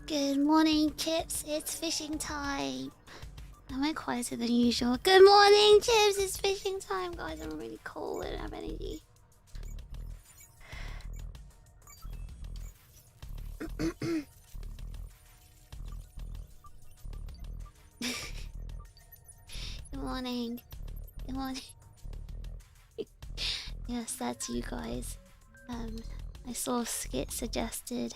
Good morning, Chips. It's fishing time. Am I quieter than usual? Good morning, Chips. It's fishing time, guys. I'm really cold. I don't have energy. Good morning. Good morning. Yes, that's you guys. I saw Skit suggested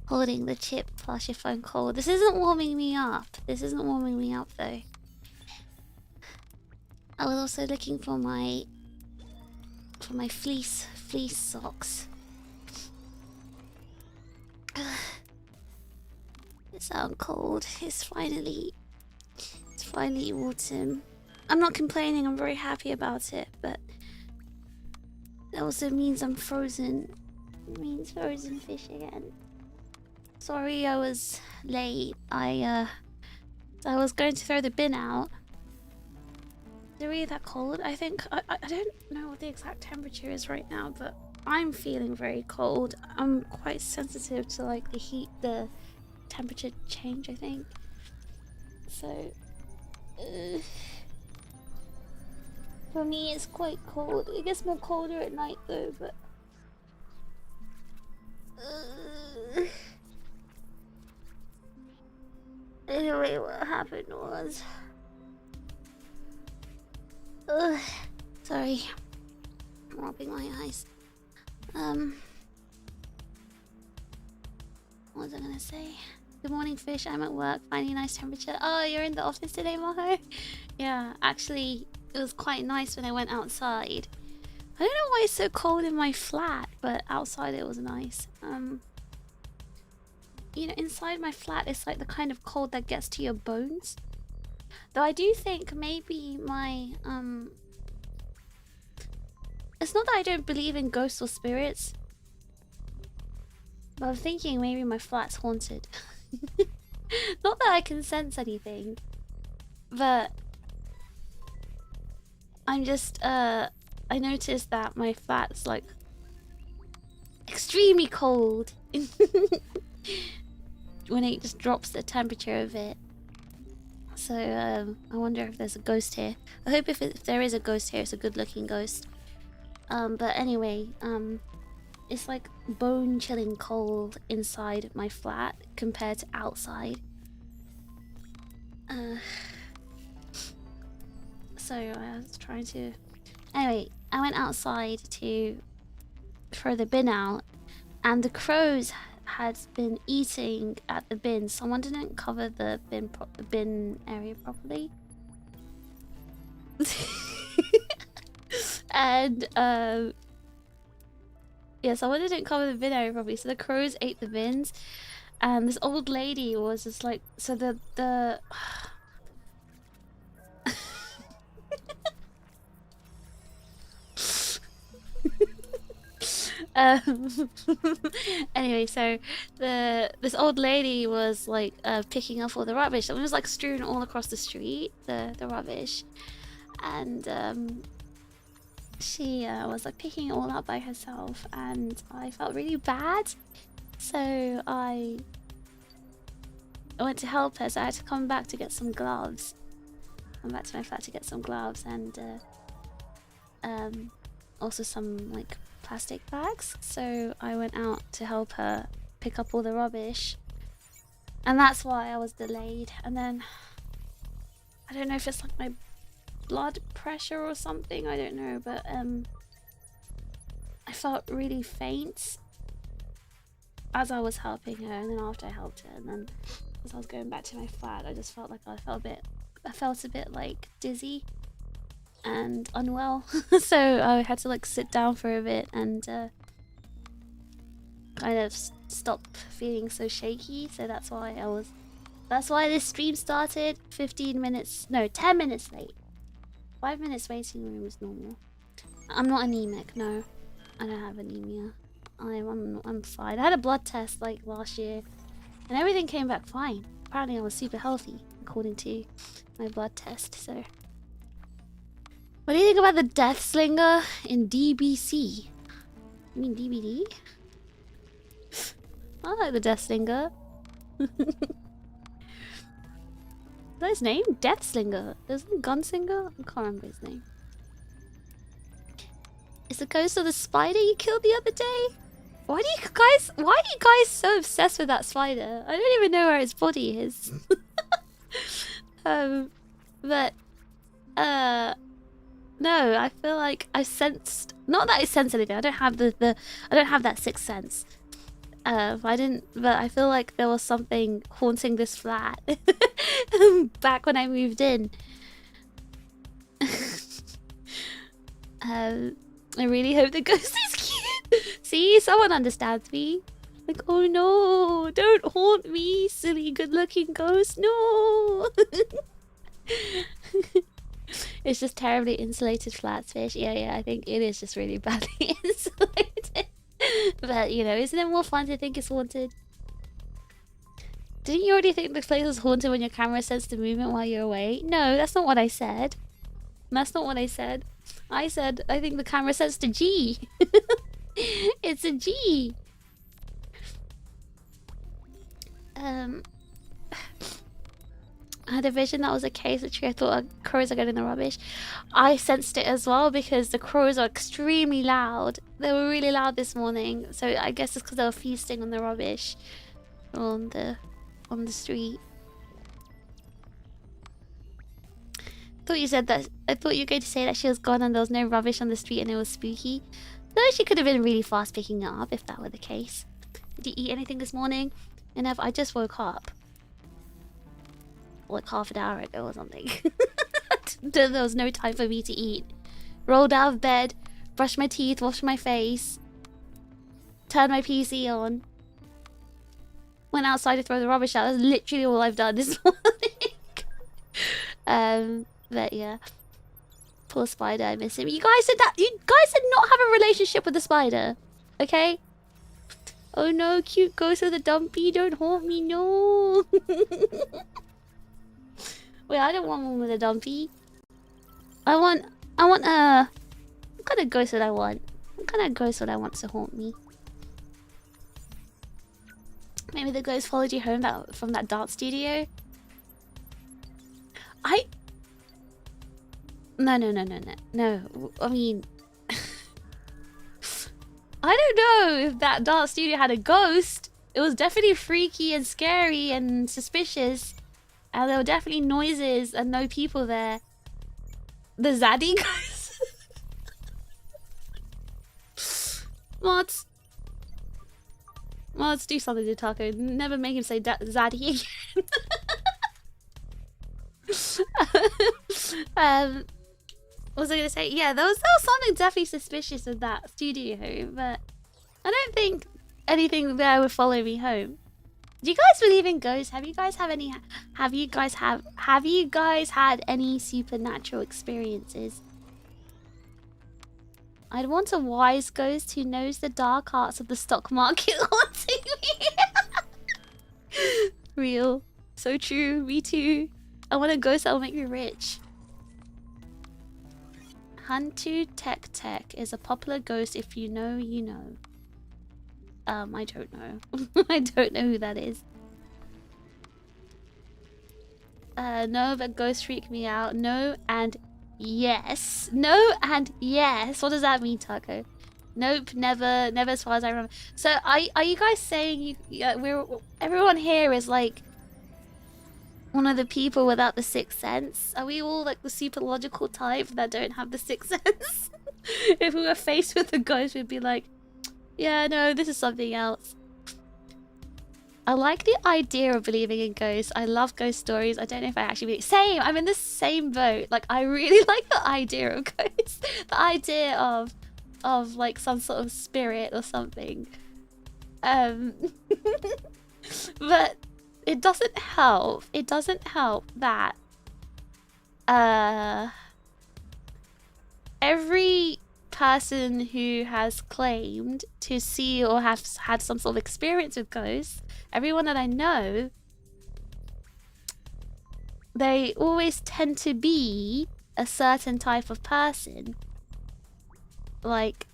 holding the chip plus your phone cold. This isn't warming me up. This isn't warming me up though. I was also looking for my fleece socks. It sounds cold. It's finally autumn. I'm not complaining. I'm very happy about it, but that also means I'm frozen. It means frozen fish again. Sorry, I was late. I was going to throw the bin out. Is it really that cold? I think I don't know what the exact temperature is right now, but I'm feeling very cold. I'm quite sensitive to like the heat, the temperature change, I think. So for me it's quite cold. It gets more colder at night though, but anyway, what happened was sorry, I'm rubbing my eyes. What was I gonna say? Good morning, fish. I'm at work, finding a nice temperature. Oh, you're in the office today, Maho? Yeah, actually, it was quite nice when I went outside. I don't know why it's so cold in my flat, but outside it was nice. You know, inside my flat, it's like the kind of cold that gets to your bones. Though I do think maybe my it's not that I don't believe in ghosts or spirits, but I'm thinking maybe my flat's haunted. Not that I can sense anything, but I'm just I noticed that my flat's like extremely cold when it just drops the temperature of it. So I wonder if there's a ghost here. I hope if there is a ghost here, it's a good looking ghost. But anyway, it's like bone chilling cold inside my flat compared to outside. So I was trying to... Anyway, I went outside to throw the bin out, and the crows had been eating at the bin. Someone didn't cover the bin area properly. And yeah, someone didn't cover the bin area properly, so the crows ate the bins, and this old lady was just like, so the anyway, so this old lady was like picking up all the rubbish. It was like strewn all across the street, the rubbish, and she was like picking it all up by herself, and I felt really bad, so I went to help her. So I had to come back to get some gloves. Come back to my flat to get some gloves, and also some like plastic bags. So I went out to help her pick up all the rubbish, and that's why I was delayed. And then I don't know if it's like my blood pressure or something, I don't know, but I felt really faint as I was helping her, and then after I helped her, and then as I was going back to my flat, I just felt like I felt a bit like dizzy and unwell. So I had to like sit down for a bit and kind of stop feeling so shaky. So that's why this stream started 10 minutes late. 5 minutes waiting room is normal. I'm not anemic, no. I don't have anemia. I'm fine. I had a blood test like last year and everything came back fine. Apparently I was super healthy according to my blood test. So what do you think about the Death Slinger in DBC? You mean DBD? I like the Death Slinger. What's his name? Deathslinger. Isn't Gunslinger? I can't remember his name. Is the ghost of the spider you killed the other day? Why are you guys so obsessed with that spider? I don't even know where its body is. But no, I feel like I sensed, not that I sensed anything. I don't have I don't have that sixth sense. But I feel like there was something haunting this flat back when I moved in. I really hope the ghost is cute. See, someone understands me. Like, oh no, don't haunt me, silly good-looking ghost, no. It's just terribly insulated flats, fish. Yeah, I think it is just really badly insulated. But, you know, isn't it more fun to think it's haunted? Didn't you already think the place was haunted when your camera sensed the movement while you're away? No, that's not what I said. That's not what I said. I said, I think the camera sensed a G. It's a G. I had a vision that was a case of tree. I thought crows are getting the rubbish. I sensed it as well because the crows are extremely loud. They were really loud this morning, so I guess it's because they were feasting on the rubbish on the street. Thought you said that. I thought you were going to say that she was gone and there was no rubbish on the street and it was spooky. No, she could have been really fast picking it up if that were the case. Did you eat anything this morning? And if I just woke up like half an hour ago or something. There was no time for me to eat. Rolled out of bed, brushed my teeth, washed my face, turned my PC on, went outside to throw the rubbish out. That's literally all I've done this morning. But yeah, poor spider, I miss him. You guys did not have a relationship with the spider, okay? Oh no, cute ghost of the dumpy, don't haunt me, no. Wait, I don't want one with a dumpy. I want what kind of ghost would I want? What kind of ghost would I want to haunt me? Maybe the ghost followed you home from that dance studio? No. I mean, I don't know if that dance studio had a ghost. It was definitely freaky and scary and suspicious. And there were definitely noises and no people there. The Zaddy ghost? Mods, do something to Taco. Never make him say Zaddy again. What was I gonna say? Yeah, there was something definitely suspicious with that studio, but I don't think anything there would follow me home. Do you guys believe in ghosts? Have you guys had any supernatural experiences? I'd want a wise ghost who knows the dark arts of the stock market haunting me. Real. So true. Me too. I want a ghost that will make me rich. Hantu Tech is a popular ghost. If you know, you know. I don't know. I don't know who that is. No, but ghosts freak me out. No and yes. No and yes. What does that mean, Taco? Nope, never as far as I remember. So are you guys saying everyone here is like one of the people without the sixth sense? Are we all like the super logical type that don't have the sixth sense? If we were faced with a ghost, we'd be like, yeah, no, this is something else. I like the idea of believing in ghosts. I love ghost stories. I don't know if I actually believe. Same. I'm in the same boat. Like, I really like the idea of ghosts. The idea of like some sort of spirit or something. But it doesn't help. It doesn't help that every person who has claimed to see or have had some sort of experience with ghosts, everyone that I know, they always tend to be a certain type of person. Like,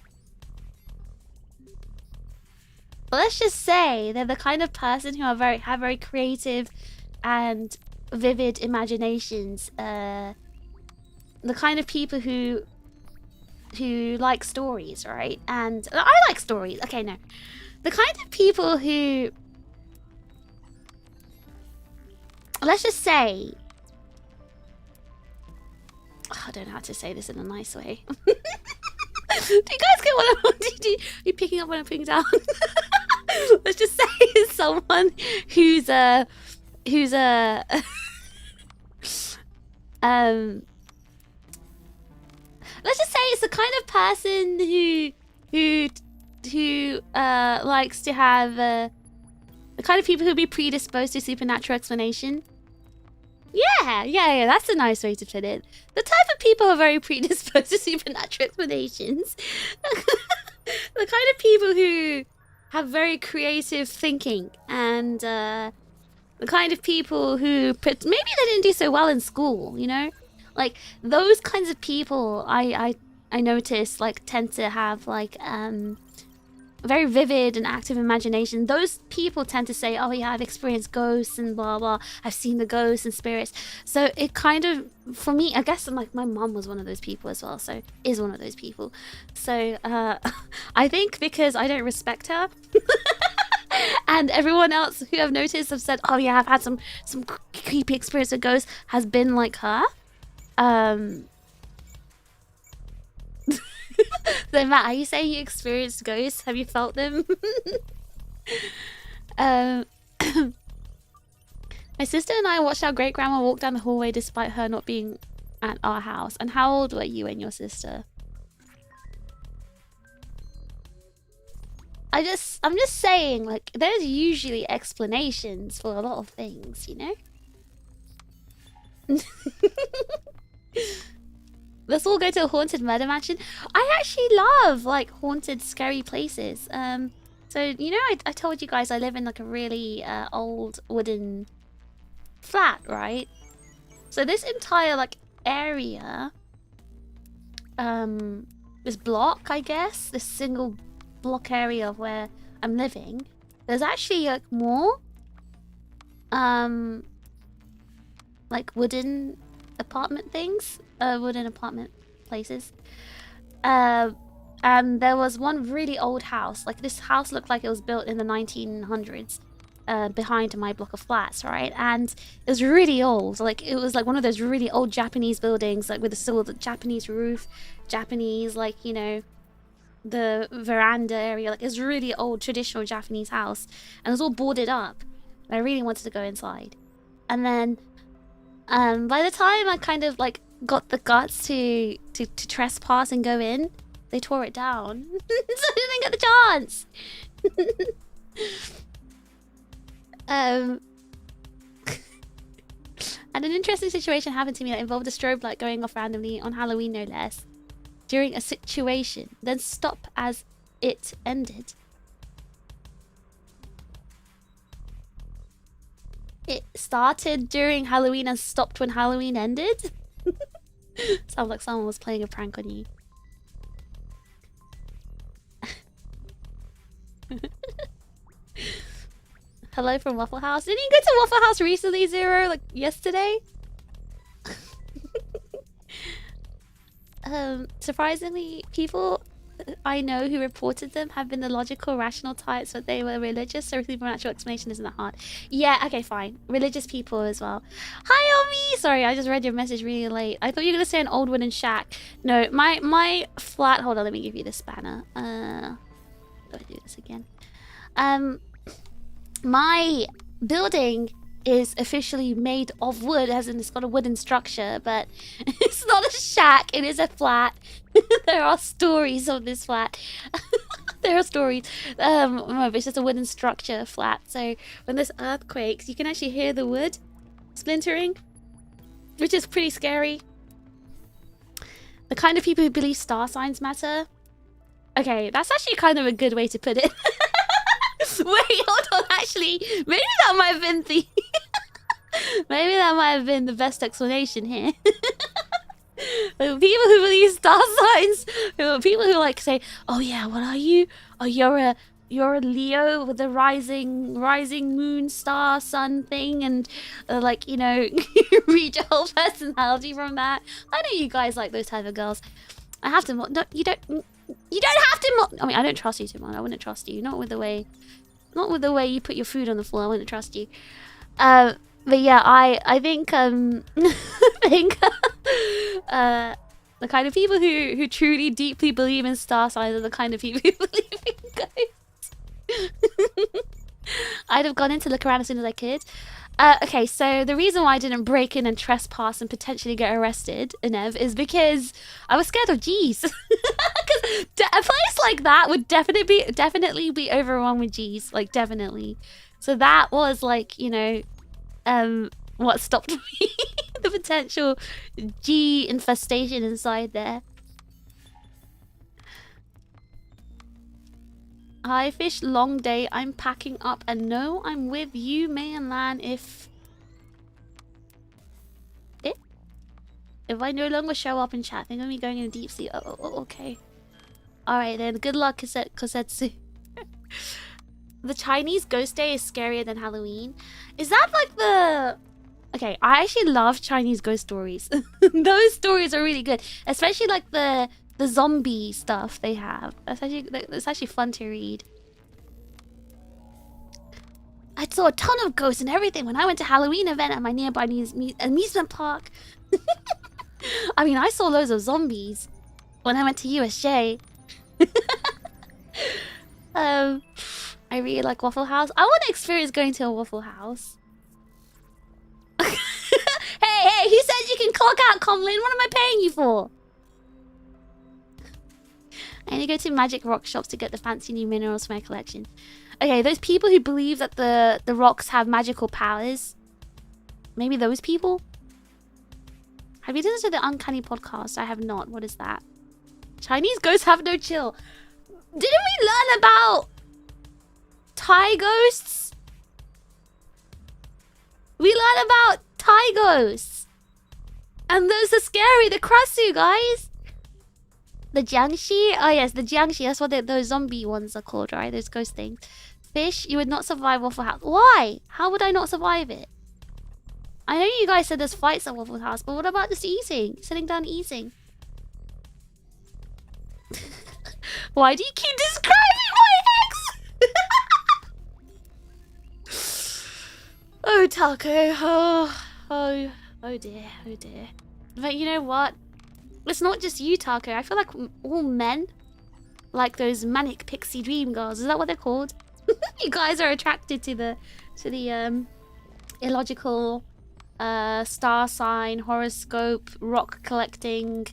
But let's just say they're the kind of person who are have very creative and vivid imaginations. The kind of people who like stories, right? And I like stories. Okay, no. The kind of people who, let's just say, I don't know how to say this in a nice way. Do you guys get what I'm doing? Are you picking up what I'm putting down? Let's just say it's someone who's let's just say it's the kind of person who likes to have the kind of people who'd be predisposed to supernatural explanation. Yeah, that's a nice way to put it. The type of people who are very predisposed to supernatural explanations. The kind of people who have very creative thinking, and the kind of people who maybe they didn't do so well in school, you know? Like, those kinds of people I notice, like, tend to have, like, very vivid and active imagination. Those people tend to say, oh yeah, I've experienced ghosts and blah blah, I've seen the ghosts and spirits. So it kind of, for me, I guess, like, my mom was one of those people as well, so is one of those people. So I think because I don't respect her and everyone else who I've noticed have said, oh yeah, I've had some creepy experience with ghosts, has been like her. So Matt, are you saying you experienced ghosts? Have you felt them? My sister and I watched our great grandma walk down the hallway despite her not being at our house. And how old were you and your sister? I'm just saying, like, there's usually explanations for a lot of things, you know? Let's all go to a haunted murder mansion. I actually love, like, haunted, scary places. So, you know, I told you guys I live in, like, a really old wooden flat, right? So this entire, like, area, this block, I guess, this single block area of where I'm living, there's actually, like, more, like, wooden apartment things. Wooden apartment places. And there was one really old house. Like, this house looked like it was built in the 1900s behind my block of flats, right? And it was really old. Like, it was like one of those really old Japanese buildings, like with the Japanese roof, Japanese, like, you know, the veranda area. Like, it's really old traditional Japanese house, and it was all boarded up. And I really wanted to go inside. And then by the time I kind of, like, got the guts to trespass and go in, they tore it down. So I didn't get the chance. And an interesting situation happened to me that involved a strobe light going off randomly on Halloween, no less, during a situation, then stop as it ended. It started during Halloween and stopped when Halloween ended? Sounds like someone was playing a prank on you. Hello from Waffle House. Didn't you go to Waffle House recently, Zero? Like, yesterday? Surprisingly, people I know who reported them have been the logical, rational types, but they were religious, so supernatural explanation isn't that hard. Yeah, okay, fine. Religious people as well. Hi, Omi! Sorry, I just read your message really late. I thought you were gonna say an old wooden shack. No, my flat... Hold on, let me give you this banner. Gotta do this again. My building is officially made of wood, as in it's got a wooden structure, but it's not a shack, it is a flat. There are stories of this flat. There are stories. No, it's just a wooden structure flat. So when there's earthquakes, you can actually hear the wood splintering, which is pretty scary. The kind of people who believe star signs matter. Okay, that's actually kind of a good way to put it. Wait, hold on, actually, maybe that might have been the... maybe that might have been the best explanation here. People who believe star signs, people who like say, oh yeah, what are you? Oh, you're a you're a Leo with the rising moon, star, sun thing, and like, you know, you read your whole personality from that. I know you guys like those type of girls. I have to. No, you don't have to. I mean, I don't trust you, Timon. I wouldn't trust you. Not with the way you put your food on the floor. I wouldn't trust you. But yeah, I think I think the kind of people who truly deeply believe in star signs are the kind of people who believe in ghosts. I'd have gone in to look around as soon as I could. Okay, so the reason why I didn't break in and trespass and potentially get arrested, Inev, is because I was scared of G's. Because a place like that would definitely be overrun with G's, like definitely. So that was like, you know, what stopped me. The potential G infestation inside there. Hi fish, long day. I'm packing up and no, I'm with you, May and Lan. If I no longer show up in chat, I think I'm going in deep sleep. Oh, okay. Alright then, good luck, Kosetsu. The Chinese ghost day is scarier than Halloween. Is that like the... Okay, I actually love Chinese ghost stories. Those stories are really good. Especially like the zombie stuff they have. It's actually fun to read. I saw a ton of ghosts and everything when I went to Halloween event at my nearby amusement park. I mean, I saw loads of zombies when I went to USJ. I really like Waffle House. I want to experience going to a Waffle House. Hey, who said you can clock out, Comlin? What am I paying you for? I need to go to magic rock shops to get the fancy new minerals for my collection. Okay, those people who believe that the rocks have magical powers. Maybe those people? Have you listened to the Uncanny podcast? I have not. What is that? Chinese ghosts have no chill. Didn't we learn about Thai ghosts? We learned about Thai ghosts. And those are scary. The Krasu, guys. The Jiangxi? Oh yes, the Jiangxi. That's what those zombie ones are called, right? Those ghost things. Fish, you would not survive Waffle House. Why? How would I not survive it? I know you guys said there's fights at Waffle House, but what about just eating? Sitting down and eating? Why do you keep describing my ex? Oh, Taco. Oh dear. But you know what? It's not just you, Taco. I feel like all men, like those manic pixie dream girls. Is that what they're called? You guys are attracted to the illogical star sign, horoscope, rock collecting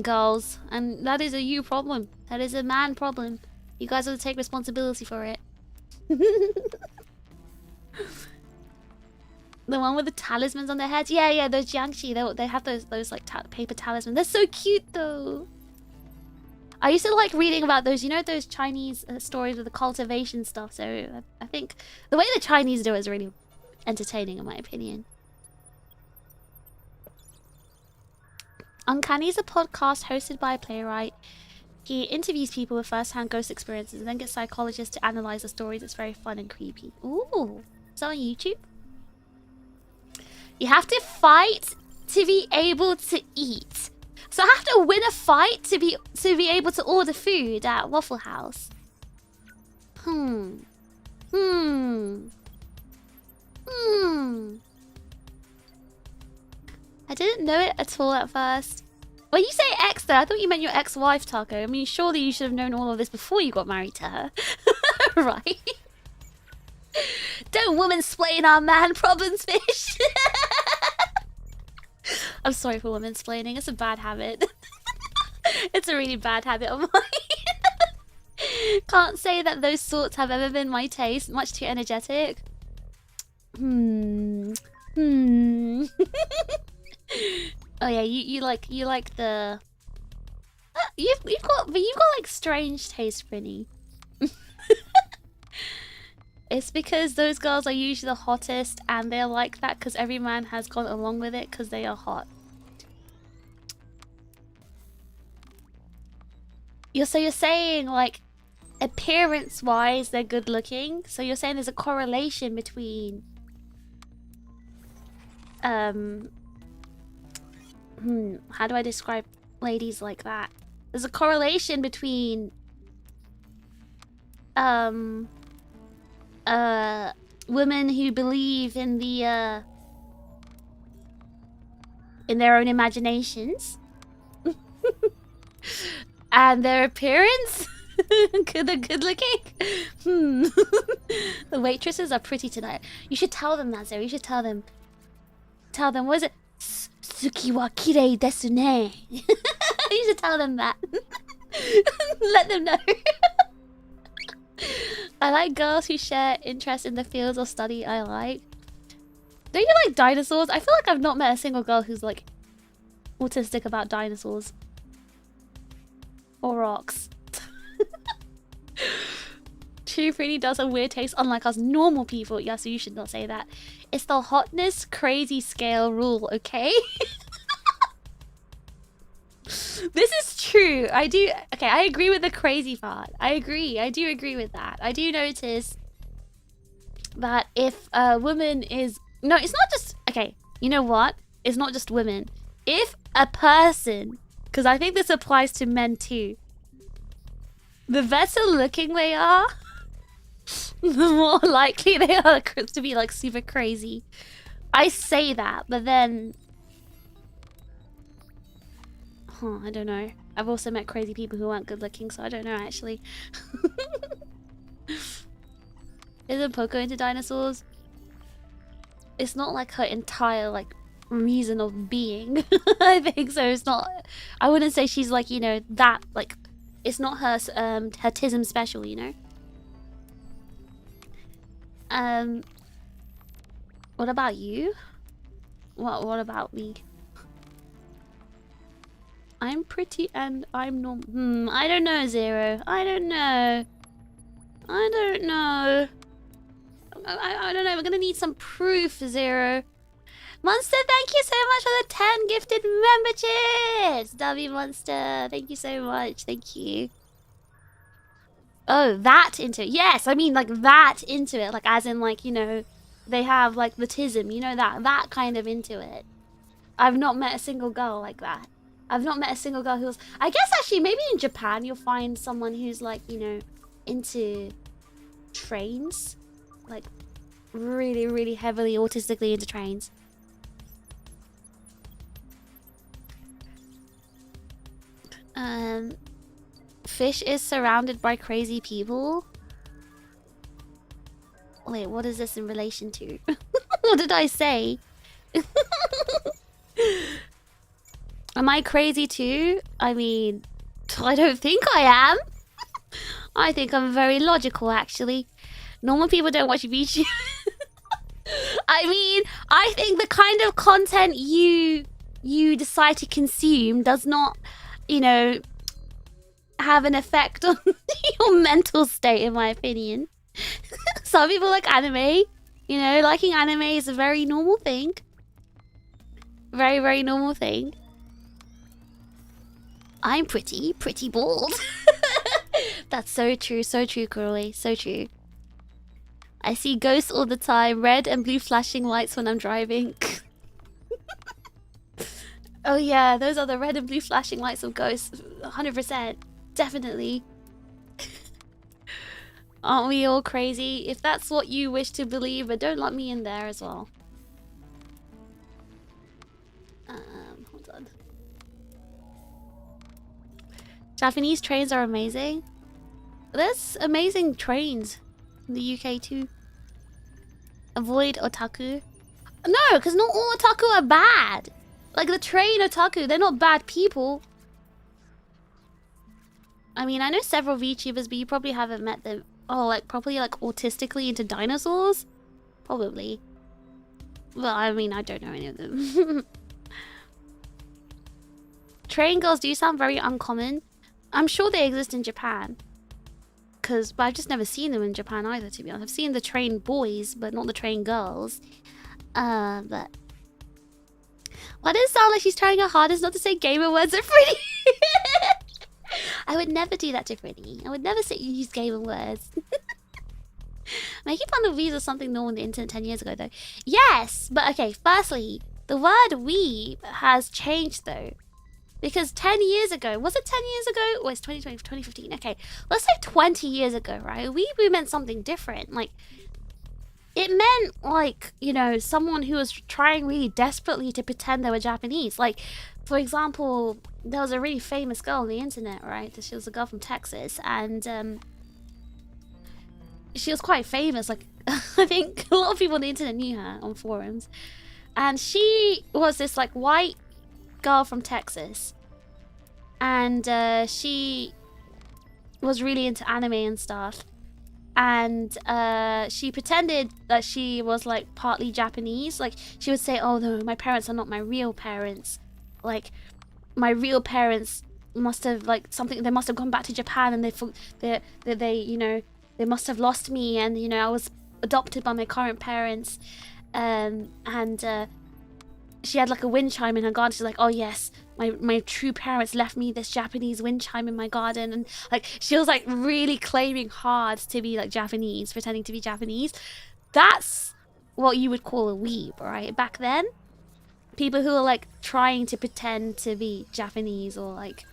girls, and that is a you problem. That is a man problem. You guys have to take responsibility for it. The one with the talismans on their heads. Yeah, those Jiangxi. They have those like paper talismans. They're so cute though. I used to like reading about those, you know, those Chinese stories with the cultivation stuff. So I think the way the Chinese do it is really entertaining, in my opinion. Uncanny is a podcast hosted by a playwright. He interviews people with first-hand ghost experiences and then gets psychologists to analyze the stories. It's very fun and creepy. Ooh, is that on YouTube? You have to fight to be able to eat. So I have to win a fight to be able to order food at Waffle House. I didn't know it at all at first. When you say ex though, I thought you meant your ex-wife, Taco. I mean, surely you should have known all of this before you got married to her. Right? Don't woman-splain our man problems, fish. I'm sorry for woman-splaining. It's a bad habit. It's a really bad habit of mine. Can't say that those sorts have ever been my taste. Much too energetic. Oh yeah, you like the. You've got like strange taste, Prinny. It's because those girls are usually the hottest, and they're like that because every man has gone along with it because they are hot. So you're saying like appearance-wise, they're good looking. So you're saying there's a correlation between how do I describe ladies like that? There's a correlation between women who believe in the in their own imaginations and their appearance. They're good looking. The waitresses are pretty tonight. You should tell them that, Zero. You should tell them. Tell them, what is it? Suki wa kirei desu ne. You should tell them that. Let them know. I like girls who share interest in the fields or study I like. Don't you like dinosaurs? I feel like I've not met a single girl who's like autistic about dinosaurs. Or rocks. True Pretty does a weird taste unlike us normal people. Yeah, so you should not say that. It's the hotness crazy scale rule, okay? This is true. I do. Okay, I agree with the crazy part. I agree. I do agree with that. I do notice that if a woman is... No, it's not just... Okay, you know what? It's not just women. If a person... Because I think this applies to men too. The better looking they are, the more likely they are to be like super crazy. I say that, but then... I don't know. I've also met crazy people who aren't good looking, so I don't know actually. Isn't Poco into dinosaurs? It's not like her entire like reason of being. I think so. It's not... I wouldn't say she's like, you know, that like... It's not her her tism special, you know? What about you? What about me? I'm pretty and I'm normal. I don't know, Zero. I don't know. I don't know. I don't know. We're gonna need some proof, Zero. Monster, thank you so much for the 10 gifted memberships! W Monster, thank you so much. Thank you. Oh, that into it. Yes, I mean like that into it. Like as in like, you know, they have like the tism, you know, that kind of into it. I've not met a single girl like that. I've not met a single girl who's... I guess actually maybe in Japan you'll find someone who's like, you know, into trains. Like really, really heavily autistically into trains. Fish is surrounded by crazy people. Wait, what is this in relation to? What did I say? Am I crazy too? I mean, I don't think I am. I think I'm very logical, actually. Normal people don't watch YouTube. I mean, I think the kind of content you decide to consume does not, you know, have an effect on your mental state, in my opinion. Some people like anime. You know, liking anime is a very normal thing. Very, very normal thing. I'm pretty bald. That's so true, Kuroi. So true. I see ghosts all the time. Red and blue flashing lights when I'm driving. Oh yeah, those are the red and blue flashing lights of ghosts. 100%. Definitely. Aren't we all crazy? If that's what you wish to believe, but don't let me in there as well. Hold on. Japanese trains are amazing. There's amazing trains in the UK too. Avoid otaku. No, because not all otaku are bad. Like the train otaku, they're not bad people. I mean, I know several VTubers, but you probably haven't met them. Oh, like probably like autistically into dinosaurs? Probably. Well, I mean, I don't know any of them. Train girls do sound very uncommon. I'm sure they exist in Japan. But I've just never seen them in Japan either, to be honest. I've seen the train boys, but not the train girls. But... Why does it sound like she's trying her hardest not to say gamer words are pretty? I would never do that to Brittany. I would never say use gamer words. Making fun of weebs was something normal on the internet 10 years ago, though. Yes, but okay, firstly, the word weeb has changed, though. Because 10 years ago, was it 10 years ago? Or it's 2020, 2015? Okay, let's say 20 years ago, right? Weeb meant something different. Like, it meant, like, you know, someone who was trying really desperately to pretend they were Japanese. Like, for example, there was a really famous girl on the internet, right? She was a girl from Texas, and she was quite famous. Like, I think a lot of people on the internet knew her on forums. And she was this, like, white girl from Texas. And she was really into anime and stuff. And she pretended that she was, like, partly Japanese. Like, she would say, oh, no, my parents are not my real parents. Like, my real parents must have, like, something, they must have gone back to Japan, and they you know, they must have lost me, and, you know, I was adopted by my current parents. And she had, like, a wind chime in her garden. She's like, oh, yes, my true parents left me this Japanese wind chime in my garden. And, like, she was, like, really claiming hard to be, like, Japanese, pretending to be Japanese. That's what you would call a weeb, right? Back then, people who are, like, trying to pretend to be Japanese, or, like,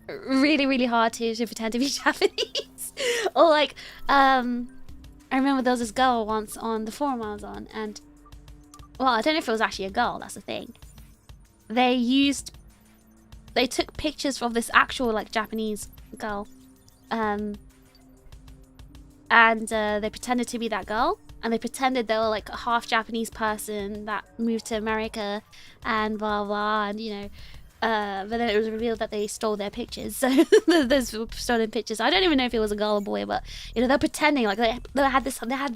really, really hard to pretend to be Japanese. Or, like, I remember there was this girl once on the forum I was on, and, well, I don't know if it was actually a girl, that's the thing. They took pictures of this actual, like, Japanese girl, and they pretended to be that girl, and they pretended they were, like, a half Japanese person that moved to America, and blah blah, and, you know, but then it was revealed that they stole their pictures. So those stolen pictures, I don't even know if it was a girl or boy, but, you know, they're pretending like they had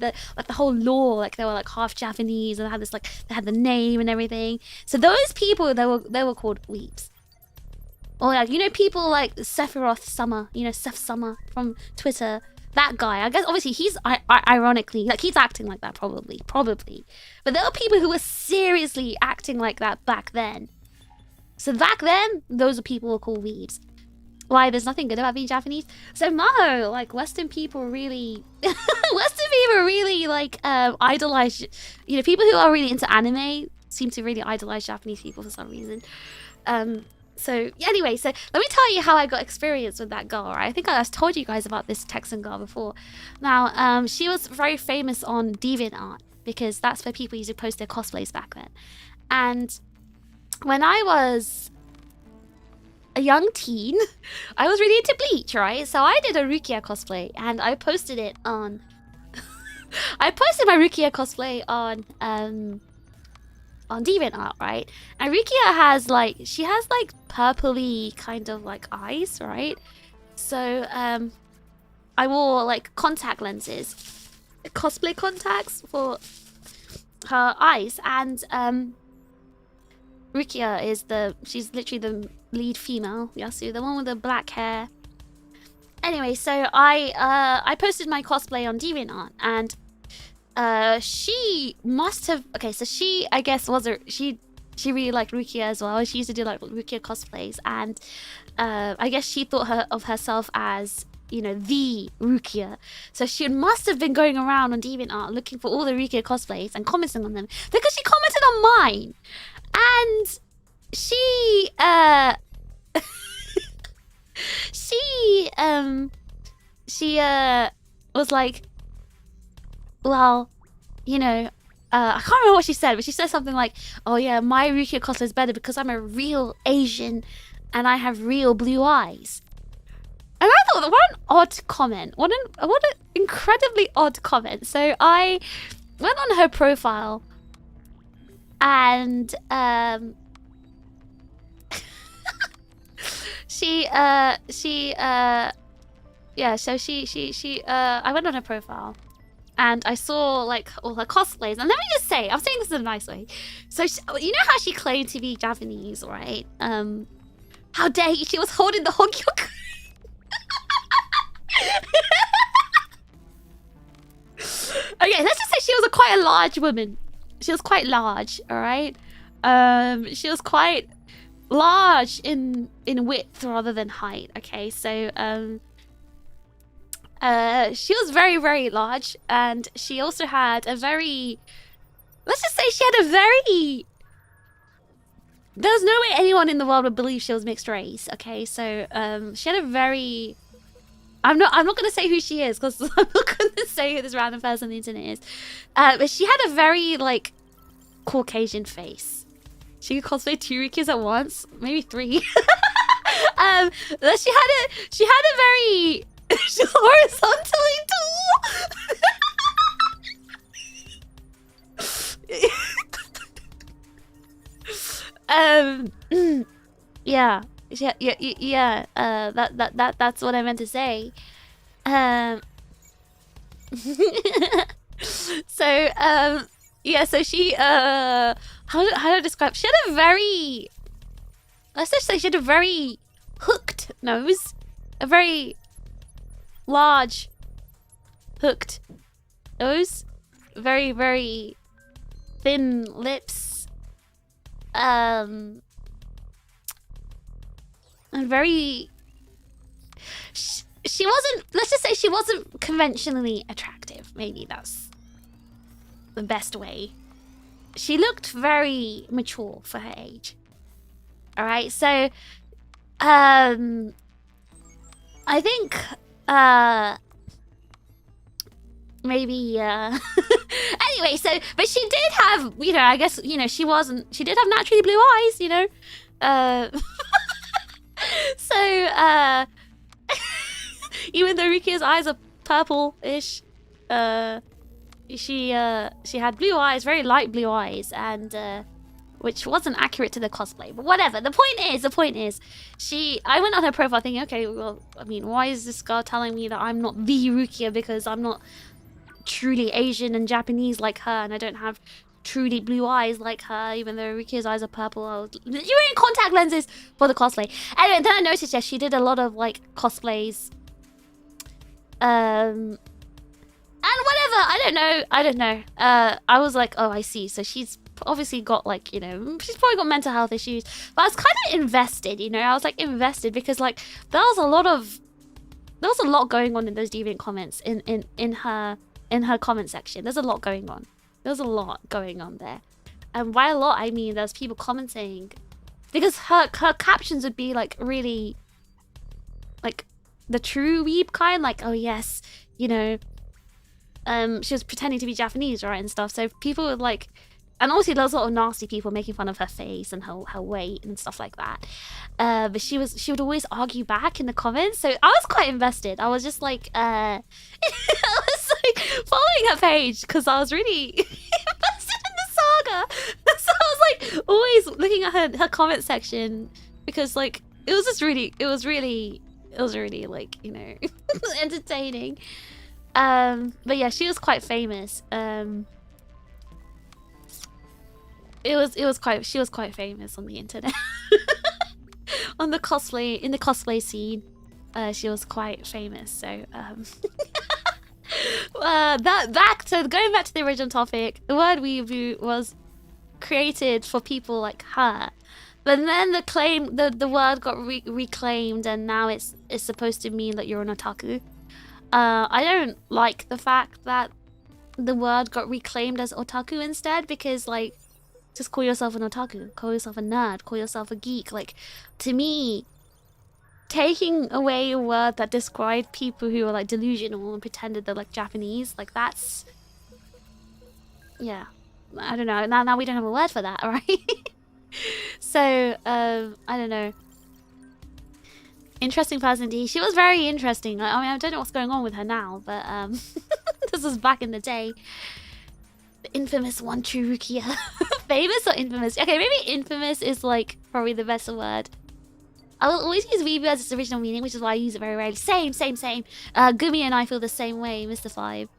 the whole lore, like they were, like, half Japanese, and they had this, like, they had the name and everything. So those people, they were called weebs. Or, like, you know, people like Sephiroth Summer, you know, Seth Summer from Twitter, that guy. I guess obviously he's ironically, like, he's acting like that probably, but there were people who were seriously acting like that back then. So back then, those are people who are called weebs. Why? There's nothing good about being Japanese? So no, like, Western people really, like, idolize, you know, people who are really into anime seem to really idolize Japanese people for some reason. So yeah, anyway, so let me tell you how I got experience with that girl, right? I think I've told you guys about this Texan girl before. Now, she was very famous on DeviantArt, because that's where people used to post their cosplays back then. And when I was a young teen, I was really into Bleach, right? So I did a Rukia cosplay, and I posted it on... I posted my Rukia cosplay on DeviantArt, right? And Rukia has, like, she has, like, purpley kind of, like, eyes, right? So, I wore, like, contact lenses. Cosplay contacts for her eyes, and, Rukia is she's literally the lead female, Yasu, the one with the black hair. Anyway, so I posted my cosplay on DeviantArt, and she must have, okay, so she, I guess, she really liked Rukia as well. She used to do, like, Rukia cosplays, and I guess she thought of herself as, you know, the Rukia. So she must have been going around on DeviantArt looking for all the Rukia cosplays and commenting on them, because she commented on mine. And she was like, well, you know, I can't remember what she said, but she said something like, oh yeah, my Rukia cosplay is better because I'm a real Asian and I have real blue eyes. And I thought, what an odd comment. What an incredibly odd comment. So I went on her profile, and I went on her profile, and I saw, like, all her cosplays. And let me just say, I'm saying this in a nice way. So you know how she claimed to be Japanese, right? How dare you? She was holding the Hogyoku. Okay, let's just say she was quite a large woman. She was quite large, all right? She was quite large in width rather than height. Okay, so she was very, very large, and she also had a very, let's just say she had a very, there's no way anyone in the world would believe she was mixed race. Okay, so she had a very, I'm not gonna say who she is, because I'm not gonna say who this random person on the internet is, but she had a very like Caucasian face. She could cosplay 2 Rikis at once, maybe 3. She had a very she's horizontally tall. Yeah. That's what I meant to say. So yeah, so she how do I describe? She had a very, let's just say she had a very hooked nose, a very large hooked nose, very, very thin lips, and very, she wasn't, let's just say she wasn't conventionally attractive. Maybe that's the best way. She looked very mature for her age. All right, so I think maybe anyway, so but she did have, you know, I guess, you know, she did have naturally blue eyes, you know. So even though Rukia's eyes are purple-ish, she had blue eyes, very light blue eyes, and which wasn't accurate to the cosplay, but whatever. The point is, I went on her profile thinking, okay, well, I mean, why is this girl telling me that I'm not the Rukia because I'm not truly Asian and Japanese like her, and I don't have truly blue eyes like her, even though Rukia's eyes are purple. You were in contact lenses for the cosplay. Anyway, then I noticed, yes, she did a lot of like cosplays. And whatever, I don't know. I was like, oh, I see. So she's obviously got like, you know, she's probably got mental health issues. But I was kind of invested, you know. I was like invested because like there was a lot going on in those deviant comments in her comment section. There's a lot going on. There's a lot going on there. And by a lot, I mean there's people commenting because her captions would be like really like the true weeb kind, like, oh yes, you know, she was pretending to be Japanese, right, and stuff. So people would like, and obviously there's a lot of nasty people making fun of her face and her weight and stuff like that. But she would always argue back in the comments. So I was quite invested. I was just like, I was like following her page because I was really invested in the saga. So I was like always looking at her comment section because like it was really like, you know, entertaining. But yeah, she was quite famous. She was quite famous on the internet. In the cosplay scene. She was quite famous. So going back to the original topic, the word weeaboo was created for people like her. But then the word got reclaimed, and now it's supposed to mean that you're an otaku. I don't like the fact that the word got reclaimed as otaku instead, because like, just call yourself an otaku, call yourself a nerd, call yourself a geek. Like, to me, taking away a word that described people who were like delusional and pretended they're like Japanese, like that's, yeah, I don't know. Now we don't have a word for that, right? So I don't know. Interesting person indeed. She was very interesting. I mean, I don't know what's going on with her now, but this was back in the day. The infamous one true Rukia. Famous or infamous? Okay, maybe infamous is like probably the best word. I will always use weeaboo as its original meaning, which is why I use it very rarely. Same. Gumi and I feel the same way, Mr. 5.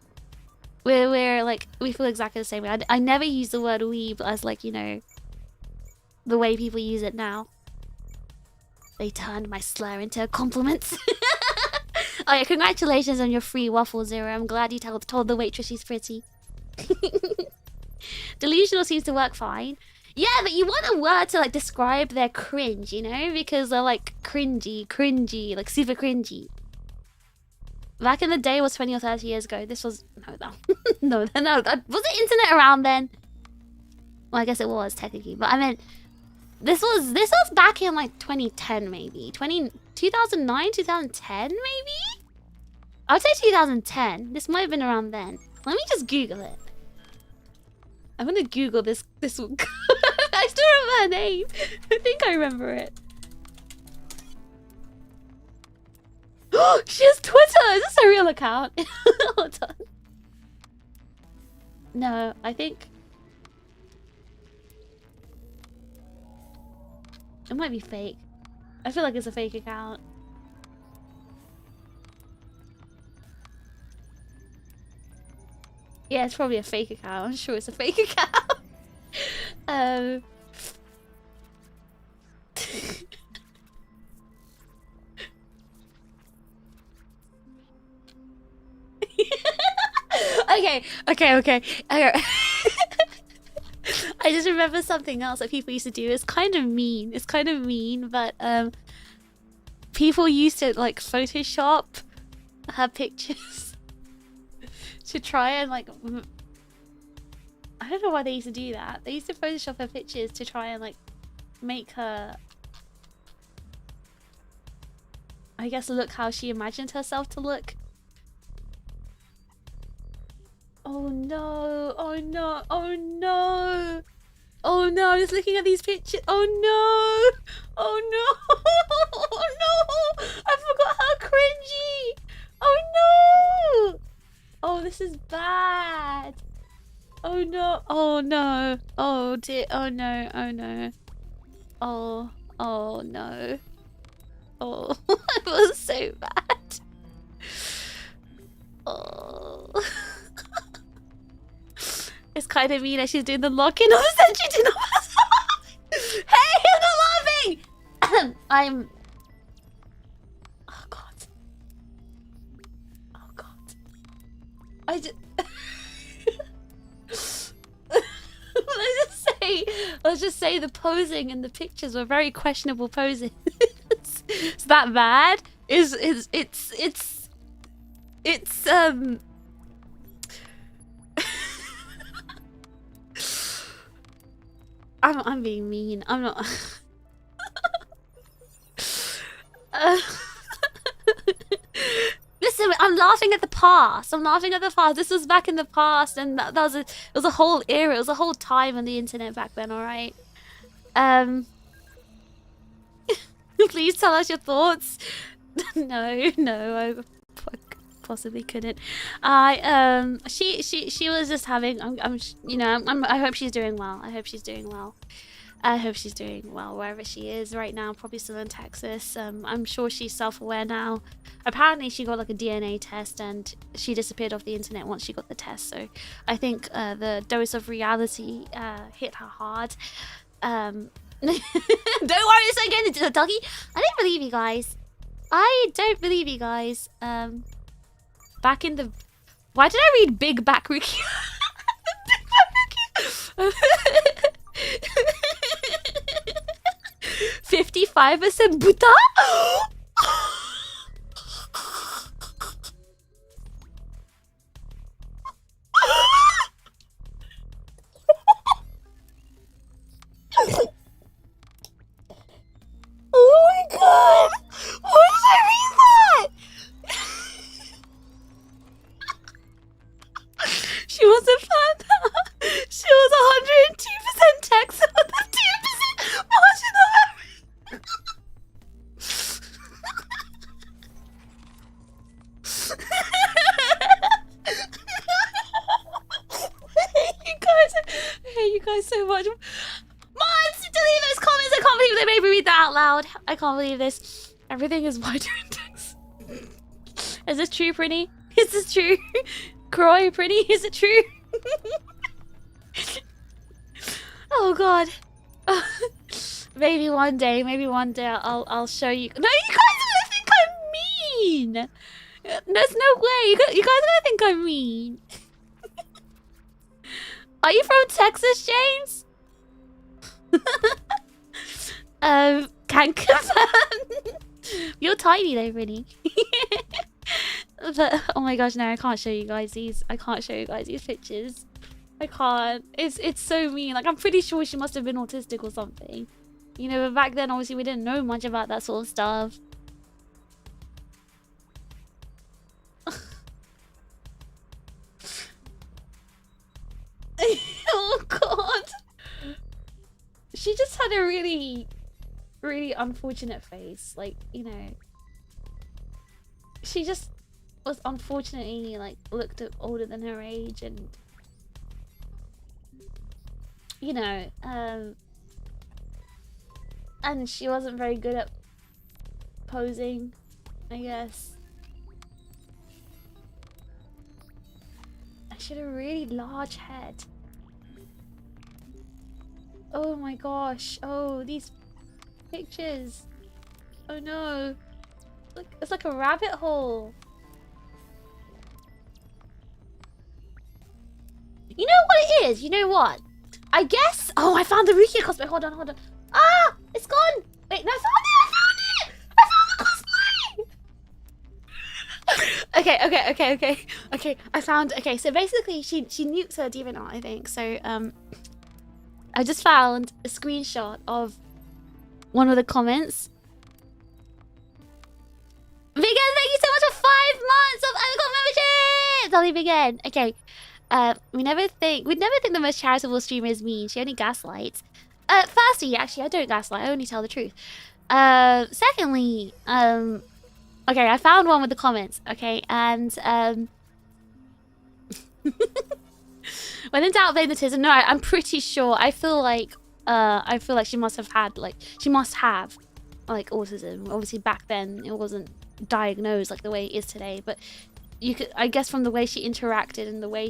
We're like, we feel exactly the same way. I never use the word weeb as like, you know, the way people use it now. They turned my slur into a compliment. Oh yeah, congratulations on your free waffle, Zero. I'm glad you told the waitress she's pretty. Delusional seems to work fine. Yeah, but you want a word to like describe their cringe, you know? Because they're like cringy, like super cringy. Back in the day was 20 or 30 years ago. This was no, no, that was the internet around then. Well, I guess it was technically, but I meant this was back in like 2010 maybe. 2009, 2010 maybe? I would say 2010. This might have been around then. Let me just Google it. I'm gonna Google this one. I still remember her name. I think I remember it. She has Twitter! Is this a real account? Hold on. No, I think... it might be fake. I feel like it's a fake account. Yeah, it's probably a fake account. I'm sure it's a fake account. Okay. I just remember something else that people used to do. It's kind of mean. But people used to like Photoshop her pictures to try and like I don't know why they used to do that. They used to Photoshop her pictures to try and like make her, I guess, look how she imagined herself to look. Oh no, oh no, oh no. Oh no, I'm just looking at these pictures. Oh no. Oh no. Oh no. I forgot how cringy. Oh no. Oh, this is bad. Oh no. Oh no. Oh dear. Oh no. Oh no. Oh. Oh no. Oh, it was so bad. Oh. It's kind of mean that she's doing the lock-in on the sentry to the Hey, I'm not laughing! I'm... Oh god. Oh god. I just... Let's just say the posing and the pictures were very questionable posing. It's that bad? It's I'm being mean. I'm not. Listen, I'm laughing at the past. This was back in the past, and that was it was a whole era. It was a whole time on the internet back then. All right. Please tell us your thoughts. No, I possibly couldn't. She was just having. I hope she's doing well. I hope she's doing well wherever she is right now. Probably still in Texas. I'm sure she's self-aware now. Apparently, she got like a DNA test and she disappeared off the internet once she got the test. So I think the dose of reality hit her hard. Don't worry, it's not getting into the doggy. I don't believe you guys. Back in the... Why did I read Big Back Rookie? Big Back Rookie. 55% Buddha? Oh my god! Why did I read that? She was a fan. She was 102% text with a 2% margin of error. I hate you guys so much. Mods, delete those comments. I can't believe they made me read that out loud. I can't believe this. Everything is wider in text. Is this true, Pretty? Is this true? Croy, Pretty? Is it true? Oh god. Maybe one day I'll show you. No, you guys are gonna think I'm mean. There's no way. You guys are gonna think I'm mean. Are you from Texas, James? Can confirm. You're tiny though, really. But oh my gosh, no, I can't show you guys these. I can't show you guys these pictures. I can't. It's so mean. Like, I'm pretty sure she must have been autistic or something. You know, but back then, obviously, we didn't know much about that sort of stuff. Oh god. She just had a really, really unfortunate face. Like, you know, she just was unfortunately like looked older than her age, and you know, and she wasn't very good at posing, I guess. And she had a really large head. Oh my gosh. Oh, these pictures. Oh no. Look, it's like a rabbit hole. You know what it is? You know what? I guess... Oh, I found the Rukia cosplay. Hold on, hold on. Ah! It's gone! Wait, no, I found it! I found it! I found the cosplay! Okay. I found... Okay, so basically, she nukes her demon art, I think. So, I just found a screenshot of one of the comments. Vegan, thank you so much for 5 months of Omicron membership! I'll leave again. Okay. We'd never think the most charitable streamer is mean. She only gaslights. Firstly, actually, I don't gaslight. I only tell the truth. Secondly, okay, I found one with the comments. Okay, and when in doubt, blame the autism. No, I'm pretty sure. I feel like she must have had like autism. Obviously, back then it wasn't diagnosed like the way it is today, but you could, I guess, from the way she interacted and the way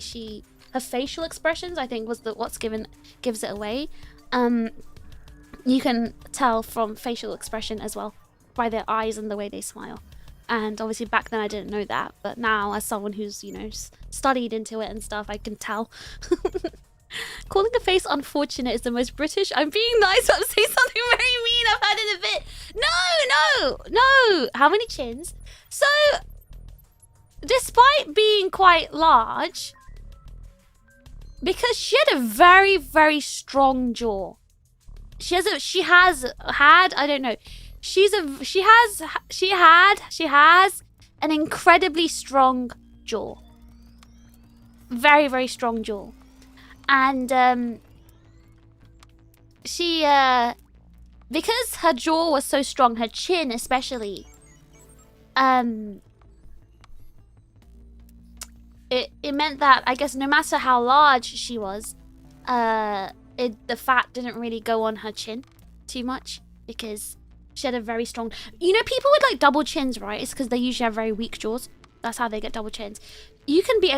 her facial expressions, I think, was what's gives it away. You can tell from facial expression as well by their eyes and the way they smile. And obviously back then I didn't know that, but now as someone who's, you know, studied into it and stuff, I can tell. Calling a face unfortunate is the most British. I'm being nice, but I'm saying something very mean. I've had it a bit. No. How many chins? So, despite being quite large, because she had a very, very strong jaw. She has an incredibly strong jaw. Very, very strong jaw. And because her jaw was so strong, her chin especially, it meant that, I guess, no matter how large she was, the fat didn't really go on her chin too much, because she had a very strong... You know, people with like double chins, right? It's because they usually have very weak jaws. That's how they get double chins. You can be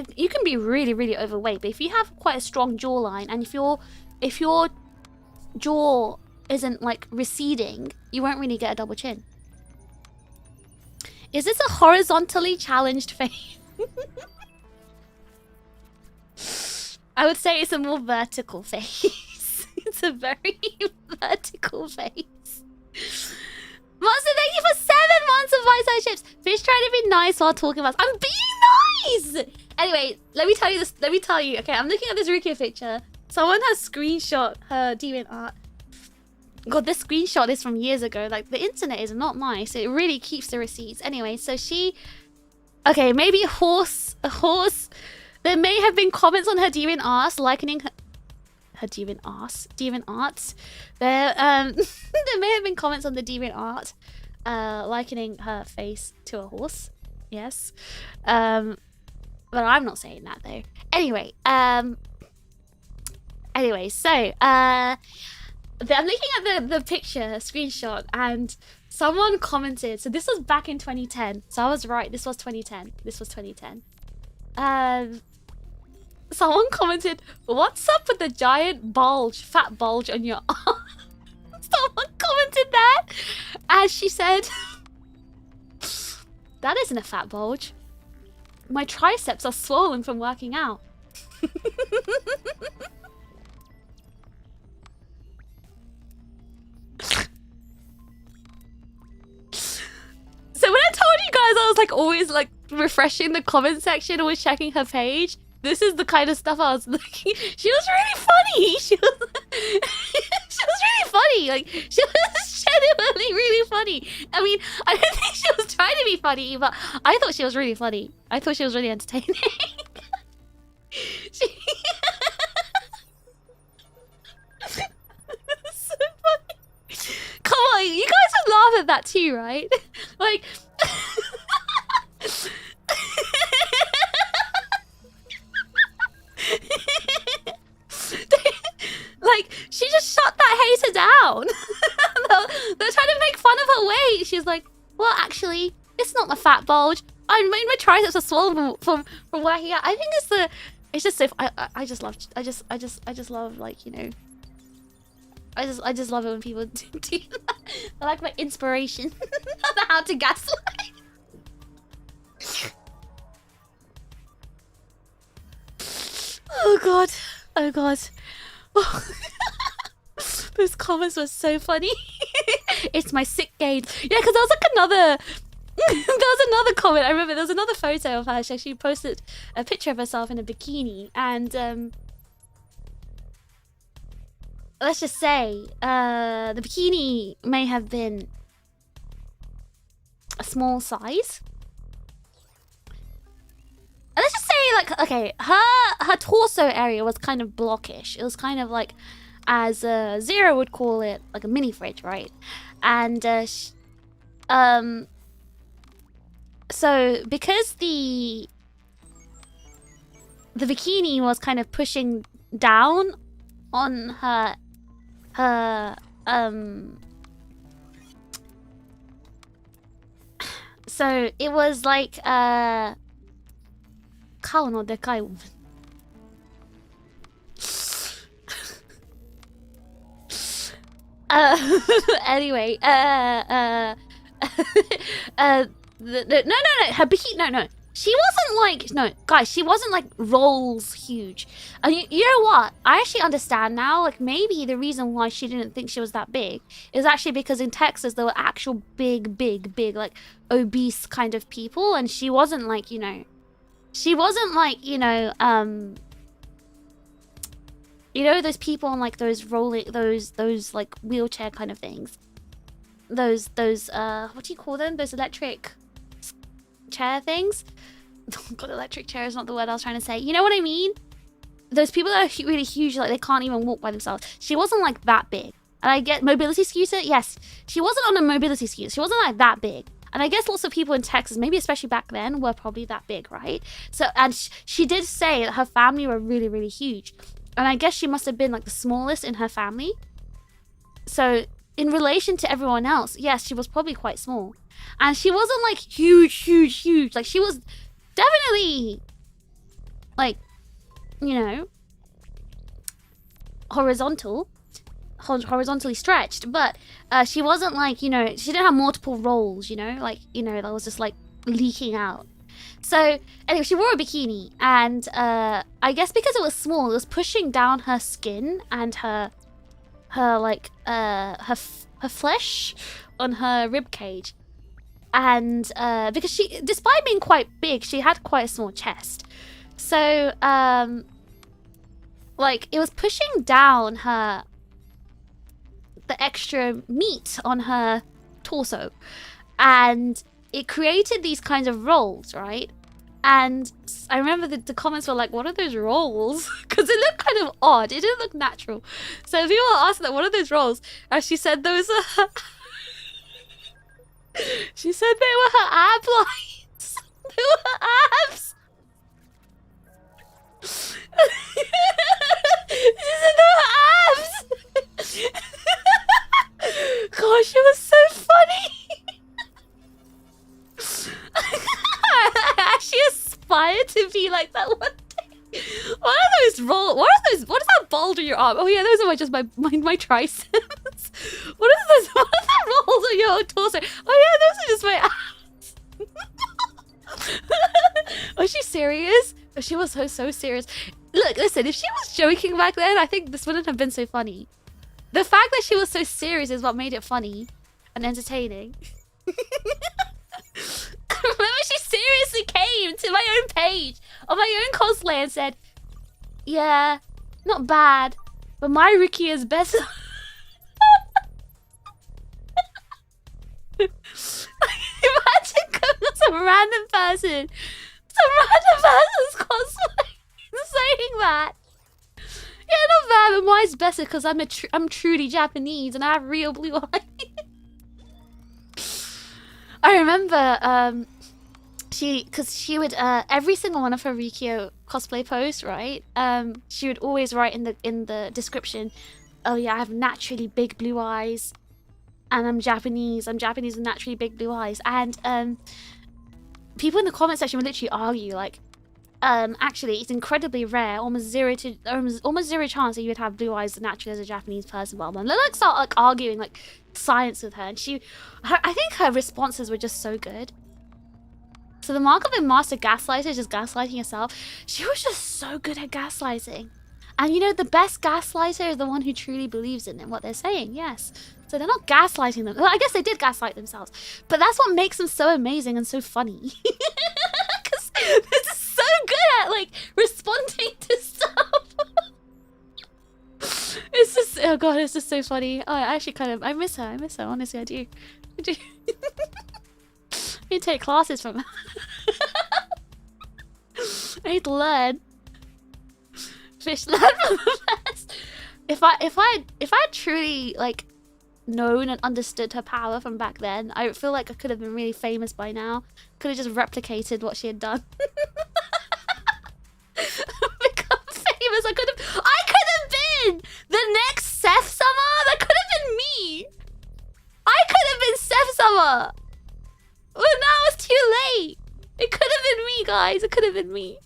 really, really overweight, but if you have quite a strong jawline, and if your jaw isn't like receding, you won't really get a double chin. Is this a horizontally challenged face? I would say it's a more vertical face. It's a very vertical face. Monster, thank you for 7 months of bite-sized chips. Fish trying to be nice while talking about... I'm being nice! Anyway, let me tell you this. Let me tell you. Okay, I'm looking at this Rukia picture. Someone has screenshot her demon art. God, this screenshot is from years ago. Like, the internet is not nice. It really keeps the receipts. Anyway, so she... Okay, maybe a horse... There may have been comments on her demon arts likening her demon arts. There there may have been comments on the demon art likening her face to a horse. Yes. But I'm not saying that though. Anyway, so I'm looking at the picture screenshot, and someone commented. So this was back in 2010. So I was right. This was 2010. Someone commented, "What's up with the giant fat bulge on your arm?" Someone commented that, and she said, "That isn't a fat bulge. My triceps are swollen from working out." was like always like refreshing the comment section, always checking her page. This is the kind of stuff I was looking. She was really funny. She was really funny. Like, she was genuinely really funny. I mean, I don't think she was trying to be funny, but I thought she was really funny. I thought she was really entertaining. So funny. Come on, you guys would laugh at that too, right? Like. Like, she just shut that hater down. They're trying to make fun of her weight. She's like, well, actually, it's not my fat bulge. I mean, my triceps are swollen from working out. I think it's just so. I just love like, you know. I just love it when people do that. I like my inspiration on how to gaslight. Oh god. Oh god. Those comments were so funny. It's my sick gain. Yeah, because there was like another comment. I remember there was another photo of her. She actually posted a picture of herself in a bikini, and let's just say the bikini may have been a small size. And let's just say, like, okay, her torso area was kind of blockish. It was kind of like, as Zero would call it, like a mini fridge, right? And so because the bikini was kind of pushing down on her so it was like 顔のでかい anyway, no, her bikini, no. She wasn't like, no, guys, she wasn't like rolls huge. And you know what? I actually understand now. Like, maybe the reason why she didn't think she was that big is actually because in Texas there were actual big, like obese kind of people, and she wasn't like, you know, she wasn't like, you know, those people on like those rolling, those like wheelchair kind of things. Those what do you call them? Those electric chair things. God, electric chair is not the word I was trying to say. You know what I mean? Those people that are really huge, like they can't even walk by themselves. She wasn't like that big. And I get mobility scooter. Yes, she wasn't on a mobility scooter. She wasn't like that big. And I guess lots of people in Texas, maybe especially back then, were probably that big, right? So, and she did say that her family were really, really huge. And I guess she must have been like the smallest in her family. So in relation to everyone else, yes, she was probably quite small. And she wasn't like huge. Like, she was definitely like, you know, horizontally stretched, but she wasn't like, you know, she didn't have multiple rolls, you know, like, you know, that was just like leaking out. So anyway, she wore a bikini, and I guess because it was small, it was pushing down her skin and her like her flesh on her rib cage. And because she, despite being quite big, she had quite a small chest. So like, it was pushing down the extra meat on her torso, and it created these kinds of rolls, right? And I remember the comments were like, what are those rolls? Because it looked kind of odd. It didn't look natural. So people were asking, what are those rolls? And she said those are... She said they were her ab lines. They were her abs. She said they were her abs. Gosh, it was so funny. I actually aspired to be like that one day. What are those rolls? What are those? What is that bald on your arm? Oh yeah, those are just my triceps. What are those? What are the rolls on your torso? Oh yeah, those are just my abs. Was she serious? She was so serious. Look, listen, if she was joking back then, I think this wouldn't have been so funny. The fact that she was so serious is what made it funny and entertaining. Remember she seriously came to my own page on my own cosplay and said, yeah, not bad, but my Rukia is better. Imagine some random person's cosplay saying that. Yeah, not bad, but mine's better because I'm truly Japanese and I have real blue eyes. I remember she would every single one of her Rikyo cosplay posts, right? She would always write in the description, oh yeah, I have naturally big blue eyes and I'm Japanese with naturally big blue eyes. And people in the comment section would literally argue like, actually it's incredibly rare, almost zero chance that you would have blue eyes naturally as a Japanese person. Well, then like start like arguing like science with her, and I think her responses were just so good. So the mark of a master gaslighter is just gaslighting yourself. She was just so good at gaslighting. And you know, the best gaslighter is the one who truly believes in what they're saying. Yes. So they're not gaslighting them. Well, I guess they did gaslight themselves, but that's what makes them so amazing and so funny. Because they're just so good at like responding to stuff. It's just, oh god, it's just so funny. Oh, I actually I miss her. Honestly, I do. I need to take classes from her. I need to learn. Fish, learn from the best. If I truly like known and understood her power from back then, I feel like I could have been really famous by now. Could have just replicated what she had done. Become famous. I could have been the next Seth Summer. That could have been me. I could have been Seth Summer. But now it's too late. It could have been me, guys. It could have been me.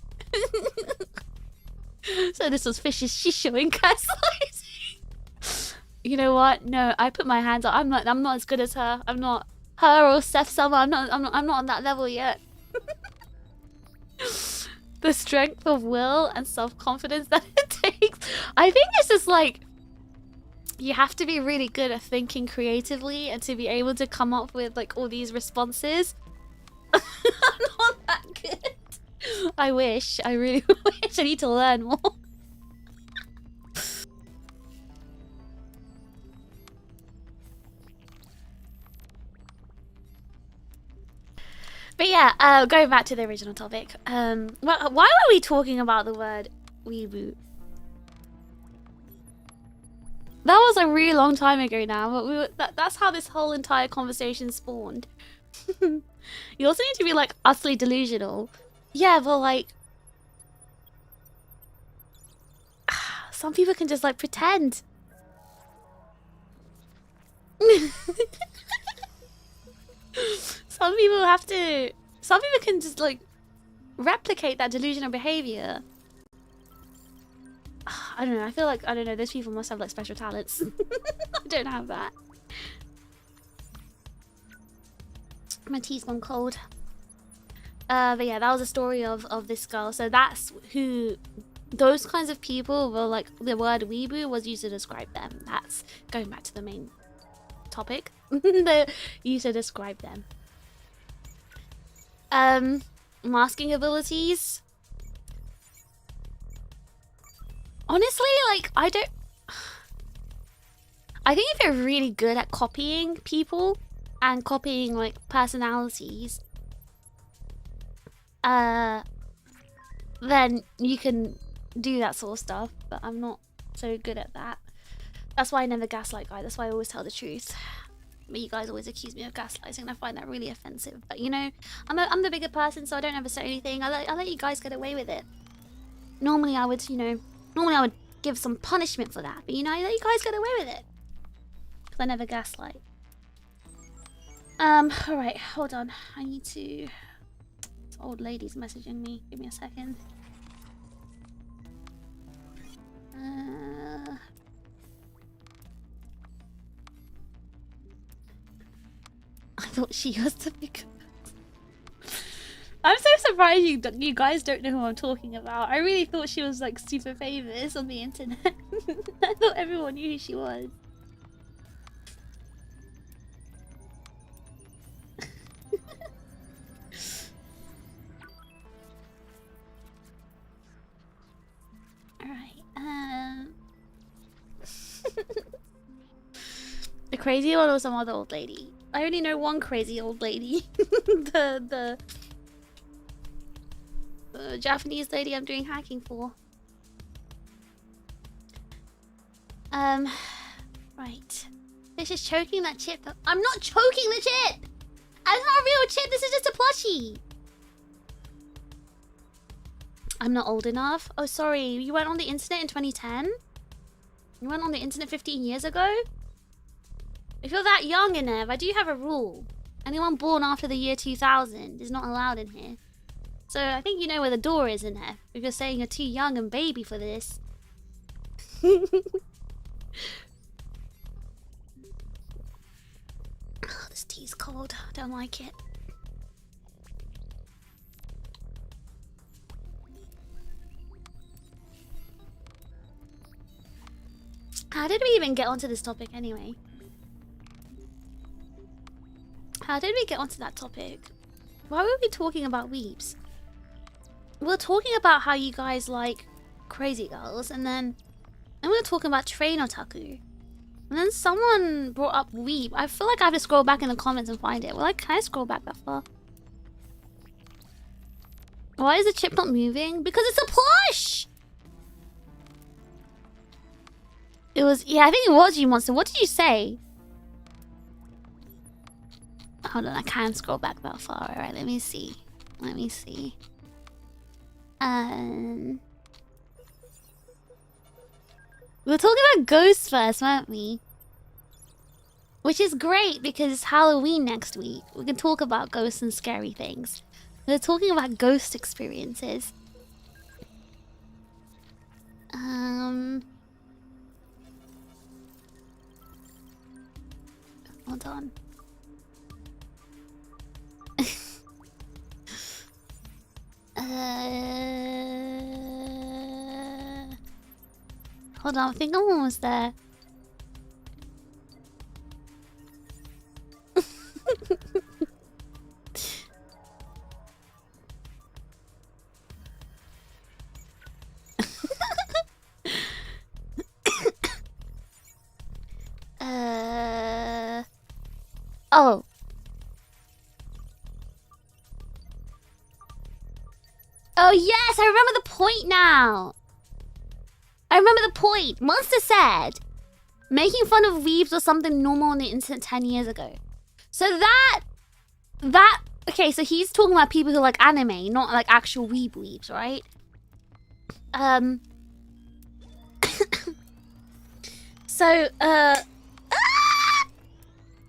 So this was Fish's shisho in gaslighting. You know what? No, I put my hands up. I'm not as good as her. I'm not her or Seth Summer. I'm not on that level yet. The strength of will and self-confidence that it takes. I think it's just like you have to be really good at thinking creatively and to be able to come up with like all these responses. I'm not that good. I wish. I really wish. I need to learn more. But yeah, going back to the original topic. Why were we talking about the word weeboo? That was a really long time ago now, but that's how this whole entire conversation spawned. You also need to be like utterly delusional. Yeah, but like some people can just like pretend. Some people can just like replicate that delusional behavior. I don't know, I feel like, I don't know, those people must have like special talents. I don't have that. My tea's gone cold. But yeah, that was a story of this girl. So that's who, those kinds of people were like, the word weeboo was used to describe them. That's going back to the main topic. Used to describe them. Masking abilities. Honestly, like, I think if you're really good at copying people and copying like personalities, then you can do that sort of stuff, but I'm not so good at that. That's why I never gaslight guys. That's why I always tell the truth. But you guys always accuse me of gaslighting, and I find that really offensive. But you know, I'm the bigger person, so I don't ever say anything. I let you guys get away with it. Normally I would, you know, I would give some punishment for that, but you know, I let you guys get away with it. Because I never gaslight. Alright, hold on. I need to... This old lady's messaging me. Give me a second. I thought she was the big... I'm so surprised you guys don't know who I'm talking about. I really thought she was like super famous on the internet. I thought everyone knew who she was. crazy one or some other old lady? I only know one crazy old lady. the Japanese lady I'm doing hacking for. Right. This is choking that chip. I'm not choking the chip! That's not a real chip, this is just a plushie! I'm not old enough? Oh, sorry. You went on the internet in 2010? You went on the internet 15 years ago? If you're that young, Inev, I do have a rule. Anyone born after the year 2000 is not allowed in here. So I think you know where the door is, Inev. If you're saying you're too young and baby for this. Oh, this tea's cold. I don't like it. How did we even get onto this topic anyway? How did we get onto that topic? Why were we talking about weeps? We were talking about how you guys like crazy girls, and then we were talking about train otaku. And then someone brought up weep. I feel like I have to scroll back in the comments and find it. Well, like, can I scroll back that far? Why is the chip not moving? Because it's a plush! It was, yeah, I think it was you, Monster. What did you say? Hold on, I can't scroll back that far. Alright, let me see. Let me see. We were talking about ghosts first, weren't we? Which is great because it's Halloween next week. We can talk about ghosts and scary things. We're talking about ghost experiences. Hold on. Hold on, I think I'm almost there. Oh. Oh yes, I remember the point now. I remember the point. Monster said making fun of weebs was something normal on the internet 10 years ago. So that okay, so he's talking about people who like anime, not like actual weebs, right? So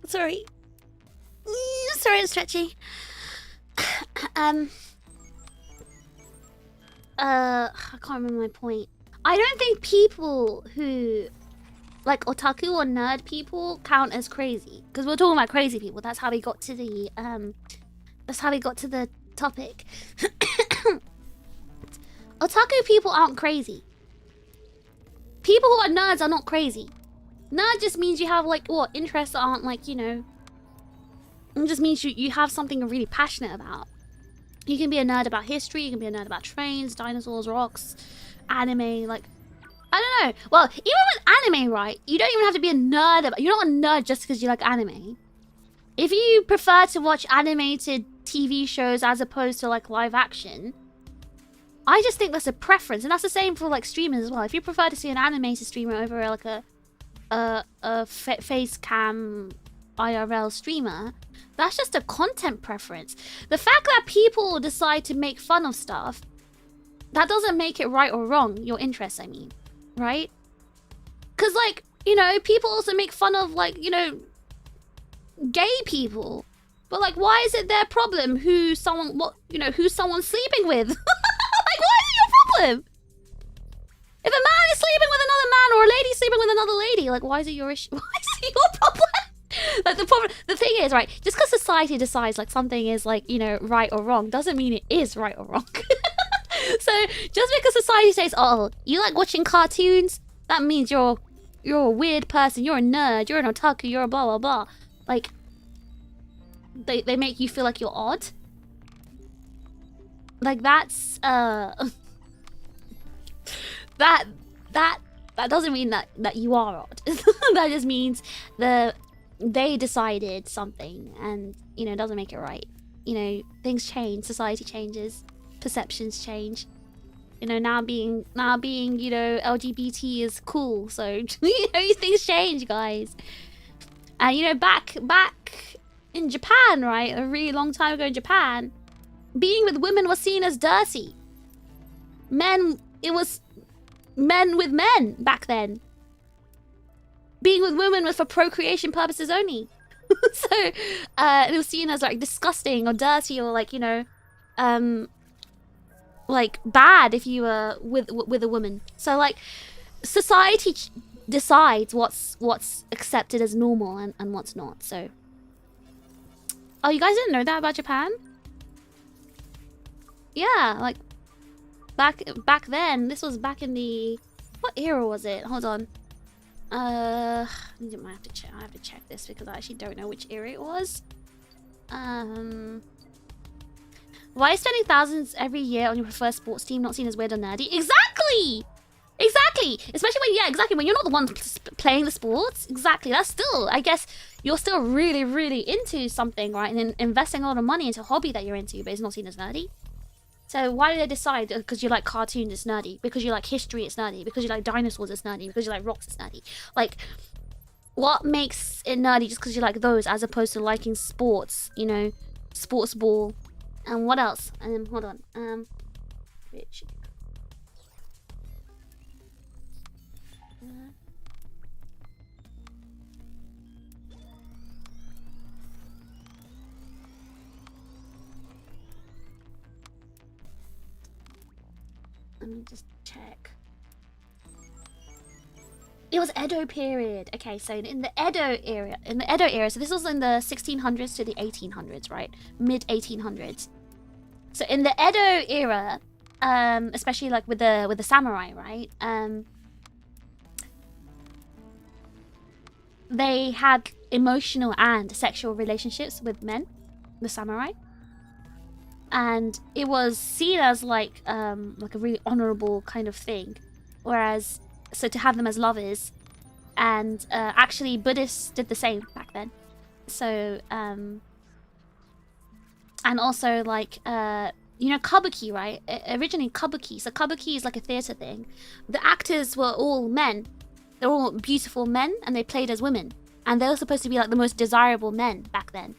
sorry. Sorry, it's stretchy. I can't remember my point. I don't think people who like otaku or nerd people count as crazy, because we're talking about crazy people. That's how we got to the topic. Otaku people aren't crazy. People who are nerds are not crazy. Nerd just means you have like what interests that aren't like, you know, it just means you have something you're really passionate about. You can be a nerd about history, you can be a nerd about trains, dinosaurs, rocks, anime, like, I don't know. Well, even with anime, right, you don't even have to be a nerd about, you're not a nerd just because you like anime. If you prefer to watch animated TV shows as opposed to like live action, I just think that's a preference, and that's the same for like streamers as well. If you prefer to see an animated streamer over like a face cam IRL streamer, that's just a content preference. The fact that people decide to make fun of stuff, that doesn't make it right or wrong, your interests, I mean, right? Because, like, you know, people also make fun of, like, you know, gay people. But, like, why is it their problem who someone's sleeping with? Like, why is it your problem? If a man is sleeping with another man or a lady sleeping with another lady, like, why is it your issue? Why is it your problem? Like, the thing is, right, just because society decides, like, something is, like, you know, right or wrong, doesn't mean it is right or wrong. So, just because society says, oh, you like watching cartoons, that means you're a weird person, you're a nerd, you're an otaku, you're a blah, blah, blah. Like, they make you feel like you're odd. Like, that's, that doesn't mean that you are odd. That just means the they decided something, and you know, it doesn't make it right. You know, things change, society changes, perceptions change. You know, now being you know, LGBT is cool, so you know, things change, guys. And you know, back in Japan, right, a really long time ago in Japan, being with women was seen as dirty. It was men with men back then. Being with women was for procreation purposes only. So it was seen as like disgusting or dirty, or like, you know, like bad if you were with a woman. So like society decides what's accepted as normal and what's not. So, oh, you guys didn't know that about Japan? Yeah, like back then. This was back in the, what era was it? Hold on. I have to check this because I actually don't know which era it was. Why is spending thousands every year on your preferred sports team not seen as weird or nerdy? Exactly! Exactly! Especially when, yeah, exactly, when you're not the one playing the sports. Exactly, that's still, I guess, you're still really, really into something, right? And then investing a lot of money into a hobby that you're into, but it's not seen as nerdy. So why do they decide? Because you like cartoons, it's nerdy. Because you like history, it's nerdy. Because you like dinosaurs, it's nerdy. Because you like rocks, it's nerdy. Like, what makes it nerdy just because you like those, as opposed to liking sports, you know, sports ball, and what else? Hold on. Rich. Let me just check. It was Edo period. Okay, so in the Edo era, so this was in the 1600s to the 1800s, right? Mid 1800s. So in the Edo era, especially like with the samurai, right? They had emotional and sexual relationships with men, the samurai. And it was seen as like a really honorable kind of thing, whereas so to have them as lovers, and actually Buddhists did the same back then. So and also like you know, kabuki, right? Originally kabuki. So kabuki is like a theater thing. The actors were all men. They're all beautiful men, and they played as women, and they were supposed to be like the most desirable men back then.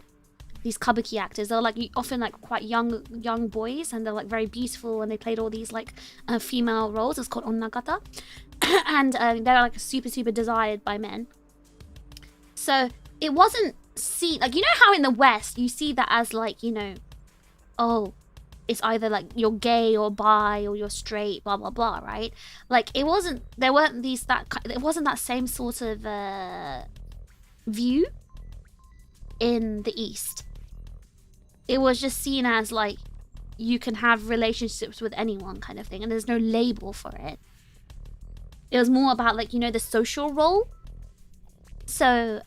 These kabuki actors, they're like often like quite young boys, and they're like very beautiful, and they played all these like female roles. It's called onnagata. And they're like super desired by men. So it wasn't seen like, you know how in the West you see that as like, you know, oh, it's either like you're gay or bi or you're straight, blah blah blah, right? Like it wasn't it wasn't that same sort of view in the East. It was just seen as like you can have relationships with anyone kind of thing, and there's no label for it. It was more about like, you know, the social role. So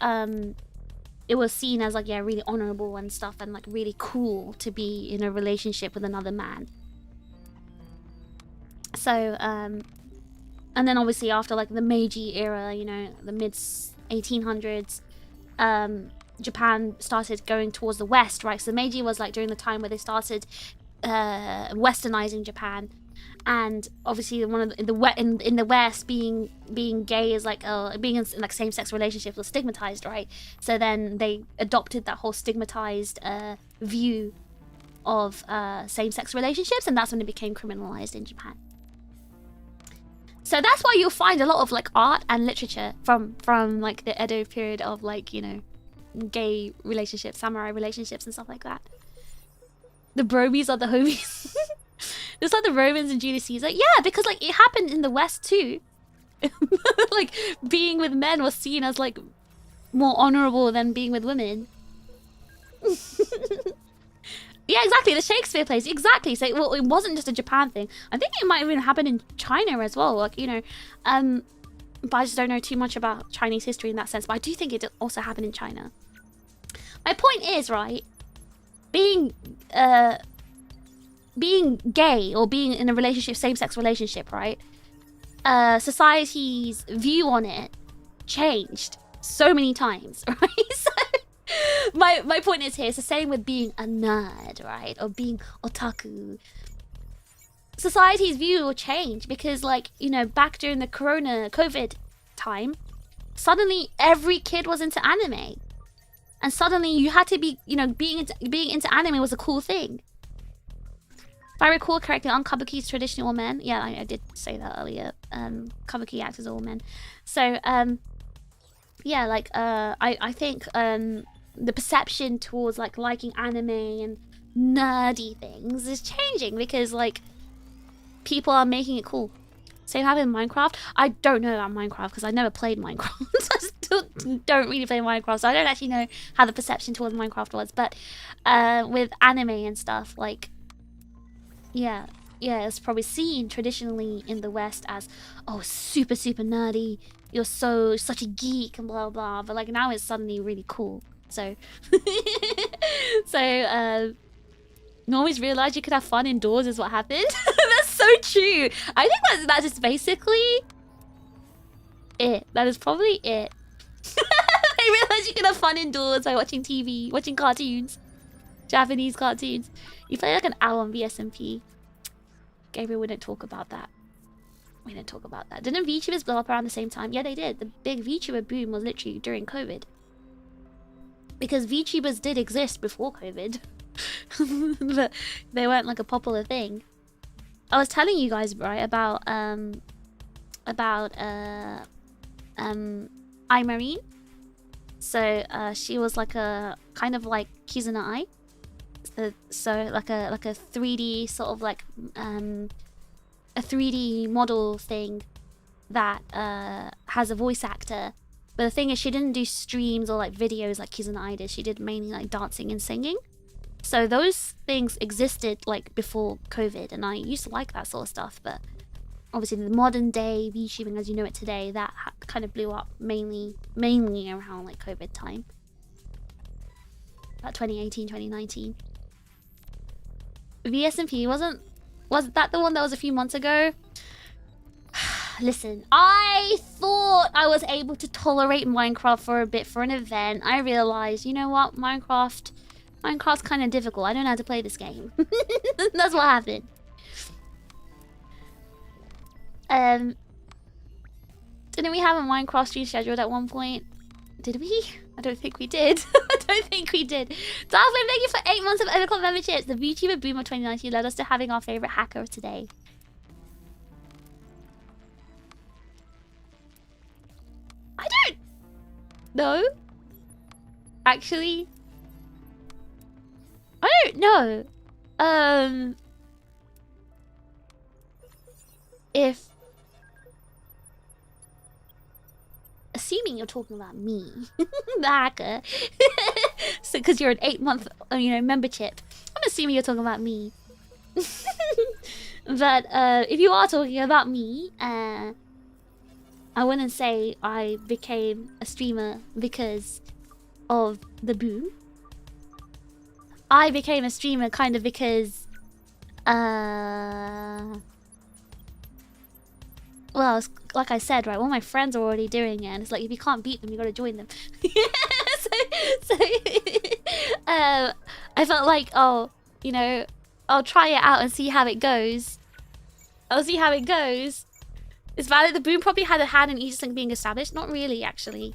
it was seen as like, yeah, really honorable and stuff, and like really cool to be in a relationship with another man. So and then obviously after like the Meiji era, you know, the mid 1800s, Japan started going towards the West, right? So Meiji was like during the time where they started westernizing Japan, and obviously one of in the West, being gay is like being in like same-sex relationships was stigmatized, right? So then they adopted that whole stigmatized view of same-sex relationships, and that's when it became criminalized in Japan. So that's why you'll find a lot of like art and literature from like the Edo period of like, you know, gay relationships, samurai relationships and stuff like that. The bromies are the homies. It's like the Romans and Julius Caesar. Yeah, because like it happened in the West too. Like being with men was seen as like more honorable than being with women. Yeah, exactly. The Shakespeare plays, exactly. So well, it wasn't just a Japan thing. I think it might have even happened in China as well. Like, you know, but I just don't know too much about Chinese history in that sense. But I do think it also happened in China. My point is, right, being gay or being in a relationship, same-sex relationship, right, society's view on it changed so many times, right? So my point is here, it's the same with being a nerd, right? Or being otaku. Society's view will change because, like, you know, back during the COVID time, suddenly every kid was into anime. And suddenly you had to be, you know, being into anime was a cool thing. If I recall correctly, on Kabuki's traditional men. Yeah, I did say that earlier. Kabuki actors are all men. So, yeah, like, I think the perception towards, like, liking anime and nerdy things is changing because, like, people are making it cool. Same happened in Minecraft. I don't know about Minecraft because I never played Minecraft. I still don't really play Minecraft, so I don't actually know how the perception towards Minecraft was. But with anime and stuff, like, yeah, it's probably seen traditionally in the West as, oh, super nerdy. You're such a geek and blah blah. But like now it's suddenly really cool. So, you always realize you could have fun indoors is what happened. That's so true. I think that's just basically it. That is probably it. I realized you could have fun indoors by watching TV, watching cartoons. Japanese cartoons. You play like an hour on VSMP. Gabriel, we didn't talk about that. We didn't talk about that. Didn't VTubers blow up around the same time? Yeah, they did. The big VTuber boom was literally during COVID. Because VTubers did exist before COVID. But they weren't like a popular thing. I was telling you guys, right, about Imarine. So she was like a kind of like Kizuna Ai. So like a 3D sort of like a 3D model thing that has a voice actor. But the thing is, she didn't do streams or like videos like Kizuna Ai did. She did mainly like dancing and singing. So those things existed like before COVID, and I used to like that sort of stuff. But obviously, the modern day VTubing as you know it today, that kind of blew up mainly around like COVID time, about 2018, 2019. VSMP was that the one that was a few months ago? Listen, I thought I was able to tolerate Minecraft for a bit for an event. I realized, you know what, Minecraft's kind of difficult. I don't know how to play this game. That's what happened. Didn't we have a Minecraft stream scheduled at one point? Did we? I don't think we did. I don't think we did. Darflame, thank you for 8 months of Everclock memberships. The VTuber boom of 2019 led us to having our favorite hacker of today. I don't know. Actually, I don't know. If assuming you're talking about me, the hacker, so because you're an 8-month, membership, I'm assuming you're talking about me. But if you are talking about me, I wouldn't say I became a streamer because of the boom. I became a streamer kind of because, well, it's, like I said, right, all my friends are already doing it, and it's like, if you can't beat them, you gotta join them. I felt like, oh, I'll try it out and see how it goes. It's valid. The boom probably had an Aegis-Link being established. Not really, actually.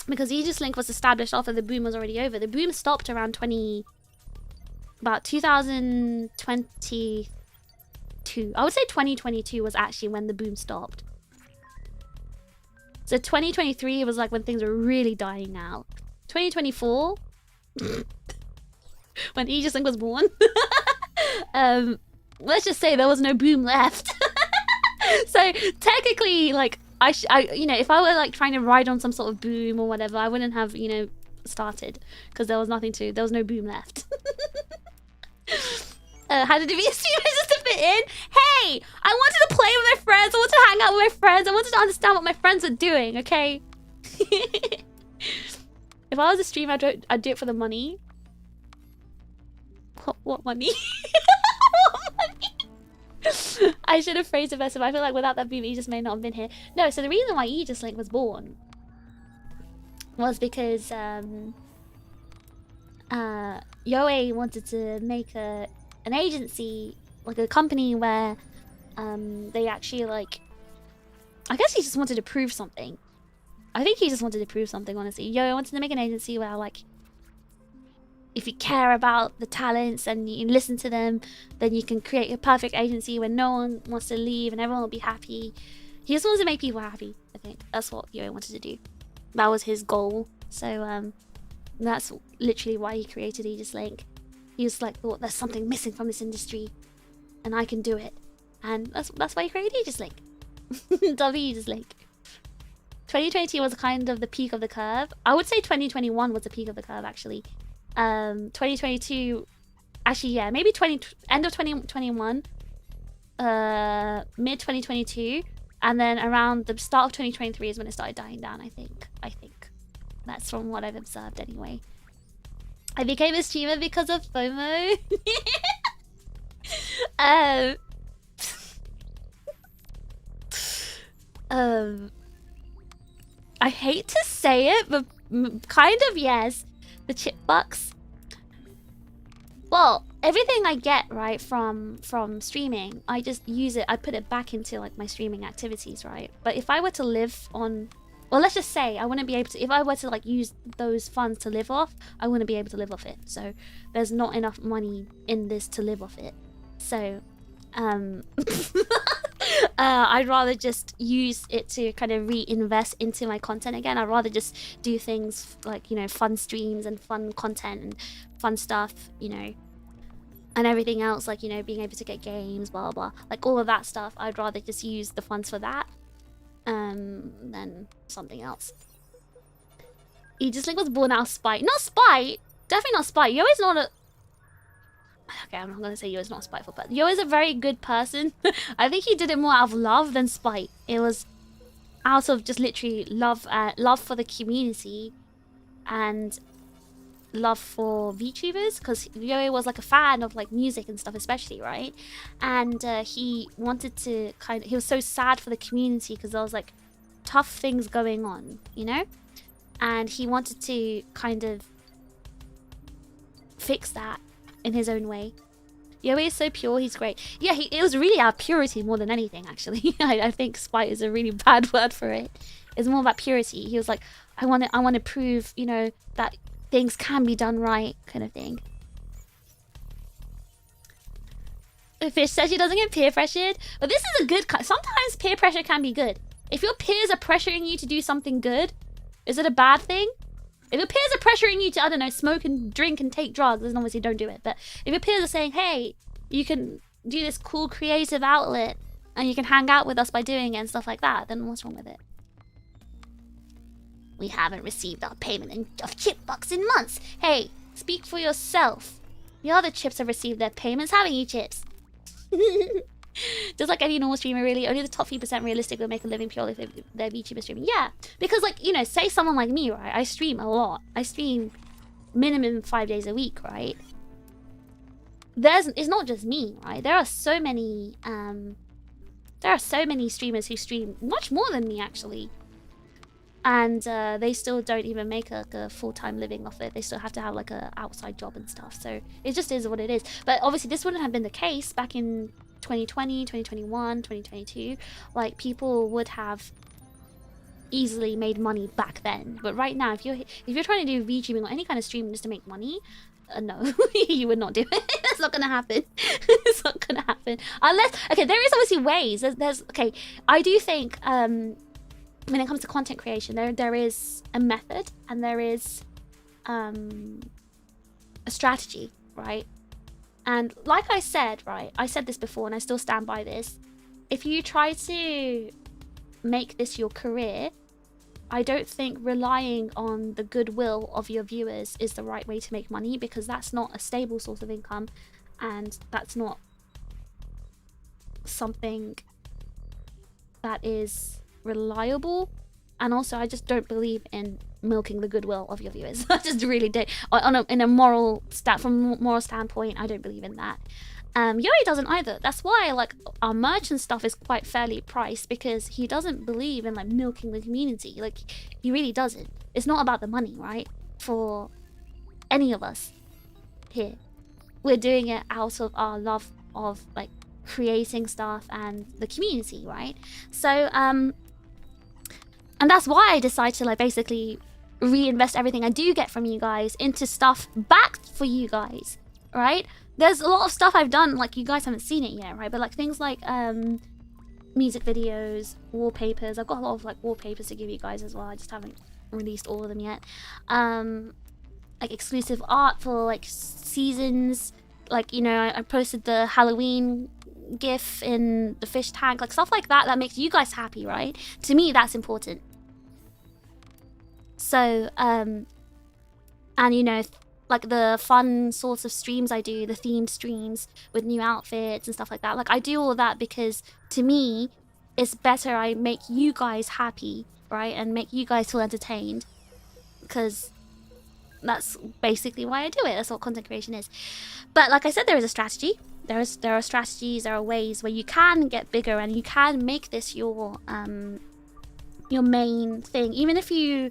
Because Aegis-Link was established after the boom was already over. The boom stopped around about 2022. I would say 2022 was actually when the boom stopped. So 2023 was like when things were really dying out. 2024, when Aegis-Link was born, let's just say there was no boom left. So technically, like, if I were like trying to ride on some sort of boom or whatever, I wouldn't have, started because there was no boom left. How did it be a streamer just to fit in? Hey, I wanted to play with my friends. I wanted to hang out with my friends. I wanted to understand what my friends are doing, okay? If I was a streamer, I'd do it for the money. What money? What money? I should have phrased it better, but I feel like without that boom, Aegis may not have been here. No, so the reason why Aegis-Link was born was because, Yoe wanted to make an agency, like a company where they actually like, I guess he just wanted to prove something. I think he just wanted to prove something, honestly. Yoe wanted to make an agency where like, if you care about the talents and you listen to them, then you can create a perfect agency where no one wants to leave and everyone will be happy. He just wanted to make people happy. I think that's what Yoe wanted to do. That was his goal. So that's literally why he created Aegis-Link. He just like thought there's something missing from this industry and I can do it. And that's why he created Aegis-Link. Aegis-Link. 2022 was kind of the peak of the curve. I would say 2021 was the peak of the curve, actually. 2022, actually, yeah, maybe end of 2021, mid 2022, and then around the start of 2023 is when it started dying down. I think that's from what I've observed anyway. I became a streamer because of FOMO. I hate to say it, but kind of yes. The chip bucks. Well, everything I get right from streaming, I just use it. I put it back into like my streaming activities, right? But if I were to live on, well, let's just say I wouldn't be able to. If I were to like use those funds to live off, I wouldn't be able to live off it. So there's not enough money in this to live off it. So I'd rather just use it to kind of reinvest into my content again. I'd rather just do things like, you know, fun streams and fun content and fun stuff, you know, and everything else, like, you know, being able to get games, blah, blah, blah. Like all of that stuff, I'd rather just use the funds for that than something else. Aegis-Link was born out of spite. Not spite! Definitely not spite. Yo is not a... Okay, I'm not gonna say Yo is not spiteful, but Yo is a very good person. I think he did it more out of love than spite. It was out of just literally love, love for the community and love for VTubers, because Yo was like a fan of like music and stuff, especially, right? And he wanted to he was so sad for the community because there was like tough things going on, you know? And he wanted to kind of fix that in his own way. Yoe is so pure, he's great. Yeah, it was really out of purity more than anything, actually. I think spite is a really bad word for it. It's more about purity. He was like, I want to prove, you know, that things can be done right, kind of thing. Fish says she doesn't get peer pressured, but this is a good sometimes peer pressure can be good. If your peers are pressuring you to do something good, is it a bad thing? If your peers are pressuring you to, I don't know, smoke and drink and take drugs, then obviously don't do it. But if your peers are saying, hey, you can do this cool creative outlet and you can hang out with us by doing it and stuff like that, then what's wrong with it? We haven't received our payment of chip bucks in months. Hey, speak for yourself. The other chips have received their payments, haven't you, chips? Just like any normal streamer, really, only the top 3% realistic will make a living purely if they're VTuber streaming. Yeah, because like, you know, say someone like me, right? I stream a lot. I stream minimum 5 days a week, right? It's not just me, right? There are so many streamers who stream much more than me, actually. And they still don't even make like a full-time living off it. They still have to have like a outside job and stuff. So it just is what it is. But obviously this wouldn't have been the case back in 2020, 2021, 2022. Like, people would have easily made money back then. But right now, if you're trying to do VTubing or any kind of streaming just to make money, no, you would not do it. That's not gonna happen. It's not gonna happen unless, okay, there is obviously ways. There's okay, I do think when it comes to content creation, there is a method and there is a strategy, right? And like I said, right, I said this before and I still stand by this. If you try to make this your career, I don't think relying on the goodwill of your viewers is the right way to make money, because that's not a stable source of income and that's not something that is reliable. And also, I just don't believe in milking the goodwill of your viewers. I just really don't. In a moral standpoint, I don't believe in that. Yoe doesn't either. That's why like our merch and stuff is quite fairly priced, because he doesn't believe in like milking the community. Like, he really doesn't. It's not about the money, right? For any of us here. We're doing it out of our love of like creating stuff and the community, right? So and that's why I decided to like basically reinvest everything I do get from you guys into stuff back for you guys, right? There's a lot of stuff I've done, like you guys haven't seen it yet, right? But like things like music videos, wallpapers. I've got a lot of like wallpapers to give you guys as well. I just haven't released all of them yet. Like exclusive art for like seasons. Like, you know, I posted the Halloween GIF in the fish tank, like stuff like that that makes you guys happy, right? To me, that's important. So, and you know, like the fun sorts of streams I do, the themed streams with new outfits and stuff like that. Like I do all that because to me, it's better I make you guys happy, right? And make you guys feel entertained, because that's basically why I do it. That's what content creation is. But like I said, there is a strategy. There are strategies, there are ways where you can get bigger and you can make this your main thing. Even if you,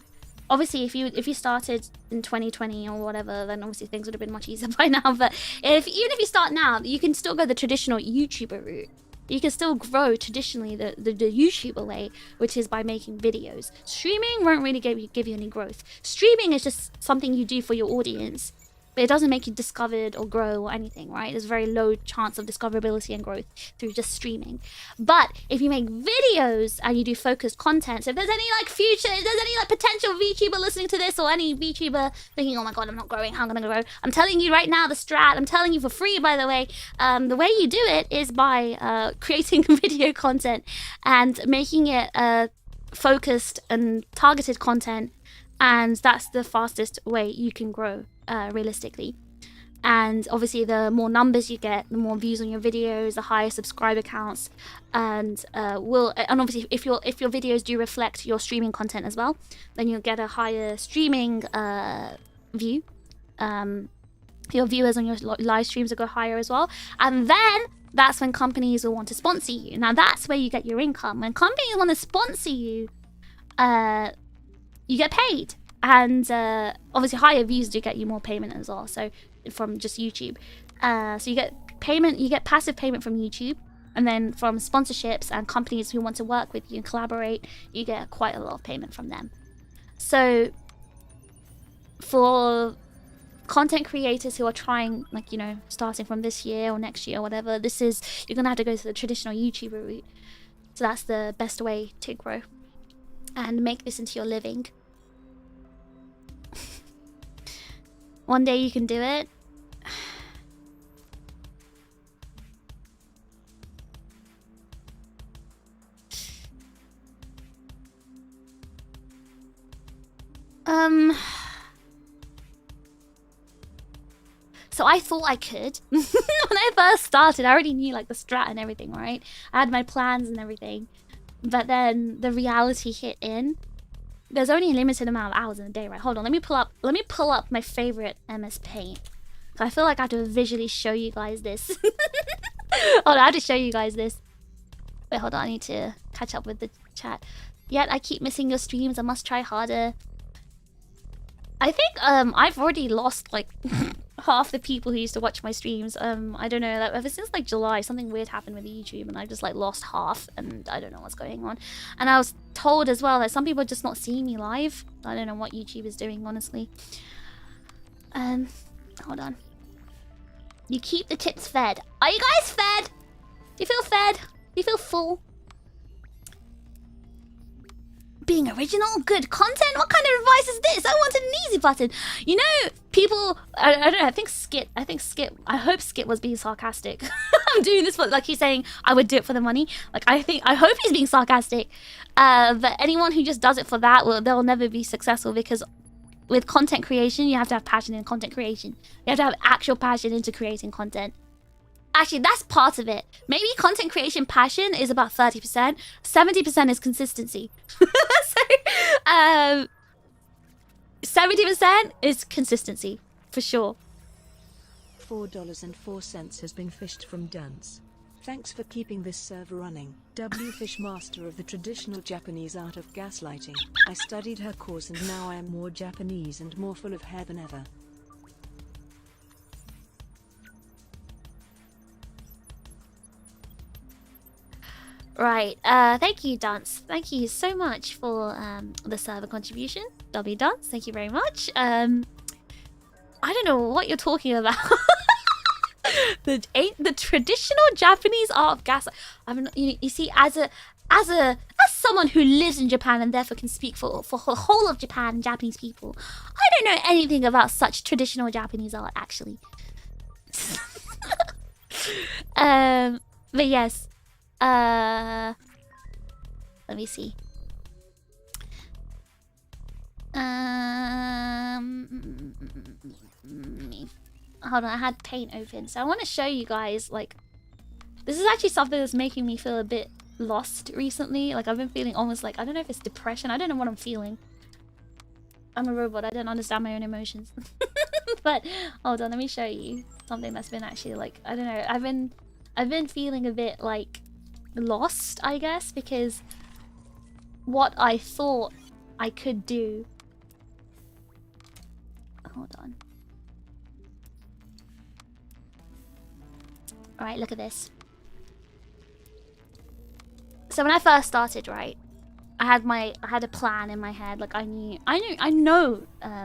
obviously, if you started in 2020 or whatever, then obviously things would have been much easier by now. But even if you start now, you can still go the traditional YouTuber route. You can still grow traditionally the YouTuber way, which is by making videos. Streaming won't really give you any growth. Streaming is just something you do for your audience, but it doesn't make you discovered or grow or anything, right? There's very low chance of discoverability and growth through just streaming. But if you make videos and you do focused content, so if there's any like future, if there's any like potential VTuber listening to this, or any VTuber thinking, oh my god, I'm not growing, how am I gonna grow? I'm telling you right now the strat, I'm telling you for free, by the way. The way you do it is by creating video content and making it focused and targeted content, and that's the fastest way you can grow. Realistically. And obviously the more numbers you get, the more views on your videos, the higher subscriber counts, and obviously if your videos do reflect your streaming content as well, then you'll get a higher streaming view. Your viewers on your live streams will go higher as well, and then that's when companies will want to sponsor you. Now that's where you get your income. When companies want to sponsor you, you get paid. And obviously higher views do get you more payment as well, so from just YouTube. So you get payment, you get passive payment from YouTube, and then from sponsorships and companies who want to work with you and collaborate, you get quite a lot of payment from them. So for content creators who are trying, like, you know, starting from this year or next year or whatever, this is, you're gonna have to go to the traditional YouTuber route. So that's the best way to grow and make this into your living. One day you can do it. So I thought I could. When I first started, I already knew like the strat and everything, right? I had my plans and everything. But then the reality hit in. There's only a limited amount of hours in a day, right? Hold on, let me pull up my favorite MS Paint. I feel like I have to visually show you guys this. Hold on, I have to show you guys this. Wait, hold on, I need to catch up with the chat. Yet I keep missing your streams, I must try harder. I think I've already lost like half the people who used to watch my streams. I don't know, like, ever since like July, something weird happened with YouTube and I just like lost half, and I don't know what's going on. And I was told as well that some people are just not seeing me live. I don't know what YouTube is doing, honestly. Hold on. You keep the tits fed. Are you guys fed? You feel fed? You feel full? Being original, good content. What kind of advice is this? I wanted an easy button. You know, people. I don't know. I think Skit. I hope Skit was being sarcastic. I'm doing this for, like, he's saying I would do it for the money. Like, I hope he's being sarcastic. But anyone who just does it for that, well, they'll never be successful, because with content creation, you have to have passion in content creation. You have to have actual passion into creating content. Actually, that's part of it. Maybe content creation passion is about 30%. 70% is consistency. So, 70% is consistency, for sure. $4.04 has been fished from Dance. Thanks for keeping this server running. WFish, master of the traditional Japanese art of gaslighting. I studied her course and now I am more Japanese and more full of hair than ever. Right. Thank you, Dance. Thank you so much for the server contribution. W Dance, thank you very much. I don't know what you're talking about. the traditional Japanese art of gas. I mean, you see, as someone who lives in Japan and therefore can speak for the whole of Japan and Japanese people, I don't know anything about such traditional Japanese art, actually. But yes. Let me see. Hold on, I had paint open, so I want to show you guys. Like, this is actually something that's making me feel a bit lost recently. Like, I've been feeling almost like, I don't know if it's depression. I don't know what I'm feeling. I'm a robot. I don't understand my own emotions. But hold on, let me show you something that's been actually like, I don't know. I've been feeling a bit like lost, I guess, because what I thought I could do. Hold on. Alright, look at this. So when I first started, right, I had a plan in my head. Like, I know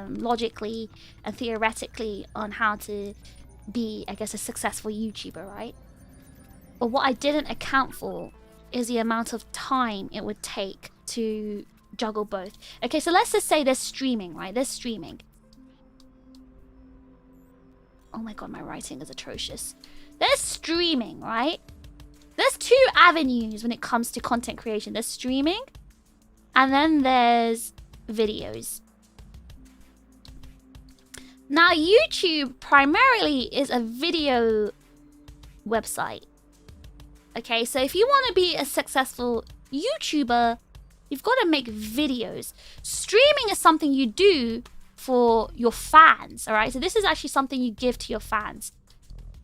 logically and theoretically on how to be, I guess, a successful YouTuber, right? But what I didn't account for is the amount of time it would take to juggle both. Okay, so let's just say there's streaming, right? There's streaming. Oh my god, my writing is atrocious. There's streaming, right? There's two avenues when it comes to content creation. There's streaming, and then there's videos. Now, YouTube primarily is a video website. Okay, so if you want to be a successful YouTuber, you've got to make videos. Streaming is something you do for your fans, all right? So this is actually something you give to your fans.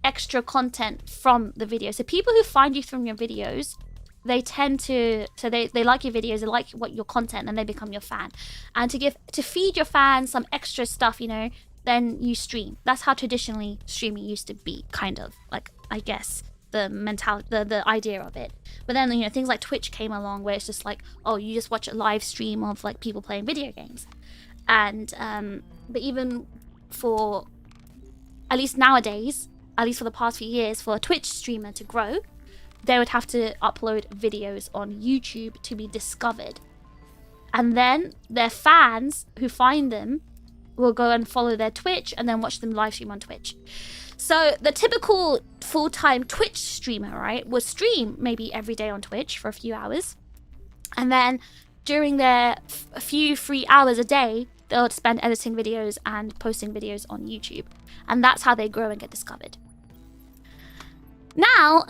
Extra content from the video. So people who find you from your videos, they tend to, so they like your videos, they like what your content, and they become your fan. And to feed your fans some extra stuff, you know, then you stream. That's how traditionally streaming used to be, kind of, like, I guess, the mentality, the idea of it. But then, you know, things like Twitch came along where it's just like, oh, you just watch a live stream of like people playing video games. And but even for, at least nowadays, at least for the past few years, for a Twitch streamer to grow, they would have to upload videos on YouTube to be discovered. And then their fans who find them will go and follow their Twitch and then watch them live stream on Twitch. So the typical full-time Twitch streamer, right, would stream maybe every day on Twitch for a few hours. And then during their a few free hours a day, they'll spend editing videos and posting videos on YouTube. And that's how they grow and get discovered. Now,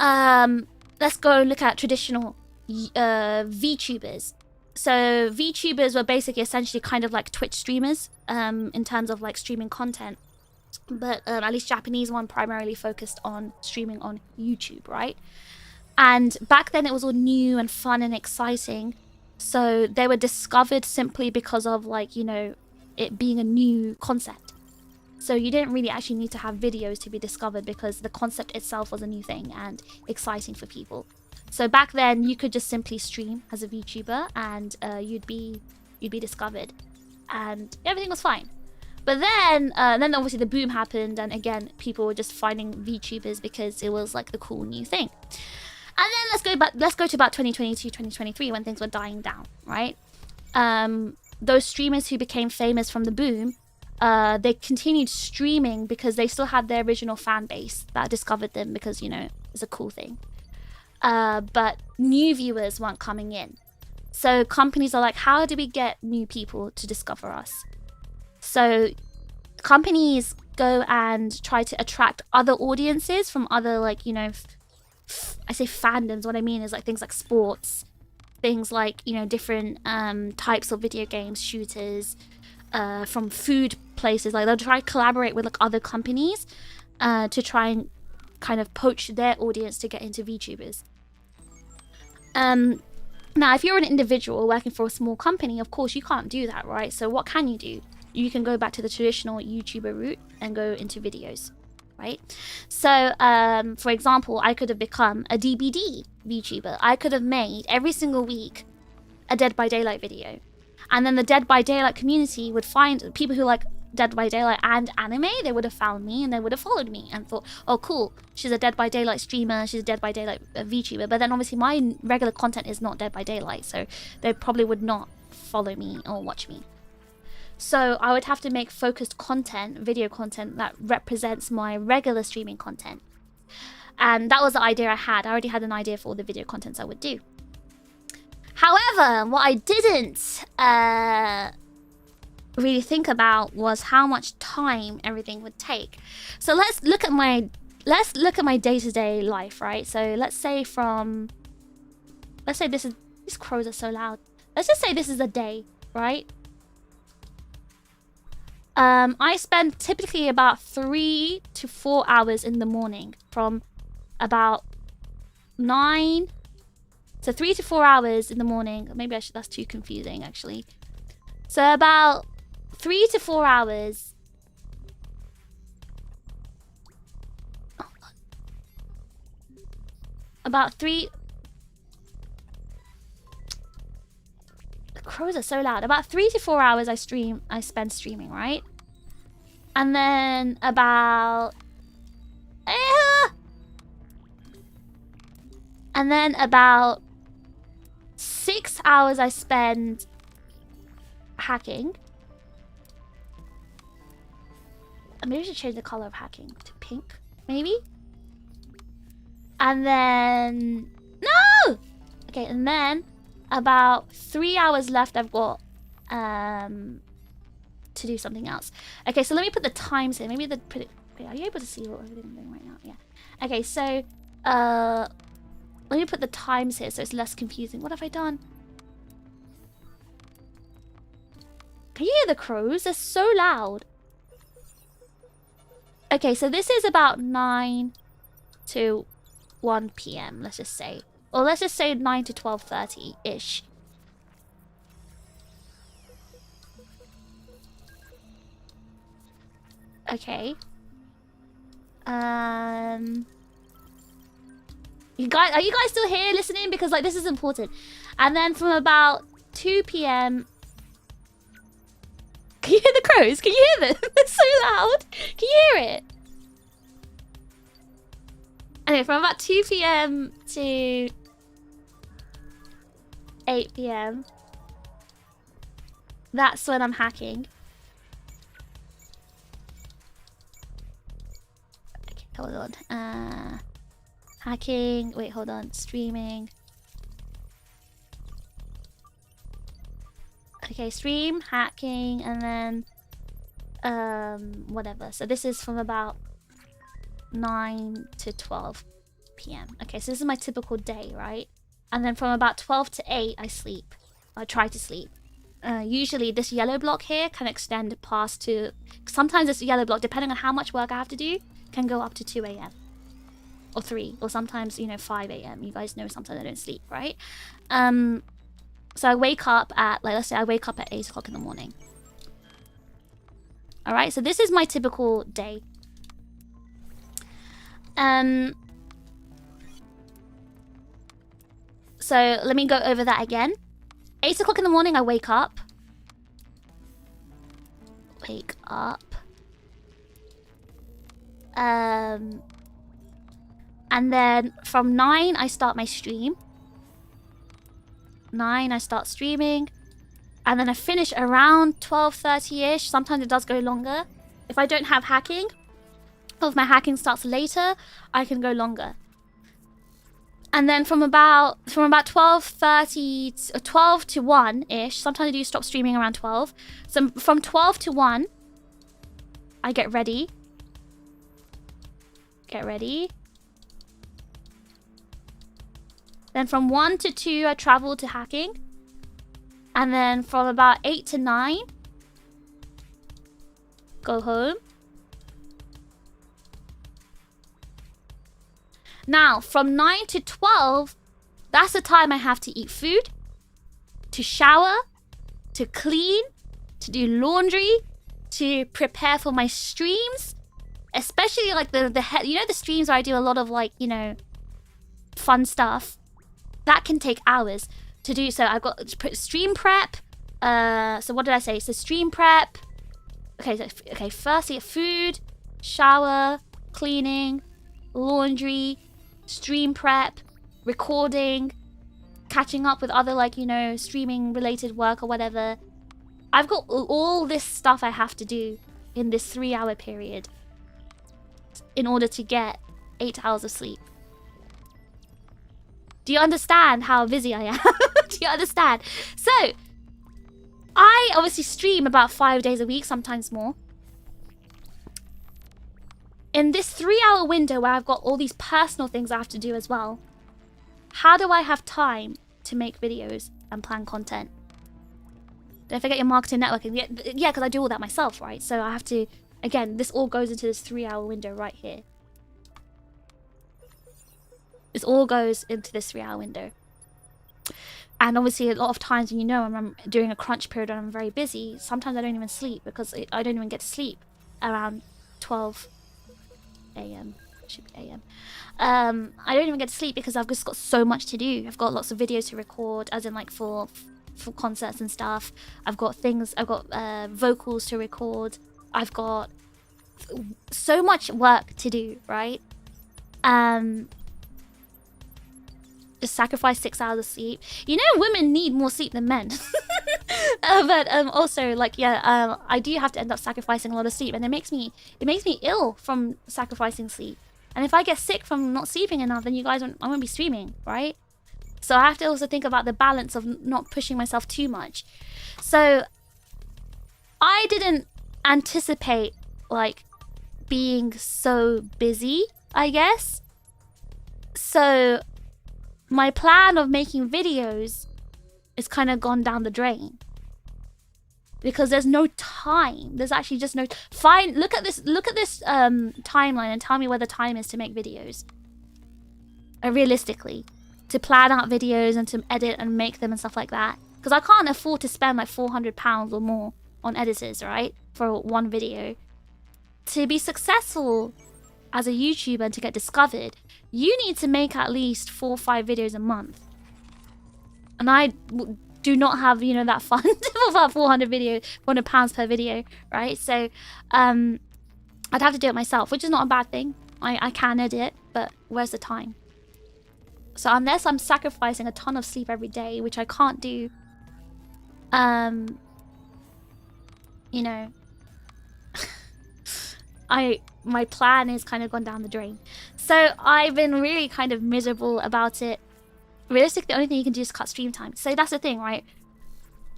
let's go look at traditional VTubers. So VTubers were basically essentially kind of like Twitch streamers in terms of like streaming content. But at least Japanese one primarily focused on streaming on YouTube, right? And back then it was all new and fun and exciting. So they were discovered simply because of, like, you know, it being a new concept. So you didn't really actually need to have videos to be discovered because the concept itself was a new thing and exciting for people. So back then you could just simply stream as a VTuber and you'd be discovered and everything was fine. But then obviously the boom happened, and again people were just finding VTubers because it was like the cool new thing. And then let's go to about 2022, 2023 when things were dying down, right? Those streamers who became famous from the boom, they continued streaming because they still had their original fan base that discovered them because, you know, it's a cool thing. But new viewers weren't coming in. So companies are like, how do we get new people to discover us? So companies go and try to attract other audiences from other, like, you know, I say fandoms. What I mean is like things like sports, things like, you know, different types of video games, shooters, from food places. Like they'll try to collaborate with like other companies to try and kind of poach their audience to get into VTubers. Now, if you're an individual working for a small company, of course you can't do that, right? So what can you do? You can go back to the traditional YouTuber route and go into videos. right? So, for example, I could have become a DBD VTuber. I could have made every single week a Dead by Daylight video. And then the Dead by Daylight community would find people who like Dead by Daylight and anime. They would have found me and they would have followed me and thought, oh cool, she's a Dead by Daylight streamer, she's a Dead by Daylight VTuber. But then obviously my regular content is not Dead by Daylight, so they probably would not follow me or watch me. So I would have to make focused content, video content that represents my regular streaming content. And that was the idea I had. I already had an idea for all the video contents I would do. However, what I didn't really think about was how much time everything would take. So let's look at my day-to-day life, right? So let's say this is, these crows are so loud. Let's just say this is a day, right? I spend typically about 3 to 4 hours in the morning, from about 9 to 3 to 4 hours in the morning. Maybe that's too confusing actually. So about 3 to 4 hours. Oh God. About 3. The crows are so loud. About 3 to 4 hours I spend streaming, right? And then about and then about 6 hours I spend hacking. Maybe I should change the color of hacking to pink, maybe. And then no. Okay, and then about 3 hours left I've got to do something else. Okay, so let me put the times here. Maybe put it. Okay, are you able to see what I'm doing right now? Yeah. Okay, so let me put the times here so it's less confusing. What have I done? Can you hear the crows? They're so loud. Okay, so this is about 9 to 1 p.m. let's just say. Or let's just say 9 to 12:30-ish. Okay. You guys, are you guys still here listening? Because like this is important. And then from about 2 p.m. Can you hear the crows? Can you hear them? They're so loud. Can you hear it? Anyway, from about 2 p.m. to 8 p.m. that's when I'm hacking. Okay, hold on. Hacking. Wait, hold on. Streaming. Okay, stream, hacking, and then whatever. So this is from about 9 to 12 p.m. Okay, so this is my typical day, right? And then from about 12 to 8, I sleep. I try to sleep. Usually this yellow block here can extend past to... Sometimes this yellow block, depending on how much work I have to do, can go up to 2 a.m. Or 3. Or sometimes, 5 a.m. You guys know sometimes I don't sleep, right? So I wake up at, like, let's say I wake up at 8 o'clock in the morning. Alright, so this is my typical day. So let me go over that again. 8 o'clock in the morning, I wake up. And then from 9, I start my stream. 9, I start streaming. And then I finish around 12:30-ish. Sometimes it does go longer. If I don't have hacking, or if my hacking starts later, I can go longer. And then from about 12:30 to 12 to 1-ish, sometimes I do stop streaming around 12. So from 12 to 1, I get ready. Then from 1 to 2, I travel to hacking. And then from about 8 to 9, go home. Now, from 9 to 12, that's the time I have to eat food, to shower, to clean, to do laundry, to prepare for my streams, especially like the you know, the streams where I do a lot of like, you know, fun stuff, that can take hours to do. So I've got to put stream prep. So what did I say? So stream prep. Okay, so, okay, firstly food, shower, cleaning, laundry, stream prep, recording, catching up with other, like, you know, streaming related work or whatever. I've got all this stuff I have to do in this 3-hour period in order to get 8 hours of sleep. Do you understand how busy I am? Do you understand? So I obviously stream about 5 days a week, sometimes more. In this 3-hour window where I've got all these personal things I have to do as well, how do I have time to make videos and plan content? Don't forget your marketing networking. Yeah, because I do all that myself, right? So I have to, again, this all goes into this 3-hour window right here. This all goes into this 3-hour window. And obviously a lot of times when, you know, I'm doing a crunch period and I'm very busy, sometimes I don't even sleep because I don't even get to sleep around 12 a.m. Should be a.m. I don't even get to sleep because I've just got so much to do. I've got lots of videos to record, as in like for concerts and stuff. I've got vocals to record. I've got so much work to do, right? Just sacrifice 6 hours of sleep. You know, women need more sleep than men. But also, like, yeah, I do have to end up sacrificing a lot of sleep, and it makes me ill from sacrificing sleep. And if I get sick from not sleeping enough, then I won't be streaming, right? So I have to also think about the balance of not pushing myself too much. So I didn't anticipate like being so busy, I guess. So my plan of making videos is kind of gone down the drain because there's no time. There's actually just no look at this timeline and tell me where the time is to make videos. Realistically, to plan out videos and to edit and make them and stuff like that, because I can't afford to spend like £400 or more on editors, right, for one video. To be successful as a YouTuber and to get discovered, you need to make at least 4 or 5 videos a month. And I do not have, you know, that fund of about £400 per video, right? So I'd have to do it myself, which is not a bad thing. I can edit, but where's the time? So unless I'm sacrificing a ton of sleep every day, which I can't do, you know, my plan is kind of gone down the drain. So I've been really kind of miserable about it. Realistically, the only thing you can do is cut stream time. So that's the thing, right?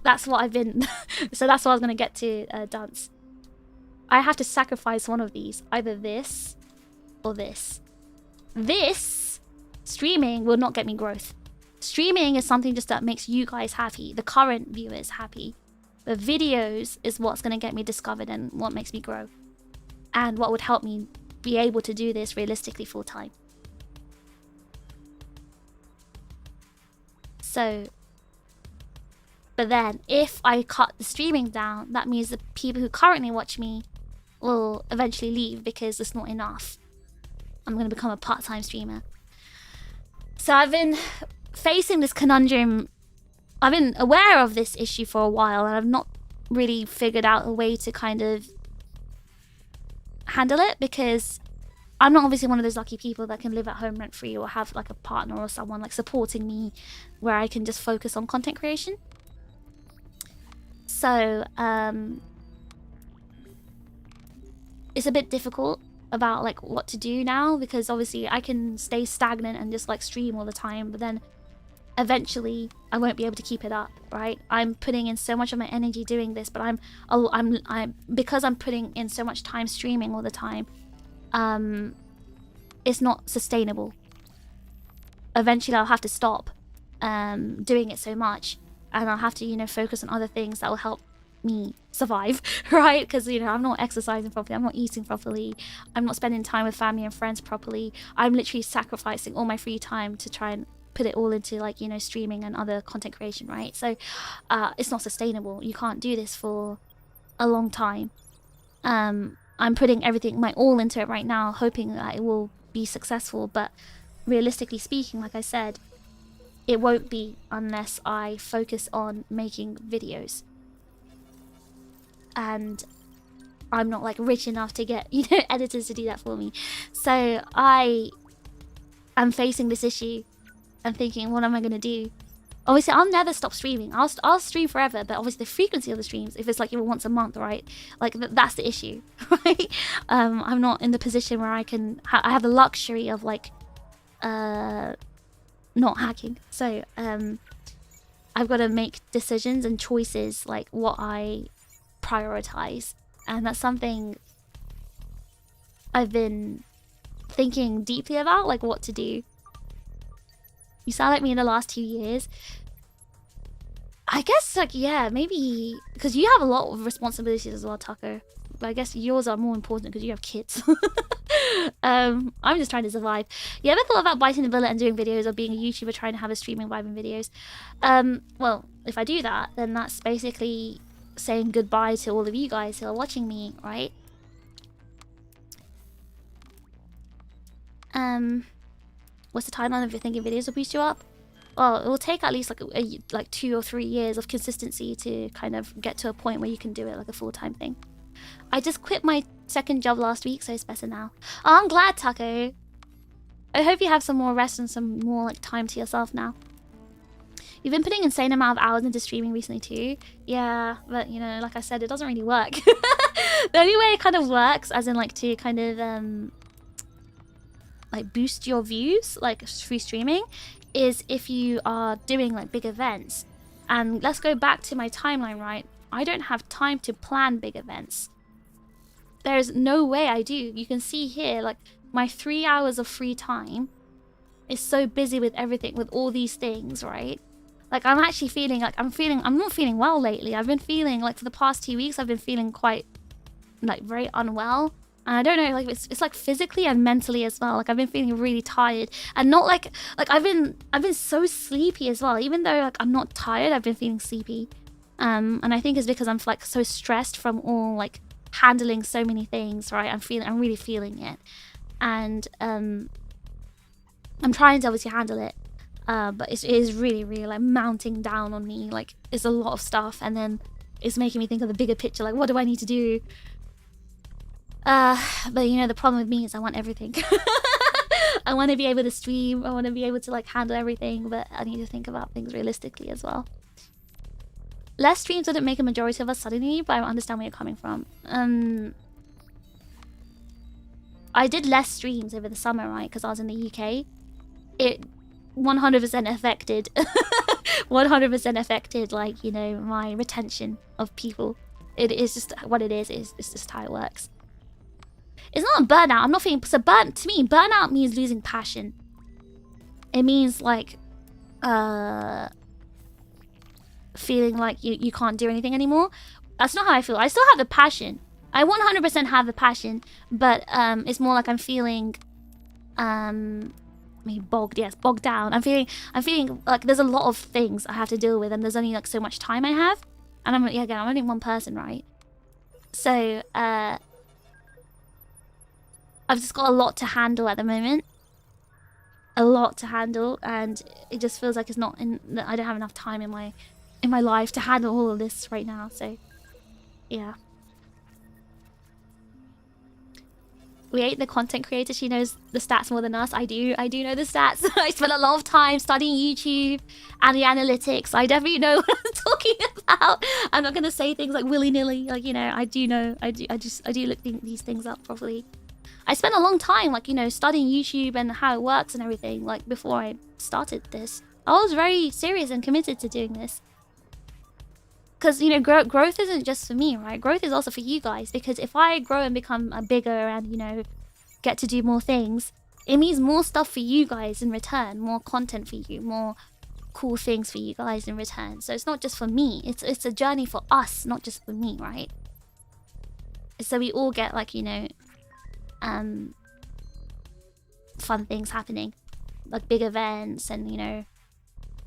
That's what I've been... So that's what I was going to get to, Dance. I have to sacrifice one of these. Either this or this. This, streaming, will not get me growth. Streaming is something just that makes you guys happy. The current viewers happy. The videos is what's going to get me discovered and what makes me grow. And what would help me be able to do this realistically full time. So, but then if I cut the streaming down, that means the people who currently watch me will eventually leave because it's not enough. I'm going to become a part-time streamer. So I've been facing this conundrum. I've been aware of this issue for a while and I've not really figured out a way to kind of handle it, because I'm not obviously one of those lucky people that can live at home rent-free or have like a partner or someone like supporting me where I can just focus on content creation. So it's a bit difficult about like what to do now, because obviously I can stay stagnant and just like stream all the time, but then eventually I won't be able to keep it up, right? I'm putting in so much of my energy doing this, but I'm because I'm putting in so much time streaming all the time, it's not sustainable. Eventually I'll have to stop doing it so much, and I'll have to, you know, focus on other things that will help me survive, right? Because, you know, I'm not exercising properly, I'm not eating properly, I'm not spending time with family and friends properly. I'm literally sacrificing all my free time to try and put it all into, like, you know, streaming and other content creation, right? So it's not sustainable. You can't do this for a long time. I'm I'm putting everything, my all into it right now, hoping that it will be successful. But realistically speaking, like I said, it won't be unless I focus on making videos. And I'm not like rich enough to get, you know, editors to do that for me. So I am facing this issue and thinking, what am I going to do? Obviously, I'll never stop streaming. I'll stream forever, but obviously the frequency of the streams, if it's like even once a month, right? Like that's the issue, right? I'm not in the position where I can. I have the luxury of like, not hacking. So I've got to make decisions and choices, like what I prioritize, and that's something I've been thinking deeply about, like what to do. You sound like me in the last 2 years. I guess, like, yeah, maybe... Because you have a lot of responsibilities as well, Tucker. But I guess yours are more important because you have kids. I'm just trying to survive. You ever thought about biting the bullet and doing videos, or being a YouTuber trying to have a streaming vibe in videos? Well, if I do that, then that's basically saying goodbye to all of you guys who are watching me, right? What's the timeline of your thinking videos will boost you up? Well, it will take at least like 2 or 3 years of consistency to kind of get to a point where you can do it like a full-time thing. I just quit my second job last week, so it's better now. Oh, I'm glad, Taco. I hope you have some more rest and some more like time to yourself now. You've been putting insane amount of hours into streaming recently too. Yeah, but you know, like I said, it doesn't really work. The only way it kind of works, as in like to kind of like boost your views, like free streaming, is if you are doing like big events. And let's go back to my timeline, right? I don't have time to plan big events. There's no way I do. You can see here, like my 3 hours of free time is so busy with everything, with all these things, right? Like I'm actually feeling like I'm not feeling well lately. I've been feeling like for the past 2 weeks, I've been feeling quite like very unwell. And I don't know, like it's like physically and mentally as well. Like I've been feeling really tired, and not like I've been so sleepy as well. Even though like I'm not tired, I've been feeling sleepy. And I think it's because I'm like so stressed from all like handling so many things, right? I'm really feeling it, and I'm trying to obviously handle it, but it is really like mounting down on me. Like it's a lot of stuff, and then it's making me think of the bigger picture. Like what do I need to do? But you know, the problem with me is I want everything. I want to be able to stream, I want to be able to like handle everything, but I need to think about things realistically as well. Less streams didn't make a majority of us suddenly, but I understand where you're coming from. I did less streams over the summer, right, because I was in the UK. It 100% affected 100% affected, like, you know, my retention of people. It is just what it is. It's just how it works. It's not a burnout. I'm not feeling... So to me, burnout means losing passion. It means like... feeling like you can't do anything anymore. That's not how I feel. I still have the passion. I 100% have the passion. But it's more like I'm feeling... maybe bogged. Yes, bogged down. I'm feeling like there's a lot of things I have to deal with. And there's only like so much time I have. And I'm only one person, right? So... I've just got a lot to handle at the moment. A lot to handle, and it just feels like it's not in. I don't have enough time in my life to handle all of this right now. So, yeah. We ain't the content creator. She knows the stats more than us. I do know the stats. I spent a lot of time studying YouTube and the analytics. I definitely know what I'm talking about. I'm not gonna say things like willy-nilly. Like, you know, I do know. I do look these things up properly. I spent a long time, like, you know, studying YouTube and how it works and everything, like, before I started this. I was very serious and committed to doing this. Because, you know, growth isn't just for me, right? Growth is also for you guys. Because if I grow and become bigger and, you know, get to do more things, it means more stuff for you guys in return. More content for you. More cool things for you guys in return. So it's not just for me. It's a journey for us, not just for me, right? So we all get, like, you know... fun things happening, like big events and, you know,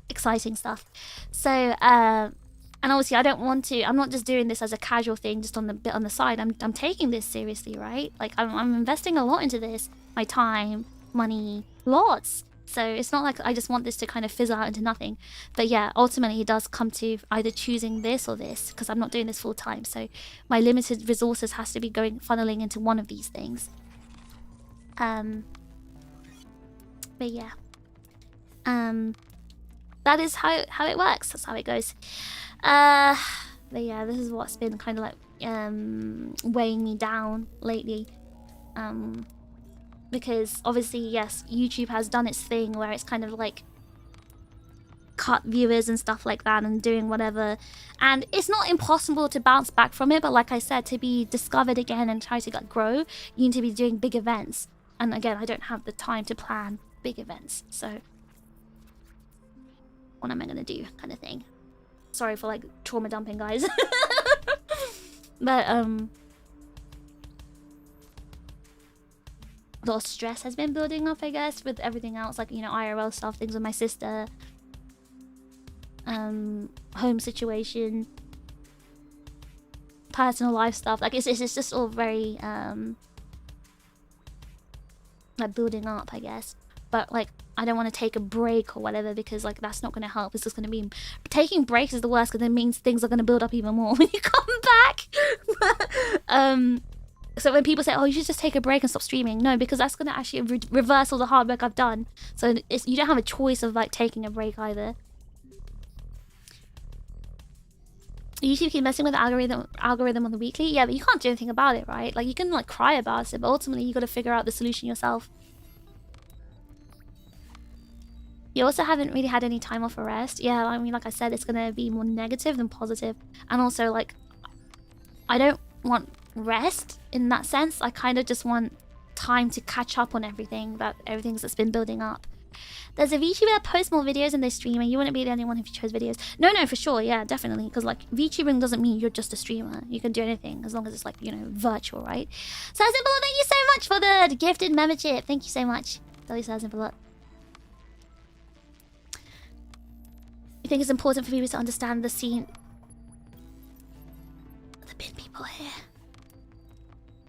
exciting stuff. So and And obviously I don't want to, I'm not just doing this as a casual thing just on the bit on the side. I'm taking this seriously, right? Like I'm investing a lot into this, my time, money, lots. So it's not like I just want this to kind of fizzle out into nothing. But yeah, ultimately it does come to either choosing this or this, because I'm not doing this full time. So my limited resources has to be funneling into one of these things. But yeah. That is how it works. That's how it goes. But yeah, this is what's been kind of like weighing me down lately. Because obviously, yes, YouTube has done its thing where it's kind of like cut viewers and stuff like that and doing whatever. And it's not impossible to bounce back from it, but like I said, to be discovered again and try to like grow, you need to be doing big events. And again, I don't have the time to plan big events, so what am I gonna do, kind of thing. Sorry for like trauma dumping, guys. But a lot of stress has been building up, I guess, with everything else, like, you know, IRL stuff, things with my sister, home situation, personal life stuff. Like it's just all very like building up, I guess. But like I don't want to take a break or whatever, because like that's not going to help. It's just going to be, taking breaks is the worst, because it means things are going to build up even more when you come back. So when people say, oh, you should just take a break and stop streaming, no, because that's going to actually reverse all the hard work I've done. So you don't have a choice of like taking a break either. YouTube keep messing with the algorithm on the weekly. Yeah, but you can't do anything about it, right? Like you can like cry about it, but ultimately you got to figure out the solution yourself. You also haven't really had any time off for rest. Yeah, I mean, like I said, it's gonna be more negative than positive. And also, like, I don't want rest in that sense. I kind of just want time to catch up on everything that's been building up. There's a VTuber that posts more videos than they stream, and you wouldn't be the only one who chose videos. No, for sure, yeah, definitely. Because like VTubing doesn't mean you're just a streamer. You can do anything as long as it's like, you know, virtual, right? So Simple, thank you so much for the gifted membership. Thank you so much. Tell you so Simple. You think it's important for people to understand the scene? The bin people here.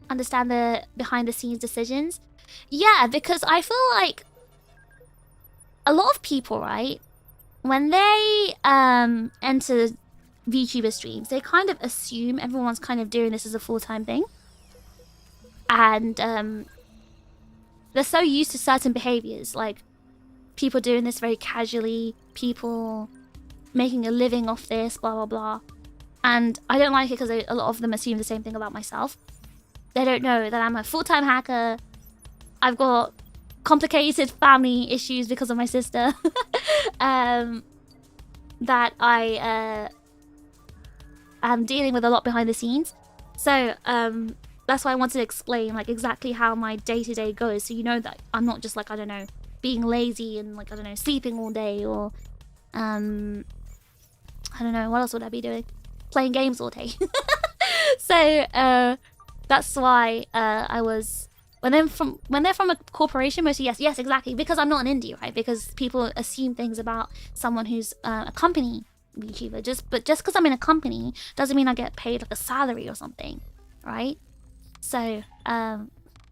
Understand the behind the scenes decisions? Yeah, because I feel like a lot of people, right, when they enter VTuber streams, they kind of assume everyone's kind of doing this as a full-time thing. And they're so used to certain behaviors, like people doing this very casually, people making a living off this, blah blah blah. And I don't like it because a lot of them assume the same thing about myself. They don't know that I'm a full-time hacker. I've got complicated family issues because of my sister. That I am dealing with a lot behind the scenes. So that's why I wanted to explain like exactly how my day-to-day goes, so you know that I'm not just like, I don't know, being lazy and like, I don't know, sleeping all day, or I don't know, what else would I be doing? Playing games all day. So that's why I was, when they're from a corporation, mostly yes, exactly, because I'm not an indie, right? Because people assume things about someone who's a company VTuber. But just because I'm in a company doesn't mean I get paid like a salary or something, right? So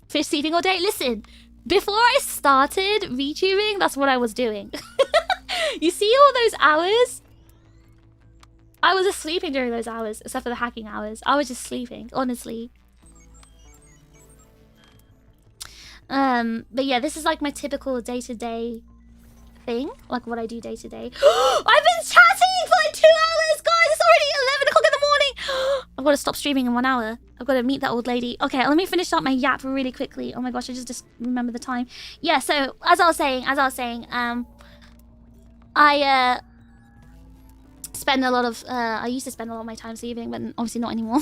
fish sleeping all day. Listen, before I started VTubing, that's what I was doing. You see all those hours? I was just sleeping during those hours, except for the hacking hours. I was just sleeping, honestly. But yeah, this is like my typical day-to-day thing, like what I do day-to-day. I've been chatting for like 2 hours, guys! It's already 11 o'clock in the morning! I've got to stop streaming in 1 hour. I've got to meet that old lady. Okay, let me finish up my yap really quickly. Oh my gosh, I just remember the time. Yeah, so, as I was saying, I spend a lot of I used to spend a lot of my time sleeping, but obviously not anymore.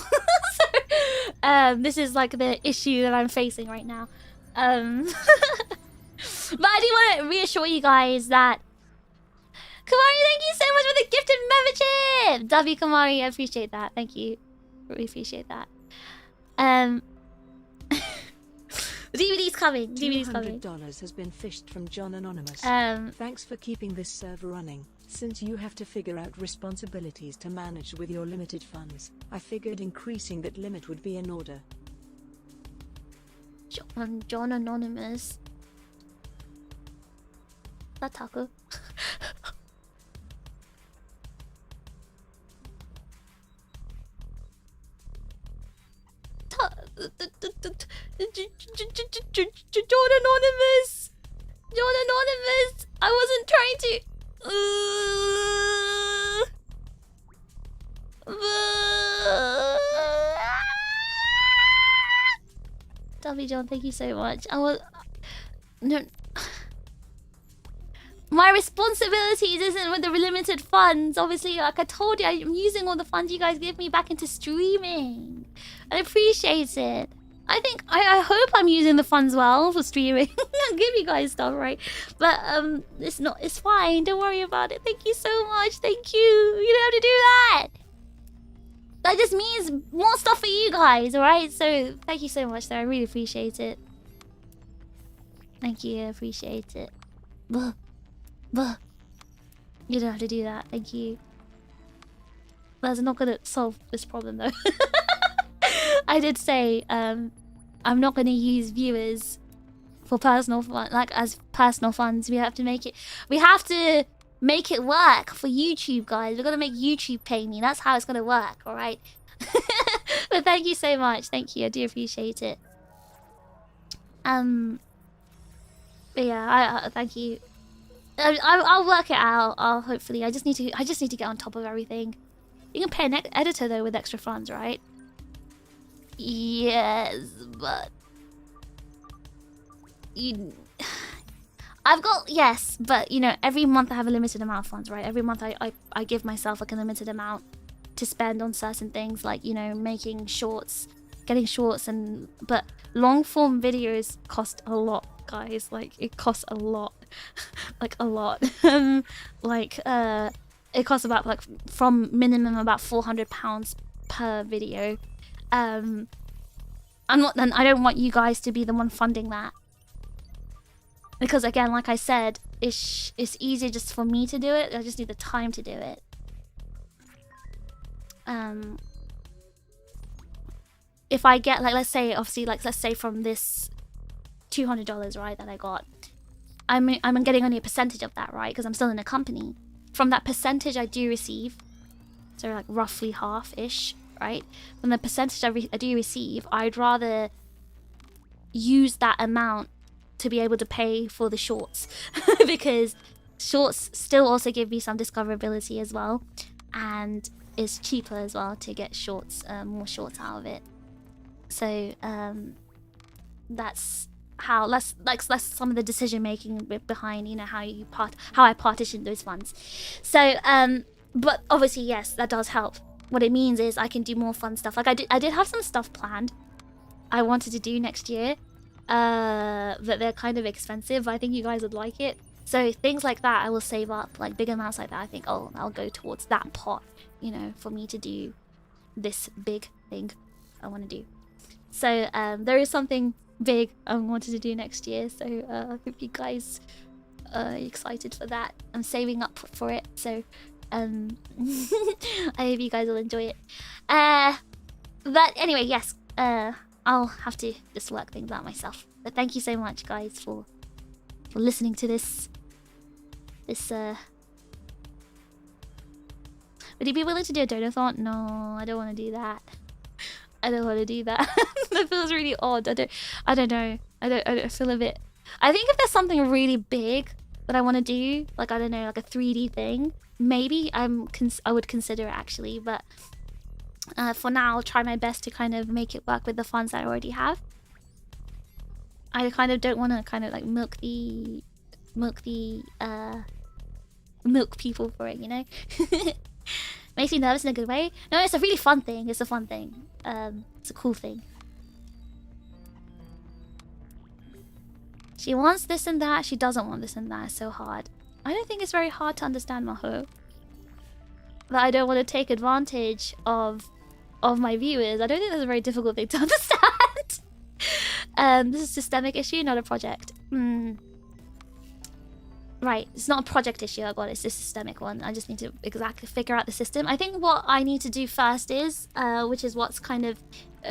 So this is like the issue that I'm facing right now. But I do want to reassure you guys that Kamari, thank you so much for the gifted membership. W Kamari, I appreciate that. Thank you. Really appreciate that. DVD's coming. DVD's coming. $200 has been fished from John Anonymous. Thanks for keeping this server running. Since you have to figure out responsibilities to manage with your limited funds, I figured increasing that limit would be in order. John Anonymous. That taco. John Anonymous. John Anonymous. I wasn't trying to. W John, thank you so much. I was no. My responsibilities isn't with the limited funds. Obviously, like I told you, I'm using all the funds you guys give me back into streaming. I appreciate it. I hope I'm using the funds well for streaming. I'll give you guys stuff, right? But it's fine. Don't worry about it. Thank you so much. Thank you. You don't have to do that. That just means more stuff for you guys, alright? So thank you so much, though. I really appreciate it. Thank you. I appreciate it. Buh. Buh. You don't have to do that. Thank you. That's not gonna solve this problem, though. I did say, I'm not gonna use viewers for personal fun, like as personal funds. We have to make it work for YouTube, guys. We're gonna make YouTube pay me. That's how it's gonna work, alright? But thank you so much. Thank you. I do appreciate it. But yeah, I thank you. I'll work it out. Hopefully. I just need to get on top of everything. You can pay an editor though with extra funds, right? Yes, but yes, but you know, every month I have a limited amount of funds, right? Every month I give myself like a limited amount to spend on certain things, like, you know, making shorts, getting shorts, but long form videos cost a lot, guys. Like it costs a lot. Like a lot. It costs about like from minimum about £400 per video. I don't want you guys to be the one funding that, because again, like I said, it's easier just for me to do it. I just need the time to do it. If I get like, let's say from this $200, right, that I got, I'm getting only a percentage of that, right, because I'm still in a company. From that percentage I do receive, so like roughly half-ish, right? From the percentage I do receive, I'd rather use that amount to be able to pay for the shorts. Because shorts still also give me some discoverability as well, and it's cheaper as well to get shorts, more shorts out of it. So that's some of the decision making behind, you know, how I partition those funds. So but obviously, yes, that does help. What it means is I can do more fun stuff. Like I did have some stuff planned I wanted to do next year, but they're kind of expensive. I think you guys would like it. So things like that I will save up, like big amounts like that. I think I'll go towards that pot, you know, for me to do this big thing I want to do. So there is something big I wanted to do next year. So I hope you guys are excited for that. I'm saving up for it. So I hope you guys will enjoy it. But anyway, yes, I'll have to just work things out myself. But thank you so much, guys, for listening to this. Would you be willing to do a donathon? No, I don't want to do that. I don't want to do that. That feels really odd. I don't know. I feel a bit. I think if there's something really big that I want to do, like I don't know, like a 3D thing, maybe I would consider it actually. But for now, I'll try my best to kind of make it work with the funds I already have. I kind of don't want to kind of like milk people for it, you know. Makes me nervous in a good way. No, it's a really fun thing. It's a fun thing. It's a cool thing. She wants this and that. She doesn't want this and that. It's so hard. I don't think it's very hard to understand, Maho. But I don't want to take advantage of my viewers. I don't think that's a very difficult thing to understand. This is a systemic issue, not a project. Right, it's not a project issue I got, it's a systemic one. I just need to exactly figure out the system. I think what I need to do first is, which is what's kind of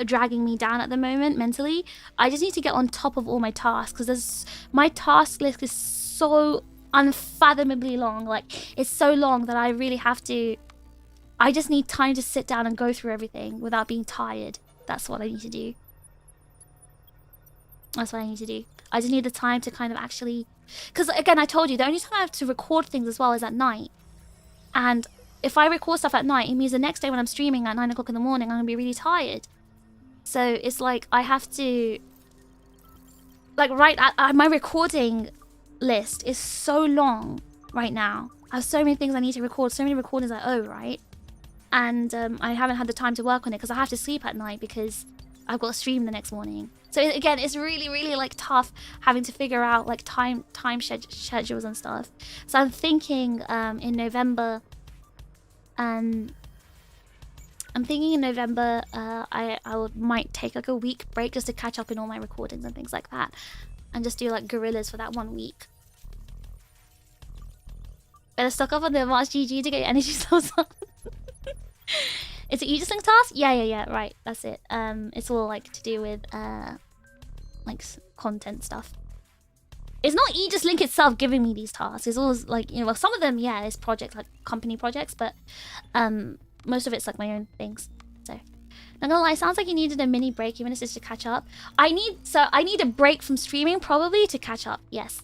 dragging me down at the moment mentally, I just need to get on top of all my tasks, because my task list is so unfathomably long. Like, it's so long that I really have to, I just need time to sit down and go through everything without being tired. That's what I need to do. That's what I need to do. I just need the time to kind of actually... Because, again, I told you, the only time I have to record things as well is at night. And if I record stuff at night, it means the next day when I'm streaming at 9 o'clock in the morning, I'm going to be really tired. So it's like I have to... Like, my recording list is so long right now. I have so many things I need to record, so many recordings I owe, right? And I haven't had the time to work on it because I have to sleep at night because I've got to stream the next morning. So again, it's really, really like tough having to figure out like time schedules and stuff. So I'm thinking in November, I might take like a week break just to catch up in all my recordings and things like that, and just do like gorillas for that 1 week. Better stock up on the March GG to get your energy source on. It's an Aegis-Link task? Yeah, right, that's it. It's all like to do with like content stuff. It's not Aegis-Link itself giving me these tasks. It's always like, you know, well, some of them, yeah, it's projects, like company projects, but most of it's like my own things. So, not gonna lie, sounds like you needed a mini break, even if it's just to catch up. I need a break from streaming probably to catch up, yes.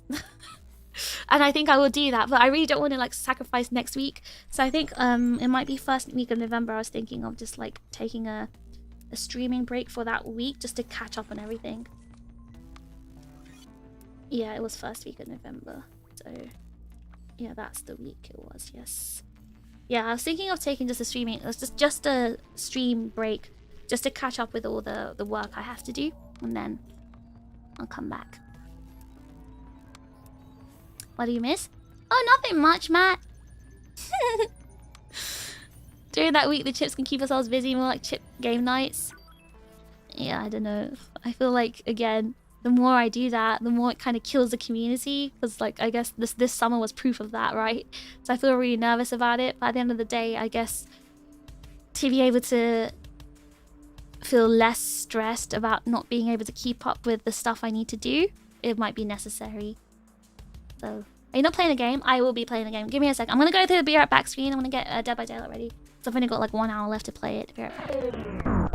And I think I will do that, but I really don't want to like sacrifice next week. So I think it might be first week of November. I was thinking of just like taking a streaming break for that week just to catch up on everything. Yeah, it was first week of November. So yeah, that's the week it was, yes. Yeah, I was thinking of taking just a streaming, just a stream break just to catch up with all the work I have to do, and then I'll come back. What do you miss? Oh, nothing much, Matt. During that week, the chips can keep ourselves busy, more like chip game nights. Yeah, I don't know. I feel like, again, the more I do that, the more it kind of kills the community. Because, like, I guess this summer was proof of that, right? So I feel really nervous about it. But at the end of the day, I guess to be able to feel less stressed about not being able to keep up with the stuff I need to do, it might be necessary. So, are you not playing a game? I will be playing a game. Give me a sec. I'm gonna go to the Be Right Back screen. I'm gonna get Dead by Daylight ready. So I've only got like 1 hour left to play it. Be right back.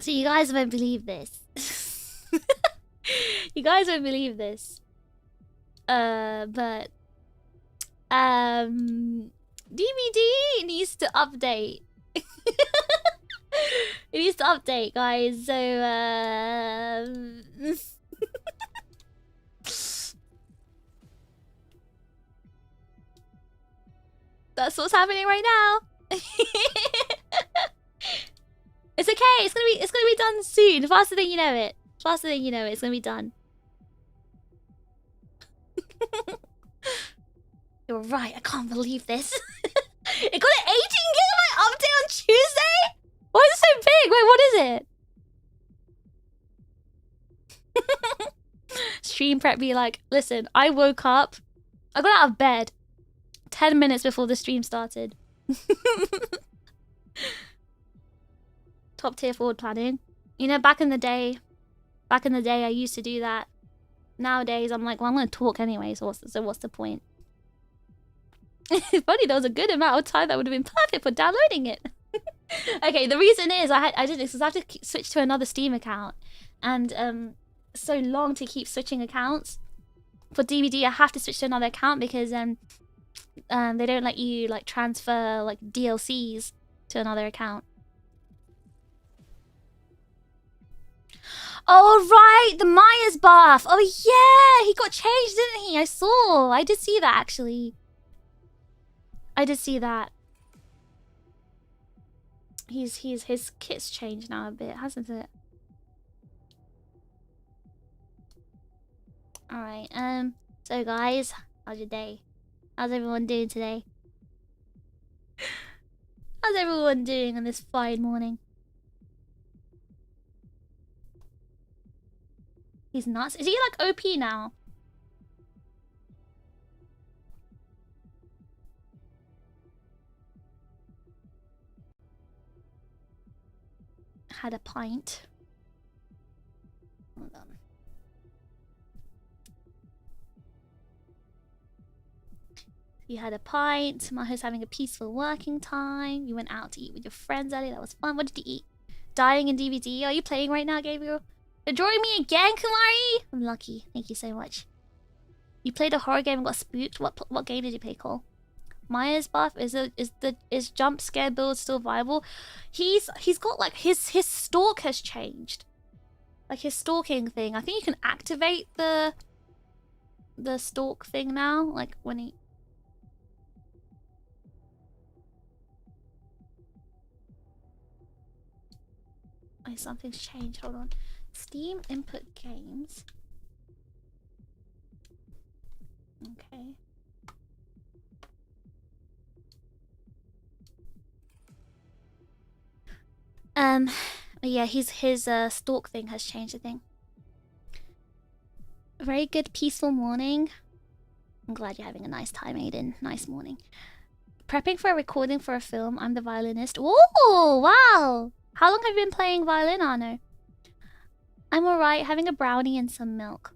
So you guys won't believe this. You guys won't believe this. But DVD needs to update. It needs to update, guys. So that's what's happening right now. It's okay. It's gonna be done soon. Faster than you know it. Faster than you know it. It's gonna be done. You're right. I can't believe this. It got an 18 GB update on Tuesday. Why is it so big? Wait, what is it? Stream prep be like, listen, I woke up. I got out of bed 10 minutes before the stream started. Top tier forward planning. You know, back in the day, I used to do that. Nowadays, I'm like, well, I'm gonna talk anyway, so what's the point? It's funny, there was a good amount of time that would have been perfect for downloading it. Okay, the reason is I did this because I have to switch to another Steam account, and so long to keep switching accounts. For DVD, I have to switch to another account because they don't let you like transfer like DLCs to another account. Oh right, the Myers buff. Oh yeah, he got changed, didn't he? I did see that actually. I did see that. His kit's changed now a bit, hasn't it? Alright, so guys, how's your day? How's everyone doing today? How's everyone doing on this fine morning? He's nuts. Is he like OP now? Had a pint. Hold on. You had a pint. Maho's having a peaceful working time. You went out to eat with your friends earlier. That was fun. What did you eat? Dying in DVD. Are you playing right now, Gabriel? You're drawing me again, Kumari? I'm lucky. Thank you so much. You played a horror game and got spooked. What game did you play, Cole? Myers buff is jump scare build still viable? He's got like his stalk has changed. Like his stalking thing. I think you can activate the stalk thing now. Like when he. Oh, something's changed. Hold on. Steam input games. Okay. Yeah, his stalk thing has changed, I think. Very good, peaceful morning. I'm glad you're having a nice time, Aiden. Nice morning. Prepping for a recording for a film. I'm the violinist. Oh, wow! How long have you been playing violin, Arno? I'm alright, having a brownie and some milk.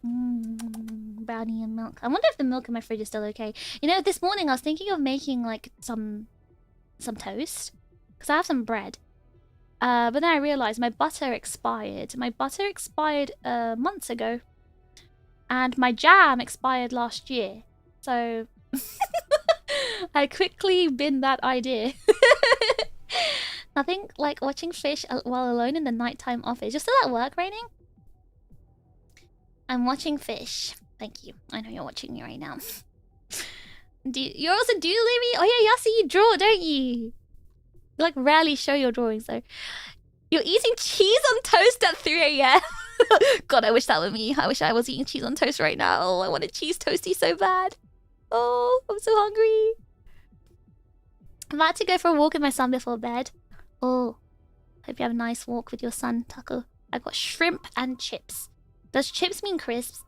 Brownie and milk. I wonder if the milk in my fridge is still okay. You know, this morning I was thinking of making like some toast. Because I have some bread. But then I realized my butter expired. My butter expired months ago. And my jam expired last year. So I quickly binned that idea. Nothing like watching fish while alone in the nighttime office. You're still at work, Raining? I'm watching fish. Thank you. I know you're watching me right now. You also do, Libby? Oh yeah, Yassi, you draw, don't you? You like rarely show your drawings though. You're eating cheese on toast at 3 AM. God, I wish that were me. I wish I was eating cheese on toast right now. Oh, I want a cheese toasty so bad. Oh, I'm so hungry. I'm about to go for a walk with my son before bed. Oh, hope you have a nice walk with your son, Taco. I got shrimp and chips. Does chips mean crisps?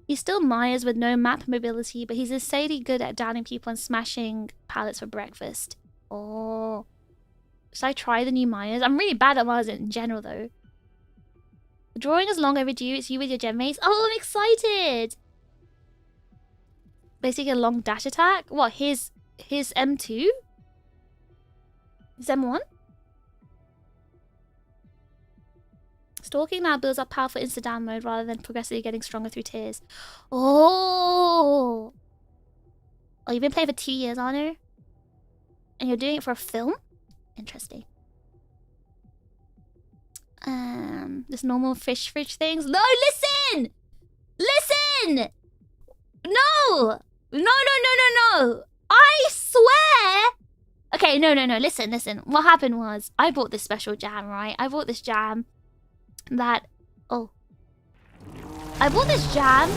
He's still Myers with no map mobility, but he's insanely good at downing people and smashing pallets for breakfast. Oh. Should I try the new Myers? I'm really bad at Myers in general, though. The drawing is long overdue. It's you with your gem mates. Oh, I'm excited! Basically a long dash attack? What, his M2? His M1? Stalking now builds up powerful insta-down mode rather than progressively getting stronger through tears. Oh! Oh, you've been playing for 2 years, Honor? And you're doing it for a film? Interesting. This normal fish fridge things. No, listen! Listen! No! No. I swear! Okay, no. Listen. What happened was, I bought this special jam, right? I bought this jam that... Oh. I bought this jam...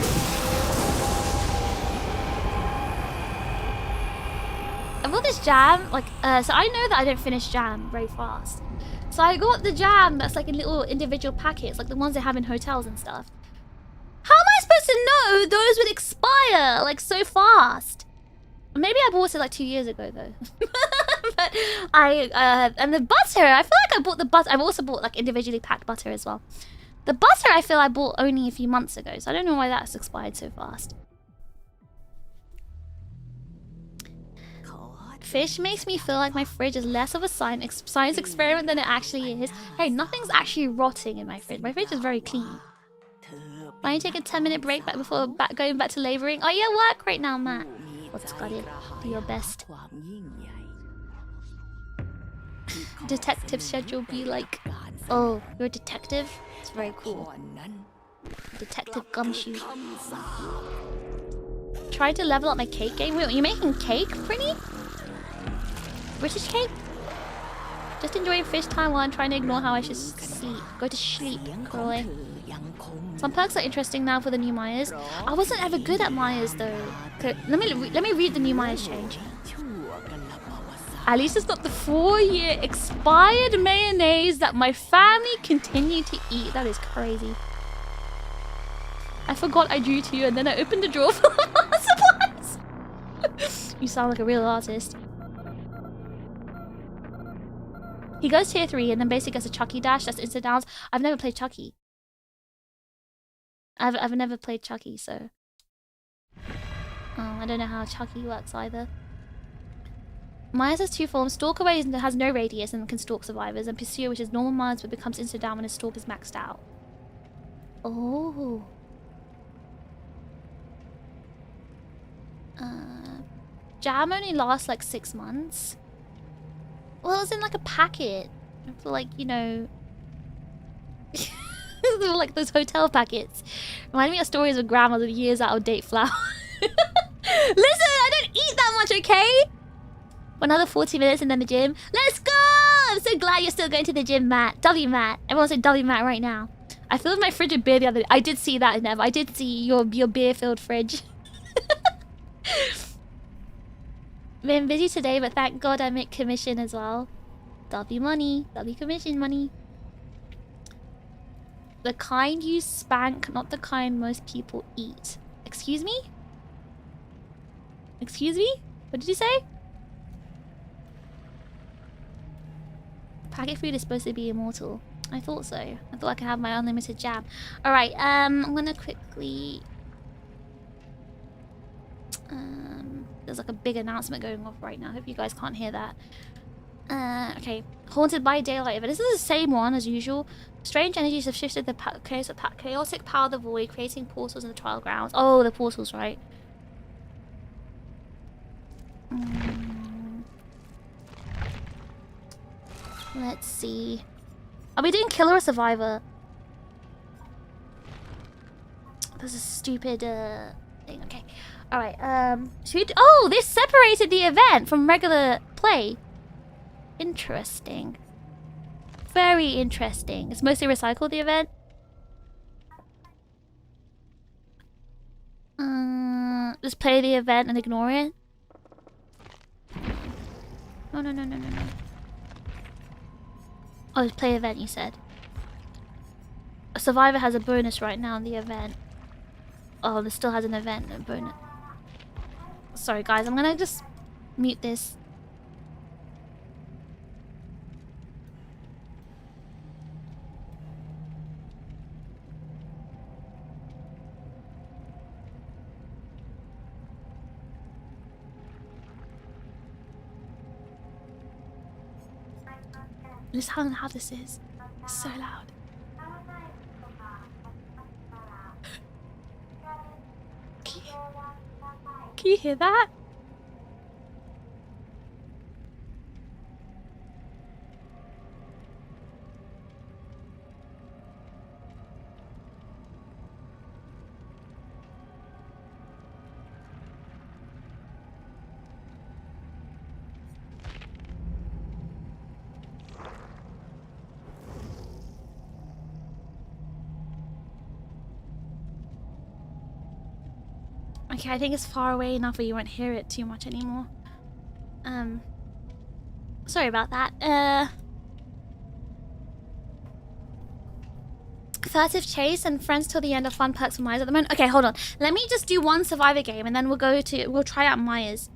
like, so I know that I don't finish jam very fast. So I got the jam that's like in little individual packets, like the ones they have in hotels and stuff. How am I supposed to know those would expire, like, so fast? Maybe I bought it like 2 years ago, though. But and the butter, I feel like I bought the butter. I've also bought, like, individually packed butter as well. The butter, I feel I bought only a few months ago, so I don't know why that's expired so fast. Fish makes me feel like my fridge is less of a science experiment than it actually is. Hey, nothing's actually rotting in my fridge. My fridge is very clean. Why don't you take a 10-minute break before going back to labouring? Oh, you're at work right now, Matt. What's got it? Do your best. Detective schedule be like... Oh, you're a detective? It's very cool. Detective Gumshoe. Trying to level up my cake game? Wait, are you making cake, Prinny? British cake? Just enjoying fish time while I'm trying to ignore how I should sleep. Go to sleep, Croy. Some perks are interesting now for the new Myers. I wasn't ever good at Myers though. Let me read the new Myers change. At least it's not the 4-year expired mayonnaise that my family continue to eat. That is crazy. I forgot I drew to you and then I opened the drawer for supplies. You sound like a real artist. He goes tier 3 and then basically gets a Chucky dash. That's instant downs. I've never played Chucky. I've never played Chucky, so... I don't know how Chucky works either. Myers has 2 forms. Stalker, where he has no radius and can stalk survivors. And Pursuer, which is normal Myers but becomes instant down when his stalk is maxed out. Oh. Jam only lasts like 6 months. Well, it's in like a packet. For like, you know... like those hotel packets. Reminding me of stories of grandmas with years out of date flour. Listen, I don't eat that much, okay? Another 40 minutes and then the gym. Let's go! I'm so glad you're still going to the gym, Matt. W Matt. Everyone say W Matt right now. I filled my fridge with beer the other day. I did see that, Nev. I did see your beer-filled fridge. Been busy today, but thank God I make commission as well. W money. W commission money. The kind you spank, not the kind most people eat. Excuse me? Excuse me? What did you say? Packet food is supposed to be immortal. I thought so. I thought I could have my unlimited jam. Alright, I'm gonna quickly... there's like a big announcement going off right now. I hope you guys can't hear that. Okay. Haunted by Daylight event. This is the same one as usual. Strange energies have shifted the chaotic power of the void, creating portals in the trial grounds. Oh, the portals, right. Let's see. Are we doing killer or survivor? This is a stupid thing. Okay. Alright, should we oh, they separated the event from regular play. Interesting. Very interesting. It's mostly recycled, the event. Just play the event and ignore it. No. Oh, just play event, you said. A survivor has a bonus right now in the event. Oh, this still has an event and a bonus. Sorry, guys. I'm gonna just mute this. Listen how this is. It's so loud. Do you hear that? Okay, I think it's far away enough where you won't hear it too much anymore. Sorry about that. Furtive chase and friends till the end of fun perks for Myers at the moment. Okay, hold on. Let me just do one survivor game and then we'll try out Myers.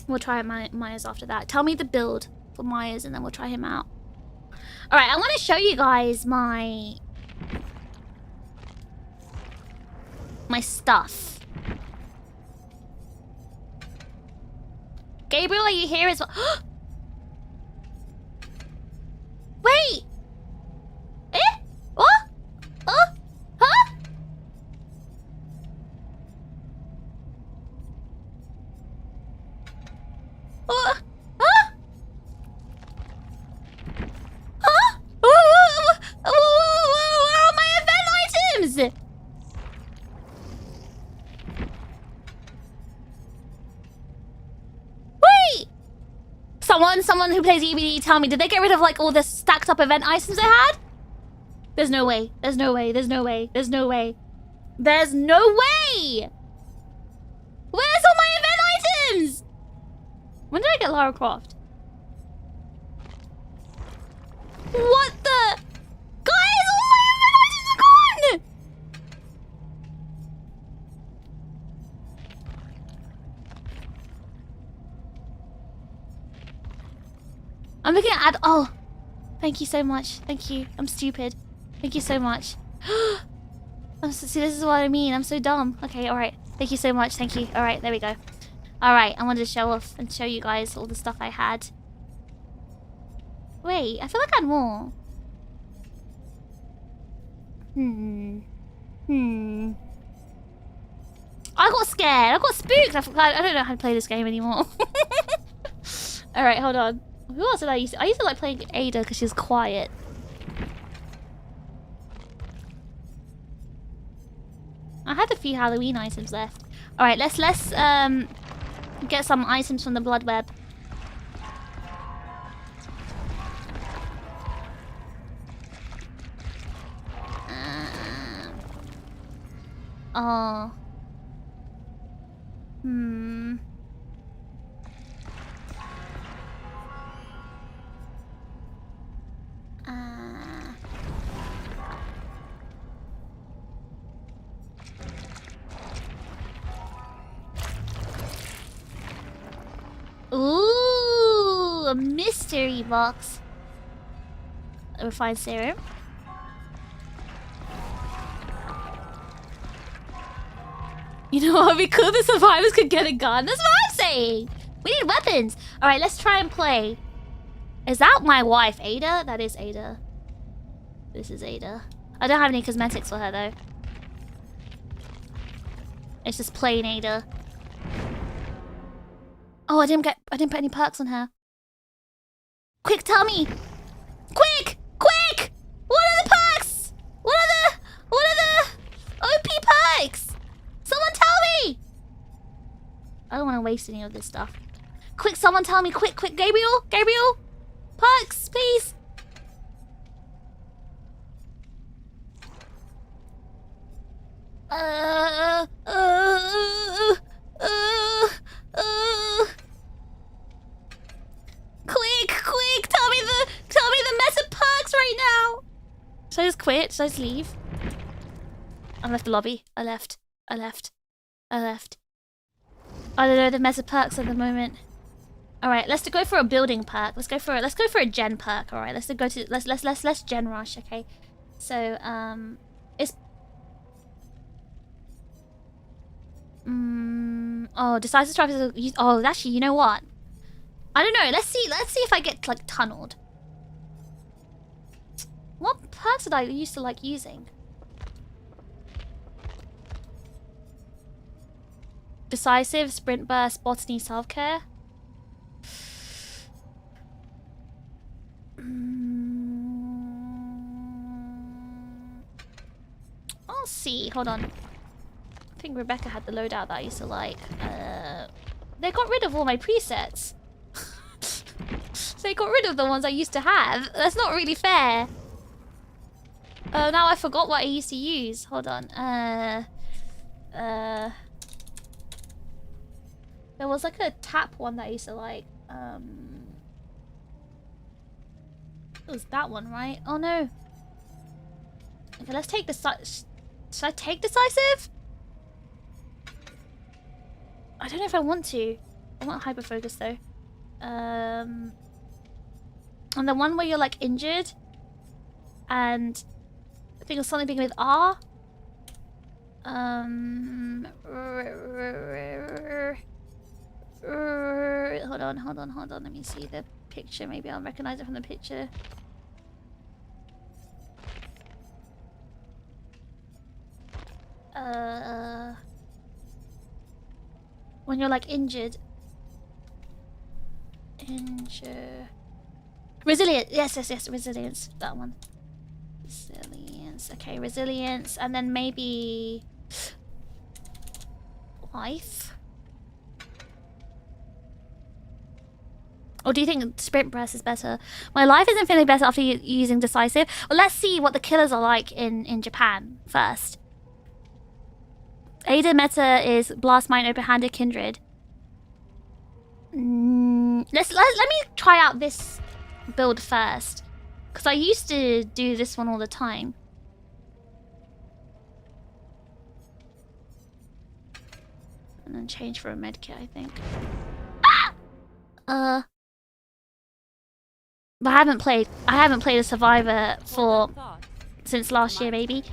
We'll try out Myers after that. Tell me the build for Myers and then we'll try him out. Alright, I want to show you guys my stuff. Gabriel, are you here as well? Wait! Eh? What? Huh? Huh? Huh? Where are my event items? Someone who plays EBD, tell me, did they get rid of like all the stacked up event items I had? There's no way. There's no way. There's no way. There's no way. There's no way! Where's all my event items? When did I get Lara Croft? What the? Guys, all my event items are gone! I'm looking at oh, thank you so much. Thank you. I'm stupid. Thank you so much. See, this is what I mean. I'm so dumb. Okay, alright. Thank you so much. Thank you. Alright, there we go. Alright, I wanted to show off and show you guys all the stuff I had. Wait, I feel like I had more. I got scared. I got spooked. I don't know how to play this game anymore. Alright, hold on. Who else did I used to? I used to like playing Ada because she was quiet. I had a few Halloween items left. Alright, let's get some items from the blood web. Oh. Ooh, a mystery box. A refined serum. You know what would be cool? The survivors could get a gun. That's what I'm saying. We need weapons. All right, let's try and play. Is that my wife, Ada? That is Ada. This is Ada. I don't have any cosmetics for her though. It's just plain Ada. Oh, I didn't put any perks on her. Quick, tell me. Quick! Quick! What are the perks? What are the OP perks? Someone tell me! I don't want to waste any of this stuff. Quick, someone tell me. Quick, quick. Gabriel? Gabriel? Perks, please. Quick, tell me the mess of perks right now. Should I just quit? Should I just leave? I left the lobby. I left. I don't know the mess of perks at the moment. All right, let's go for a building perk. Let's go for a gen perk. All right, let's gen rush. Okay, so it's oh, decisive strike is oh, actually, you know what? I don't know. Let's see if I get like tunneled. What perks did I used to like using? Decisive, sprint burst, botany, self-care. I'll see. Hold on. I think Rebecca had the loadout that I used to like. They got rid of all my presets. They got rid of the ones I used to have. That's not really fair. Now I forgot what I used to use. Hold on. There was like a tap one that I used to like. It was that one, right? Oh no. Okay, let's take the should I take decisive? I don't know if I want to. I want hyper focus though. And the one where you're like injured, and I think it was something beginning with R. Hold on. Let me see the picture. Maybe I'll recognize it from the picture. When you're like injured. Resilient. Yes, resilience. That one. Resilience. Okay, resilience. And then maybe life. Or do you think sprint burst is better? My life is infinitely better after using decisive. Well, let's see what the killers are like in Japan first. Ada meta is blast mine, open-handed, kindred. Let me try out this build first, because I used to do this one all the time. And then change for a medkit, I think. But I haven't played a survivor since last year, maybe.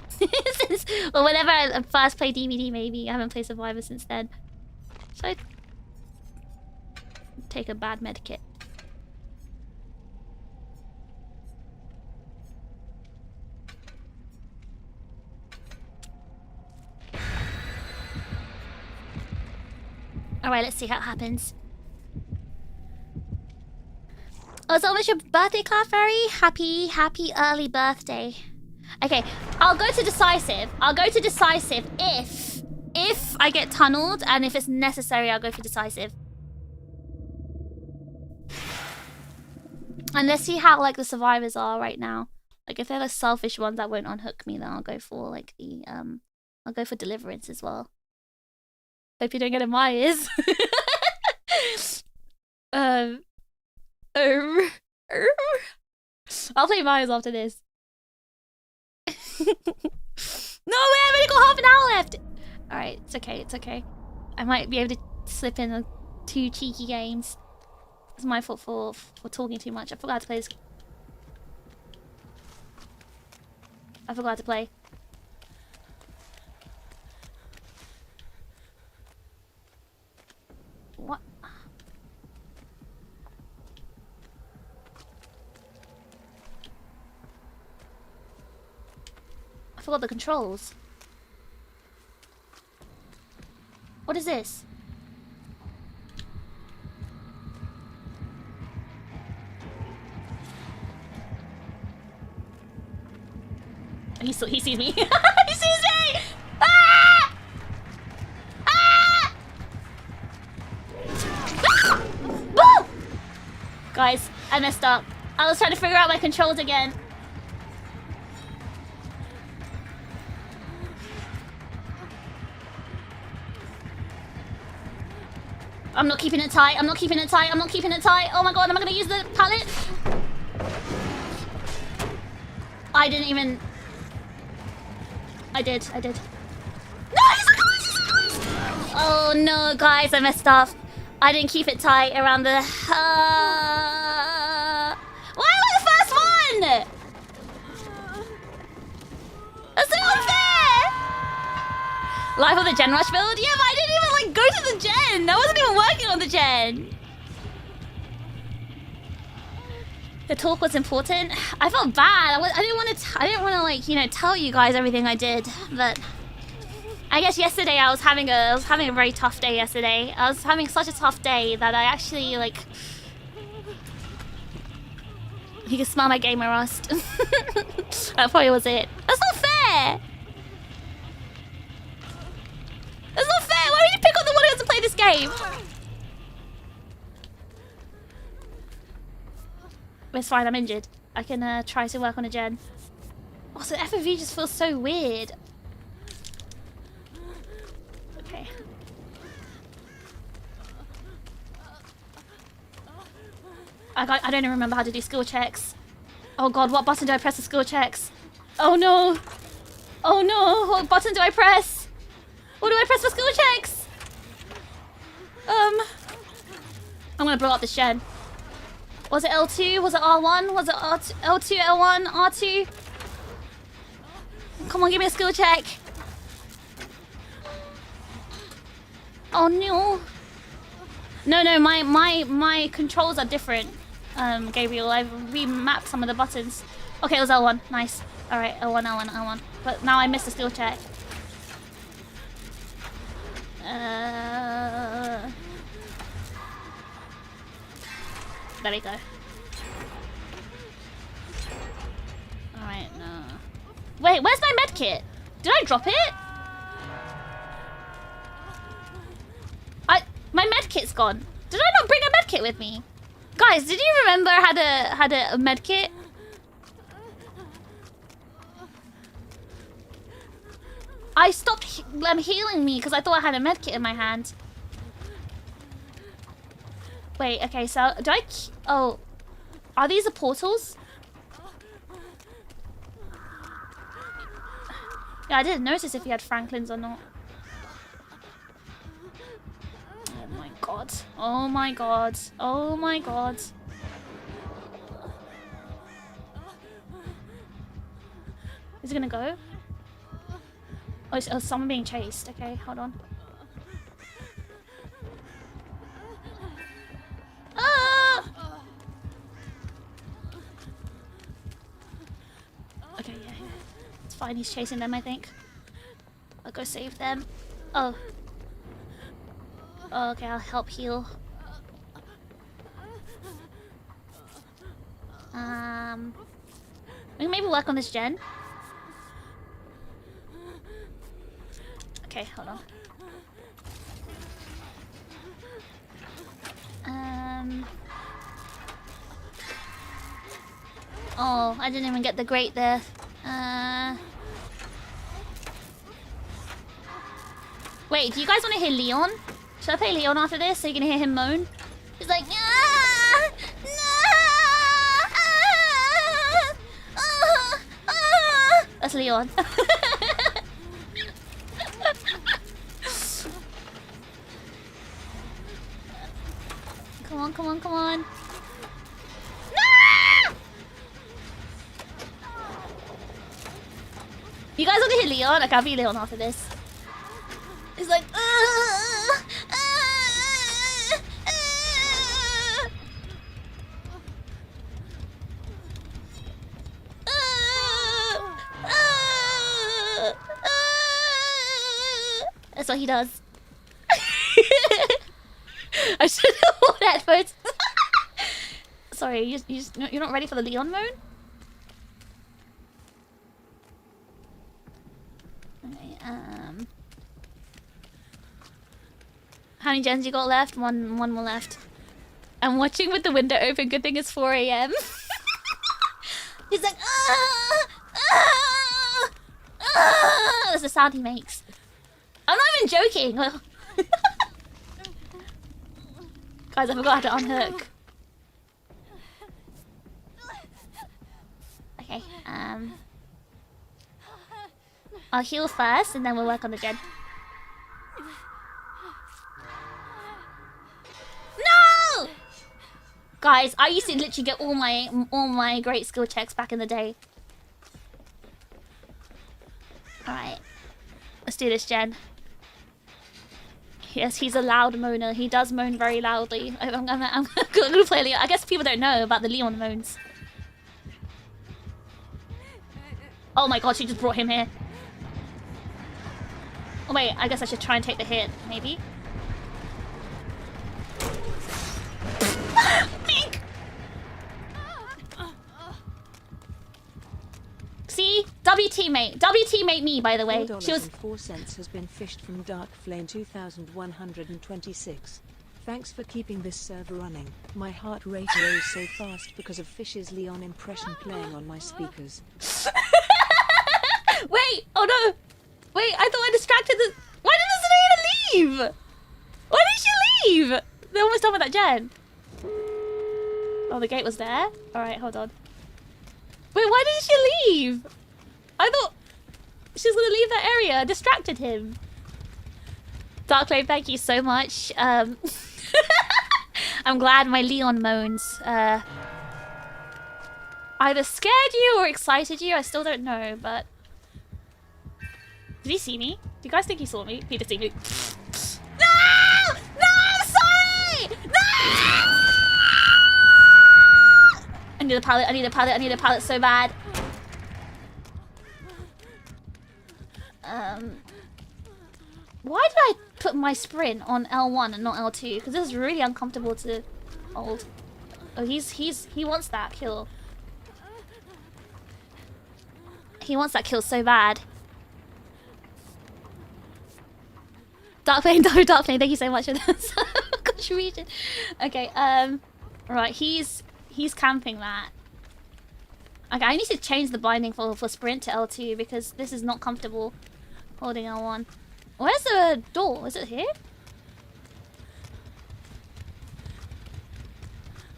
Or whenever I first played DVD, maybe. I haven't played survivor since then. So I take a bad medkit. Alright, let's see how it happens. Oh, it's almost your birthday, Clefairy. Happy early birthday. Okay, I'll go to decisive. If I get tunneled, and if it's necessary, I'll go for decisive. And let's see how like the survivors are right now. Like if they're the selfish ones that won't unhook me, then I'll go for like the I'll go for deliverance as well. Hope you don't get a Myers. I'll play Myers after this. No, I've only got half an hour left. Alright, it's okay. I might be able to slip in 2 cheeky games. It's my fault for talking too much. I forgot to play this. I forgot to play. What? I forgot the controls. What is this? He sees me. He sees me! Ah! Ah! Ah! Guys, I messed up. I was trying to figure out my controls again. I'm not keeping it tight. I'm not keeping it tight. Oh my god, am I gonna use the pallet? I didn't even... I did. No, he's close! Oh no, guys, I messed up. I didn't keep it tight around the... Why am I the first one? That's so unfair! Live on the Gen Rush build? Yeah, but I didn't even like go to the Gen. I wasn't even working on the Gen. The talk was important. I felt bad. I didn't want to like, you know, tell you guys everything I did, but I guess yesterday I was having a very tough day yesterday. I was having such a tough day that I actually like. You can smell my gamer rust. That probably was it. That's not fair. That's not fair. Why would you pick on the one who doesn't play this game? It's fine. I'm injured. I can try to work on a gen. Also, FOV just feels so weird. Okay. I don't even remember how to do skill checks. Oh god, what button do I press for skill checks? Oh no! Oh no! What button do I press? What do I press for skill checks? I'm gonna blow up this gen. Was it L2? Was it R1? Was it R2, L2, L1, R2? Come on, give me a skill check. Oh no. No, my controls are different. Gabriel, I've remapped some of the buttons. Okay, it was L1. Nice. Alright, L1. But now I missed a skill check. There we go. Alright, no. Wait, where's my medkit? Did I drop it? My medkit's gone. Did I not bring a medkit with me? Guys, did you remember I had a medkit? I stopped healing me because I thought I had a medkit in my hand. Wait, okay, so do I... Oh. Are these the portals? Yeah, I didn't notice if he had Franklin's or not. Oh my god. Oh my god. Oh my god. Is it gonna go? Oh, it's someone being chased. Okay, hold on. Ah! Okay, yeah. It's fine, he's chasing them, I think. I'll go save them. Oh. Oh, okay, I'll help heal. We can maybe work on this gen. Okay, hold on. Oh, I didn't even get the grate there. Wait, do you guys want to hear Leon? Should I play Leon after this so you can hear him moan? He's like, ah, that's Leon. Come on. No! You guys want to hear Leon? Okay, I'll be Leon after this. He's like, That's what he does. I should have worn headphones. Sorry, you're not ready for the Leon moan? Okay, how many gens you got left? One more left. I'm watching with the window open. Good thing it's 4 AM. He's like, that's the sound he makes. I'm not even joking. Guys, I forgot how to unhook. Okay, I'll heal first and then we'll work on the gen. No! Guys, I used to literally get all my great skill checks back in the day. Alright. Let's do this, gen. Yes, he's a loud moaner. He does moan very loudly. I'm gonna play Leon. I guess people don't know about the Leon moans. Oh my god, she just brought him here. Oh wait, I guess I should try and take the hit, maybe. Mink! See? W teammate me, by the way. She was... $4.04 has been fished from Dark Flame 2126. Thanks for keeping this server running. My heart rate rose so fast because of Fish's Leon impression playing on my speakers. Wait! Oh no! Wait, I thought I distracted the... Why did the Serena leave? Why did she leave? They're almost done with that gen. Oh, the gate was there? Alright, hold on. Wait, why did she leave? I thought she was gonna leave that area. I distracted him. Darkblade, thank you so much. I'm glad my Leon moans either scared you or excited you. I still don't know, but... Did he see me? Do you guys think he saw me? He did see me. No! No! I'm sorry! No! I need a pallet, I need a pallet, I need a pallet so bad. Why did I put my sprint on L1 and not L2? Because this is really uncomfortable to hold. Oh, he wants that kill. He wants that kill so bad. Darkflame, Darkflame, thank you so much for this contribution. Okay, right, he's camping that. Okay, I need to change the binding for sprint to L2 because this is not comfortable holding L1. Where's the door? Is it here?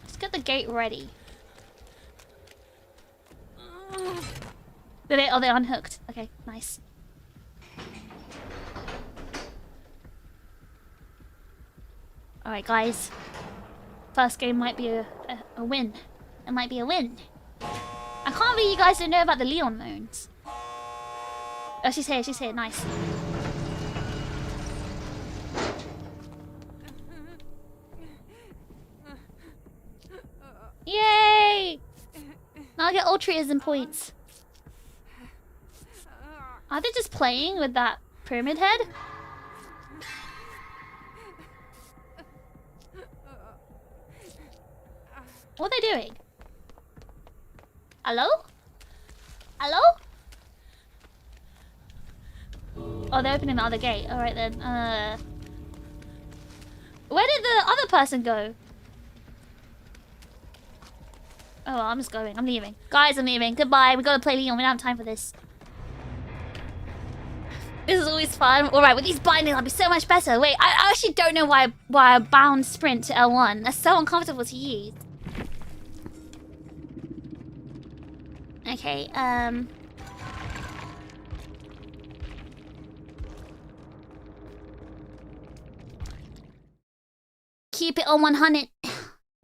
Let's get the gate ready. Oh, they're unhooked. Okay, nice. Alright, guys. First game might be a win. It might be a win. I can't believe you guys don't know about the Leon moans. Oh, she's here, nice. Yay! Now I get altruism points. Are they just playing with that pyramid head? What are they doing? Hello? Hello? Oh, they're opening the other gate. Alright then. Where did the other person go? Oh, well, I'm just going. I'm leaving. Guys, I'm leaving. Goodbye. We gotta play Leon. We don't have time for this. This is always fun. Alright, with these bindings, I'll be so much better. Wait, I actually don't know why I bound sprint to L1. That's so uncomfortable to use. Okay, keep it on 100.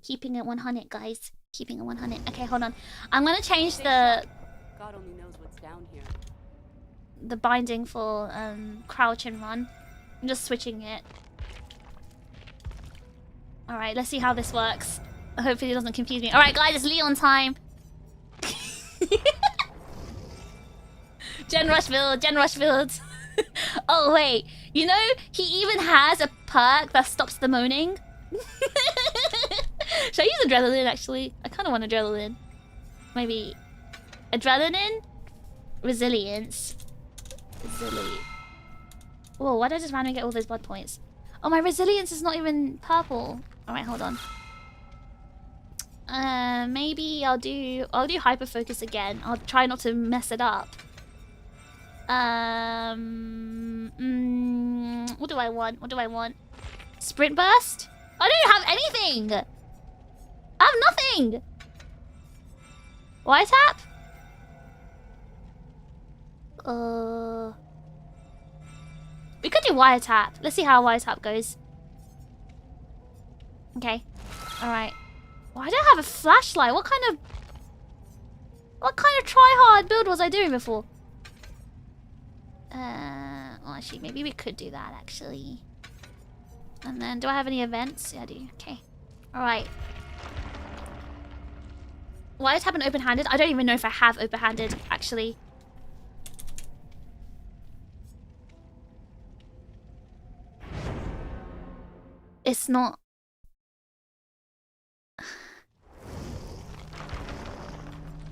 Keeping it 100, guys. Keeping it 100. Okay, hold on. I'm gonna change the... God only knows what's down here. The binding for crouch and run. I'm just switching it. Alright, let's see how this works. Hopefully it doesn't confuse me. Alright, guys, it's Leon time. Gen Rush build. Oh, wait. You know, he even has a perk that stops the moaning. Should I use adrenaline, actually? I kind of want adrenaline. Maybe... Adrenaline? Resilience. Whoa, why did I just randomly get all those blood points? Oh, my resilience is not even purple. Alright, hold on. Maybe I'll do hyper focus again. I'll try not to mess it up. What do I want? Sprint burst? I don't have anything. I have nothing. Wire tap? We could do wire tap. Let's see how wire tap goes. Okay. Alright. Well, I don't have a flashlight. What kind of try-hard build was I doing before? Well, actually, maybe we could do that, actually. And then, do I have any events? Yeah, I do. Okay. Alright. Why is happening open-handed? I don't even know if I have open-handed, actually. It's not.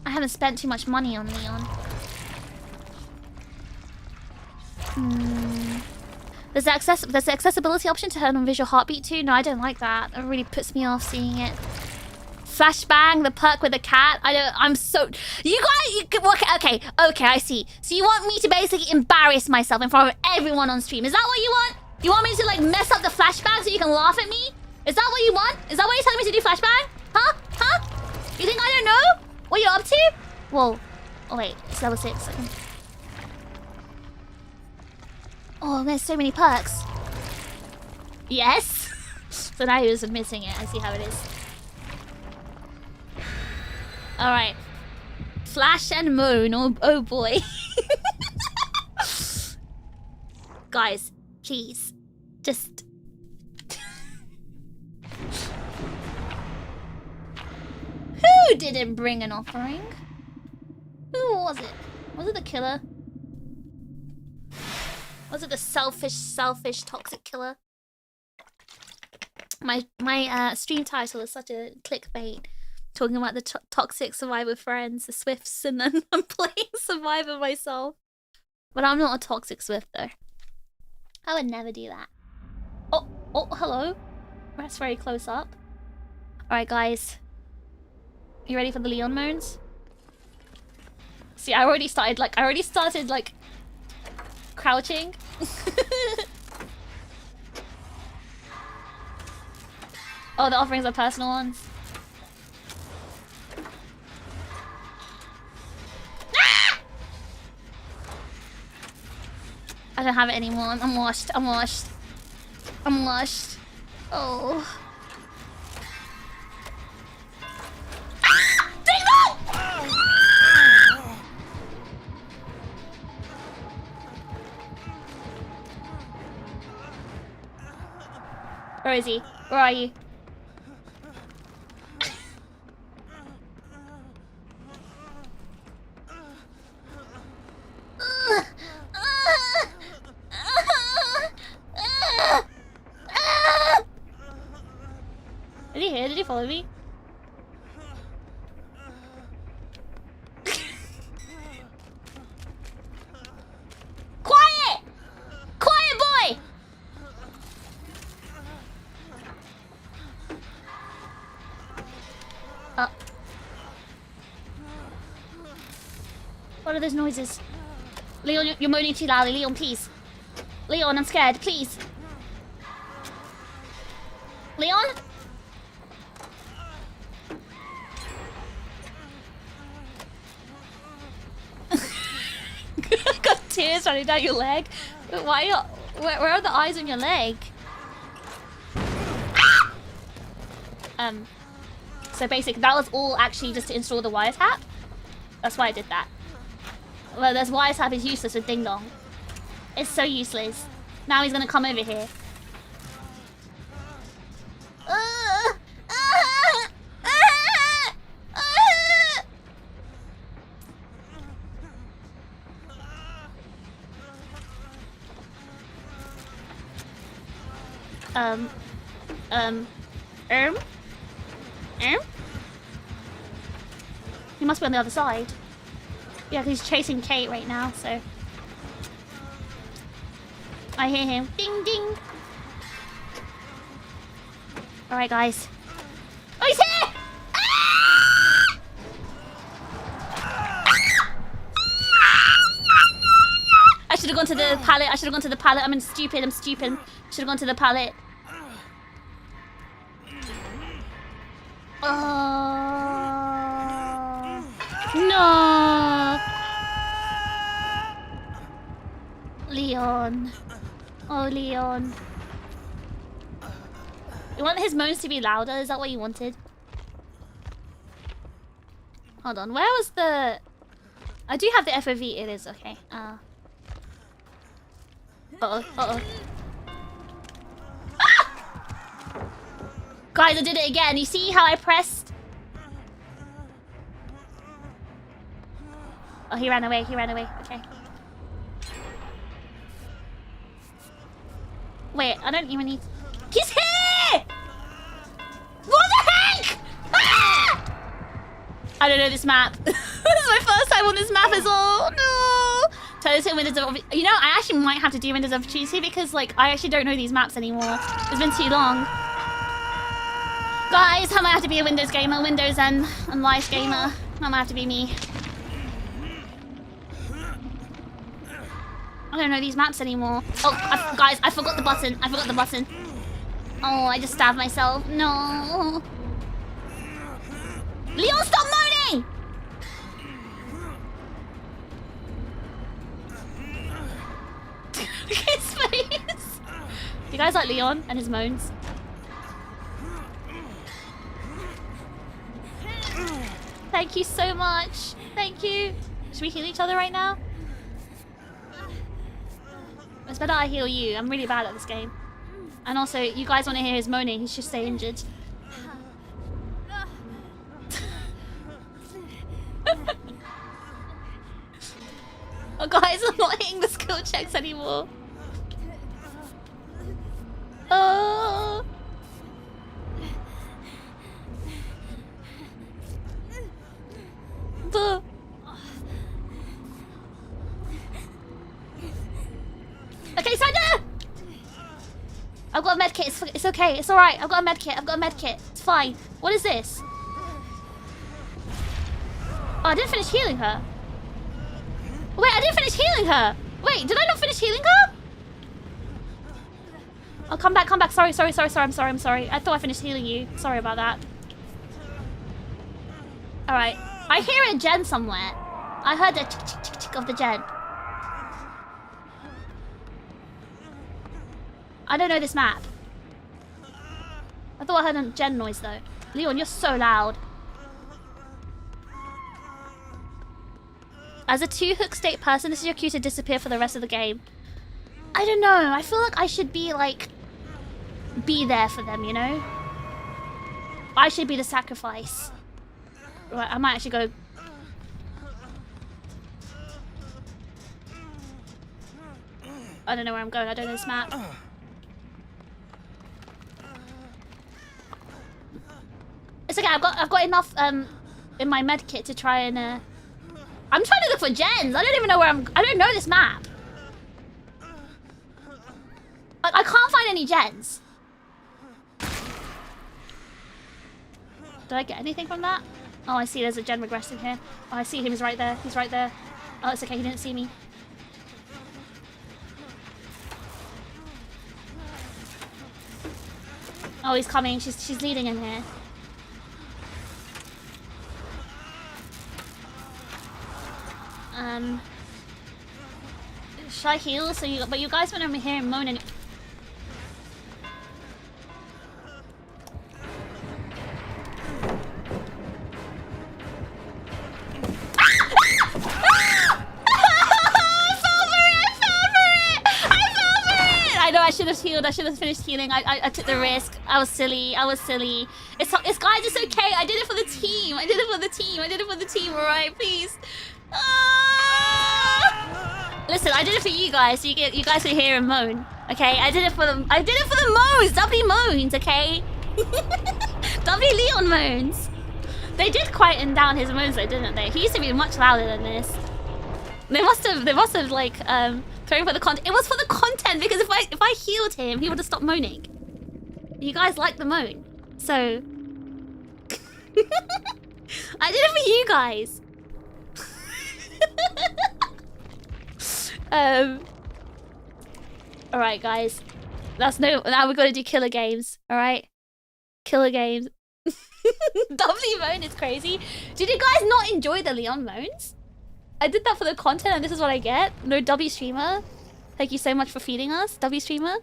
I haven't spent too much money on Leon. There's the accessibility option to turn on visual heartbeat too. No, I don't like that. It really puts me off seeing it. Flashbang, the perk with the cat. I'm so... You guys... Okay, I see. So you want me to basically embarrass myself in front of everyone on stream. Is that what you want? You want me to like mess up the flashbang so you can laugh at me? Is that what you want? Is that what you're telling me to do, flashbang? Huh? You think I don't know what you're up to? Whoa. Oh wait, it's level 6. Okay. Oh, there's so many perks. Yes. So now you're just missing it. I see how it is. Alright. Flash and moan. Oh boy. Guys, please. Just... Who didn't bring an offering? Who was it? Was it the killer? Was it the selfish, toxic killer? My stream title is such a clickbait. Talking about the toxic Survivor friends, the SWFs, and then I'm playing Survivor myself. But I'm not a toxic SWF though. I would never do that. Oh, hello. That's very close up. Alright guys. You ready for the Leon moans? See, I already started like crouching. Oh, the offerings are personal ones. Ah! I don't have it anymore. I'm washed. Oh. Where is he? Where are you? Is he here? Did he follow me? Quiet! Quiet, boy! What are those noises? Leon, you're moaning too loudly. Leon, please. Leon, I'm scared. Please. Leon? Got tears running down your leg. Why are you... Where are the eyes on your leg? So basically, that was all actually just to install the wiretap. That's why I did that. Well, this wiretap is useless with Ding Dong. It's so useless. Now he's gonna come over here. He must be on the other side. Yeah, 'cause he's chasing Kate right now, so... I hear him. Ding, ding! Alright, guys. Oh, he's here! Ah! I should have gone to the pallet. I'm stupid. Should have gone to the pallet. No! Leon. Oh, Leon. You want his moans to be louder? Is that what you wanted? Hold on. Where was the... I do have the FOV. It is. Okay. Uh-oh. Guys, I did it again. You see how I pressed? Oh, he ran away. Okay. Wait, I don't even need... He's here! I don't know this map. This is my first time on this map as well. No. Tell windows of, you know, I actually might have to do windows of opportunity because like I actually don't know these maps anymore. It's been too long. Guys, I might have to be a Windows gamer, Windows and Life gamer. That might have to be me. I don't know these maps anymore. Oh, guys, I forgot the button. I forgot the button. Oh, I just stabbed myself. No. Leon, stop moaning! Look at his face. Do you guys like Leon and his moans? Thank you so much. Thank you. Should we heal each other right now? It's better I heal you. I'm really bad at this game. And also, you guys want to hear his moaning. He should stay injured. Oh, guys, I'm not hitting the skill checks anymore. Oh. Duh. Okay, Sandra! I've got a med kit. It's okay. It's alright. I've got a med kit. I've got a med kit. It's fine. What is this? Oh, I didn't finish healing her. Wait, I didn't finish healing her. Wait, did I not finish healing her? Oh, come back, come back. Sorry. I'm sorry. I thought I finished healing you. Sorry about that. Alright. I hear a gen somewhere. I heard the tick of the gen. I don't know this map. I thought I heard a gen noise though. Leon, you're so loud. As a 2-hook state person, this is your cue to disappear for the rest of the game. I don't know. I feel like I should be like... be there for them, you know? I should be the sacrifice. Right, I might actually go... I don't know where I'm going. I don't know this map. It's okay. I've got enough in my med kit to try and I'm trying to look for gens. I don't even know where I don't know this map. Like, I can't find any gens. Did I get anything from that? Oh, I see there's a gen regressing here. Oh, I see him. He's right there. He's right there. Oh, it's okay. He didn't see me. Oh, he's coming. She's leading him here. Should I heal? But you guys want to hear him moaning. I should have healed. I should have finished healing. I took the risk. I was silly. It's guys, it's okay. I did it for the team. I did it for the team. All right, please. Listen, I did it for you guys. So you guys can hear him moan. Okay, I did it for them. I did it for the moans. W moans. Okay. W Leon moans. They did quieten down his moans, though, didn't they? He used to be much louder than this. They must have like thrown for the content. It was for the content because if I healed him, he would have stopped moaning. You guys like the moan, so I did it for you guys. All right, guys. Now we've got to do killer games. All right, killer games. W moan is crazy. Did you guys not enjoy the Leon moans? I did that for the content and this is what I get. No, W streamer. Thank you so much for feeding us, W streamer.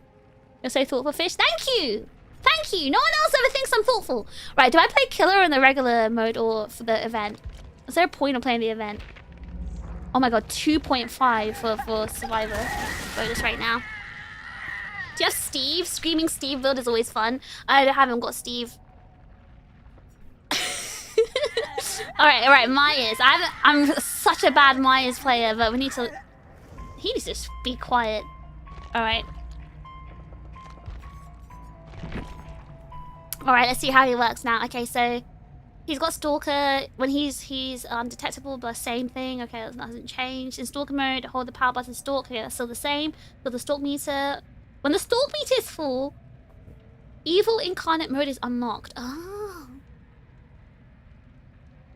You're so thoughtful, fish. Thank you! Thank you! No one else ever thinks I'm thoughtful. Right, do I play killer in the regular mode or for the event? Is there a point of playing the event? Oh my god, 2.5 for survivor bonus right now. Do you have Steve? Screaming Steve build is always fun. I haven't got Steve. Alright, Myers. I'm such a bad Myers player, but we need to... He needs to just be quiet. Alright. Alright, let's see how he works now. Okay, so... He's got Stalker. When he's undetectable, but same thing. Okay, that hasn't changed. In Stalker mode, hold the power button, stalk. Okay, that's still the same. So the stalk meter... When the stalk meter is full, evil incarnate mode is unlocked. Oh.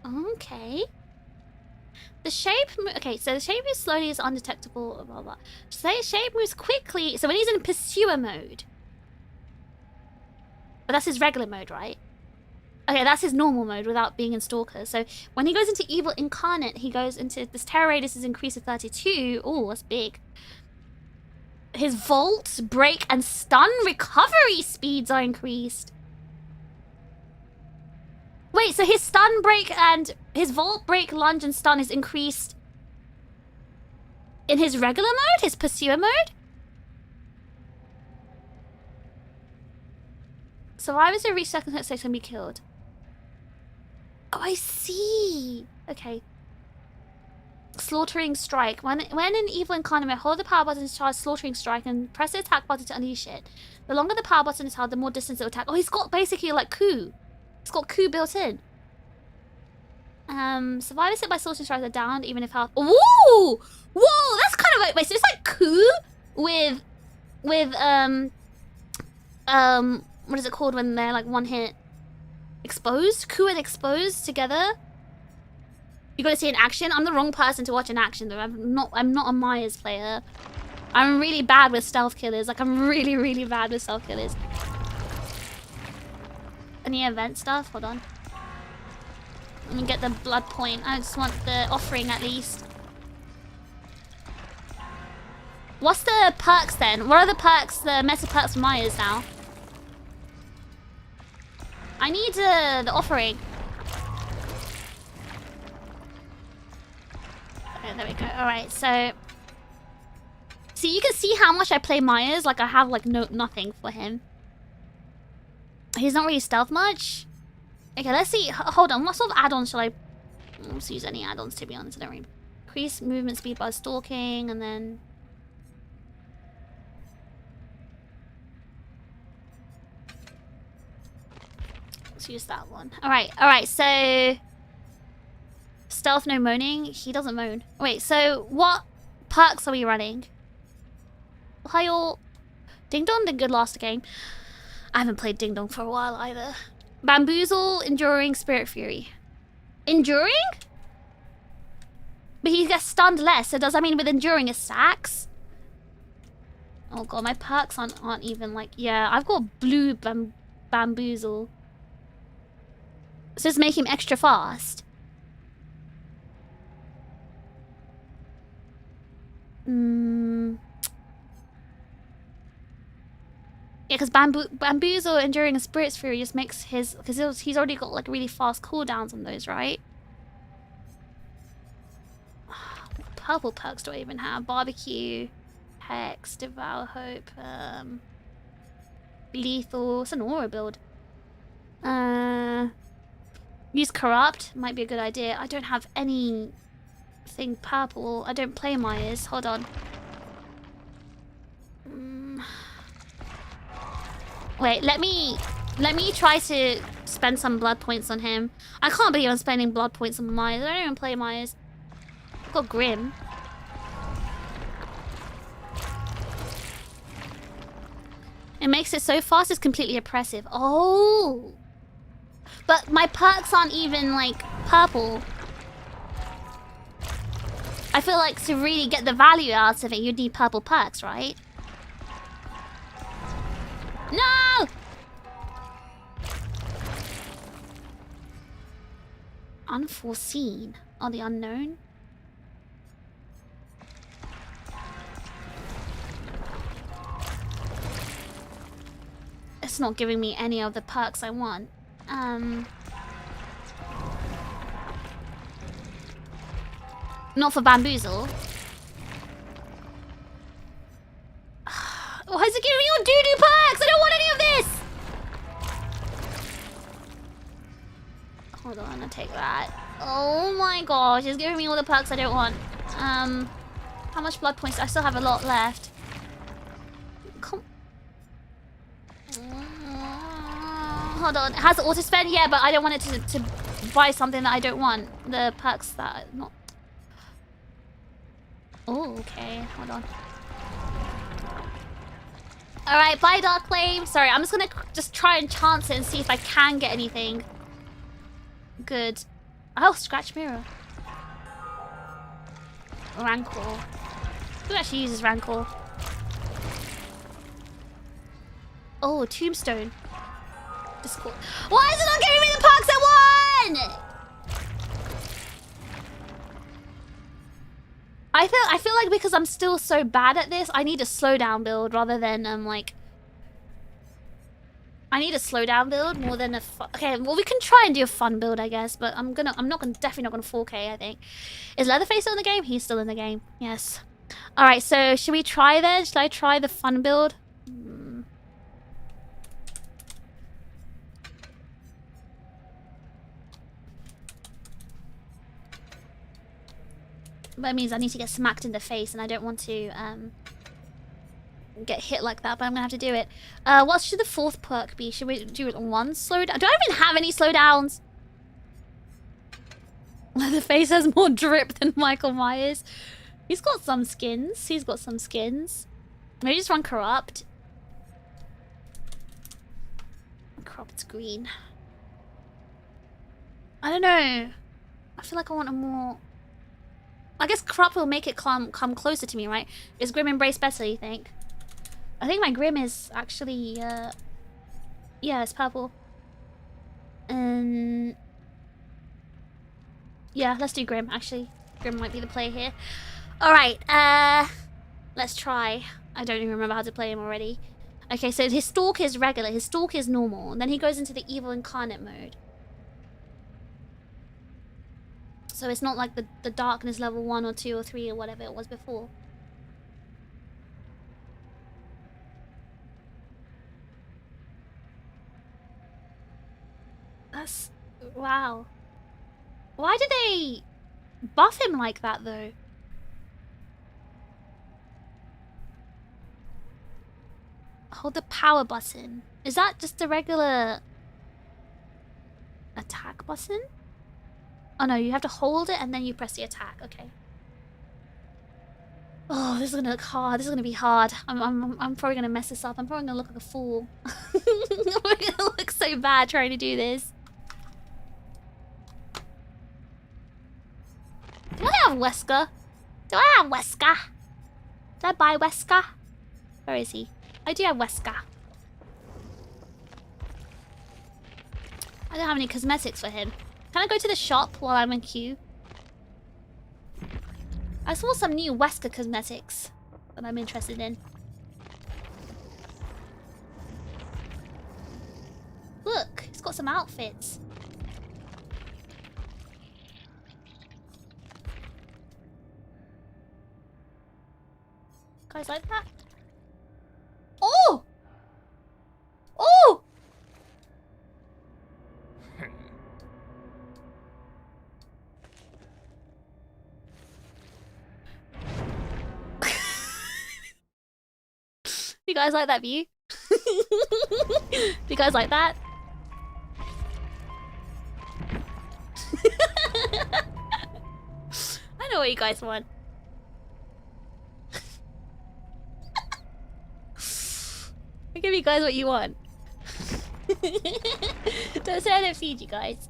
Okay. The shape... Okay, so the shape moves slowly, is undetectable, blah, blah, blah. Say shape moves quickly. So when he's in pursuer mode... But that's his regular mode, right? Okay, that's his normal mode without being in Stalker. So when he goes into Evil Incarnate, he goes into... This terror radius is increased to 32. Oh, that's big. His Volt, Break, and Stun recovery speeds are increased. Wait, so his Stun, Break, and... His Volt, Break, Lunge, and Stun is increased... in his regular mode? His Pursuer mode? Survivors who reach second stage can be killed. Oh, I see. Okay. Slaughtering Strike. When in Evil Incarnate, hold the power button to charge Slaughtering Strike and press the attack button to unleash it. The longer the power button is held, the more distance it will attack. Oh, he's got basically like coup. It's got coup built in. Survivors hit by Slaughtering Strike are downed even if health... Whoa! Whoa! That's kind of like... Wait, so it's like coup with what is it called when they're like one hit? Exposed? Coup and exposed together? You gotta see an action? I'm the wrong person to watch an action though. I'm not a Myers player. I'm really bad with stealth killers. Like I'm really, really bad with stealth killers. Any event stuff? Hold on. Let me get the blood point. I just want the offering at least. What's the perks then? What are the perks, the meta perks for Myers now? I need the offering. Okay, there we go. Alright, so... See, you can see how much I play Myers. Like, I have, like, nothing for him. He's not really stealth much. Okay, let's see. Hold on. What sort of add-ons shall I... Let's use any add-ons, to be honest. I don't really... Increase movement speed by stalking, and then... Let's use that one. Alright, so... Stealth, no moaning. He doesn't moan. Wait, so what perks are we running? Hi all. Ding Dong did good last game. I haven't played Ding Dong for a while either. Bamboozle, Enduring, Spirit Fury. Enduring? But he gets stunned less, so does that mean with Enduring is sacks? Oh god, my perks aren't even like... Yeah, I've got blue Bamboozle. So just make him extra fast. Yeah, because Bamboozle, Enduring, and Spirit's Fury just makes his... Because he's already got like really fast cooldowns on those, right? What purple perks do I even have? Barbecue, Hex, Devour Hope, Lethal. It's an aura build. Use Corrupt. Might be a good idea. I don't have anything purple. I don't play Myers. Hold on. Wait, let me try to spend some blood points on him. I can't believe I'm spending blood points on Myers. I don't even play Myers. I've got Grim. It makes it so fast, it's completely oppressive. Oh! But my perks aren't even, like, purple. I feel like to really get the value out of it, you'd need purple perks, right? No! Unforeseen. Or the unknown? It's not giving me any of the perks I want. Not for Bamboozle. Why is it giving me all doo-doo perks? I don't want any of this! Hold on, I'll take that. Oh my gosh, it's giving me all the perks I don't want. How much blood points? I still have a lot left. Come... Hold on, it has auto spend? Yeah, but I don't want it to buy something that I don't want. The perks that are not... Oh, okay. Hold on. Alright, bye Dark Flame. Sorry, I'm just gonna just try and chance it and see if I can get anything good. Oh, scratch mirror. Rancor. Who actually uses Rancor? Oh, Tombstone. Discord. Why is it not giving me the perks I want? I feel like because I'm still so bad at this, I need a slowdown build rather than like. I need a slowdown build more than a okay. Well, we can try and do a fun build, I guess, but definitely not gonna 4K. I think. Is Leatherface still in the game? He's still in the game. Yes. All right. So should we try then? Should I try the fun build? That means I need to get smacked in the face, and I don't want to get hit like that, but I'm gonna have to do it. What should the fourth perk be? Should we do it on one slowdown? Do I even have any slowdowns? The face has more drip than Michael Myers. He's got some skins. He's got some skins. Maybe just run corrupt. Corrupt's green. I don't know. I feel like I want a more... I guess corrupt will make it come closer to me, right? Is Grim Embrace better, you think? I think my Grim is actually, yeah, it's purple. Yeah, let's do Grim, actually. Grim might be the play here. Alright, let's try. I don't even remember how to play him already. Okay, so his Stalk is regular, his Stalk is normal, and then he goes into the Evil Incarnate mode. So it's not like the darkness level 1 or 2 or 3 or whatever it was before. That's... wow. Why did they buff him like that though? Hold the power button. Is that just a regular attack button? Oh no, you have to hold it and then you press the attack. Okay. Oh, this is gonna look hard. This is gonna be hard. I'm probably gonna mess this up. I'm probably gonna look like a fool. I'm gonna look so bad trying to do this. Do I have Wesker? Do I have Wesker? Did I buy Wesker? Where is he? I do have Wesker. I don't have any cosmetics for him. Can I go to the shop while I'm in queue? I saw some new Wesker cosmetics that I'm interested in. Look, he's got some outfits. Guys like that? Oh! Oh! You guys like that view? You guys like that? I know what you guys want. I give you guys what you want. Don't say I don't feed you guys.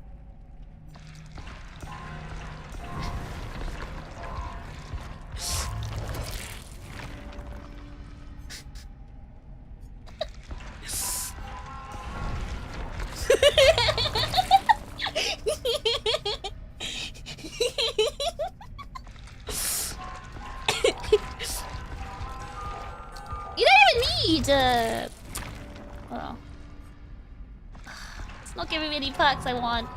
You don't even need well, it's not giving me any perks I want.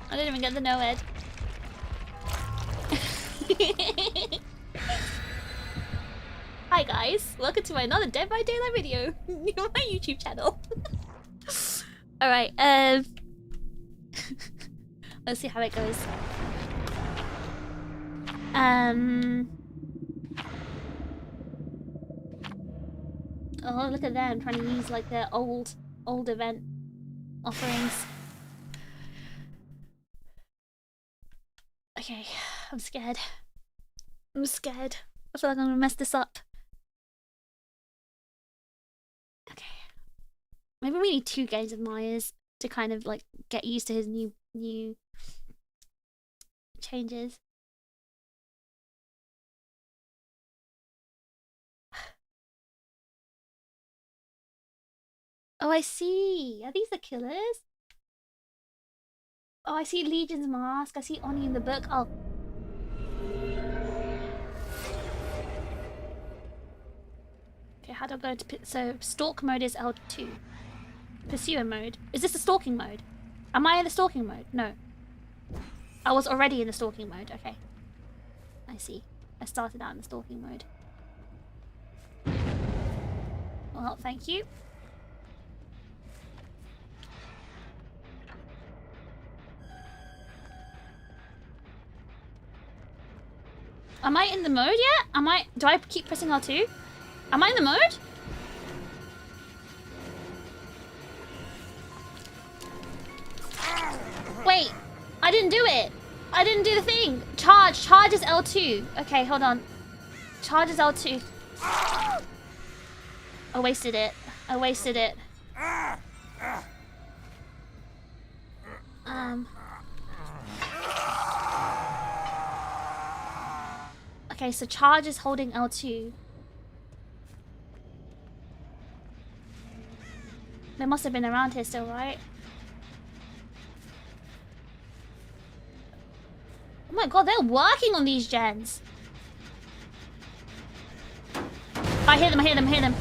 I didn't even get the no-ed. Hi guys, welcome to another Dead by Daylight video on my YouTube channel. Alright, let's see how it goes. Oh, look at them trying to use like their old event offerings. Okay, I'm scared. I'm scared. I feel like I'm gonna mess this up. Okay. Maybe we need 2 games of Myers to kind of like get used to his new changes. Oh, I see. Are these the killers? Oh, I see Legion's mask. I see Oni in the book. Oh. Okay, how do I go to... So, stalk mode is L2. Pursuer mode. Is this the stalking mode? Am I in the stalking mode? No. I was already in the stalking mode. Okay. I see. I started out in the stalking mode. Well, thank you. Am I in the mode yet? Am I... Do I keep pressing R2? Am I in the mode? Wait. I didn't do it. I didn't do the thing. Charge. Charge is L2. Okay, hold on. Charge is L2. I wasted it. I wasted it. Okay, so charge is holding L2. They must have been around here still, right? Oh my god, they're working on these gens. I hear them, I hear them, I hear them.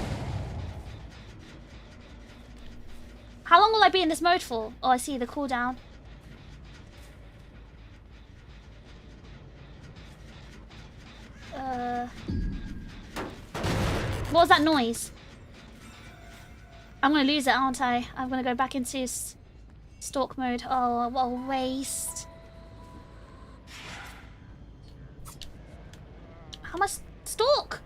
How long will I be in this mode for? Oh, I see the cooldown. What was that noise? I'm gonna lose it, aren't I? I'm gonna go back into stalk mode. Oh, what a waste. How much stalk?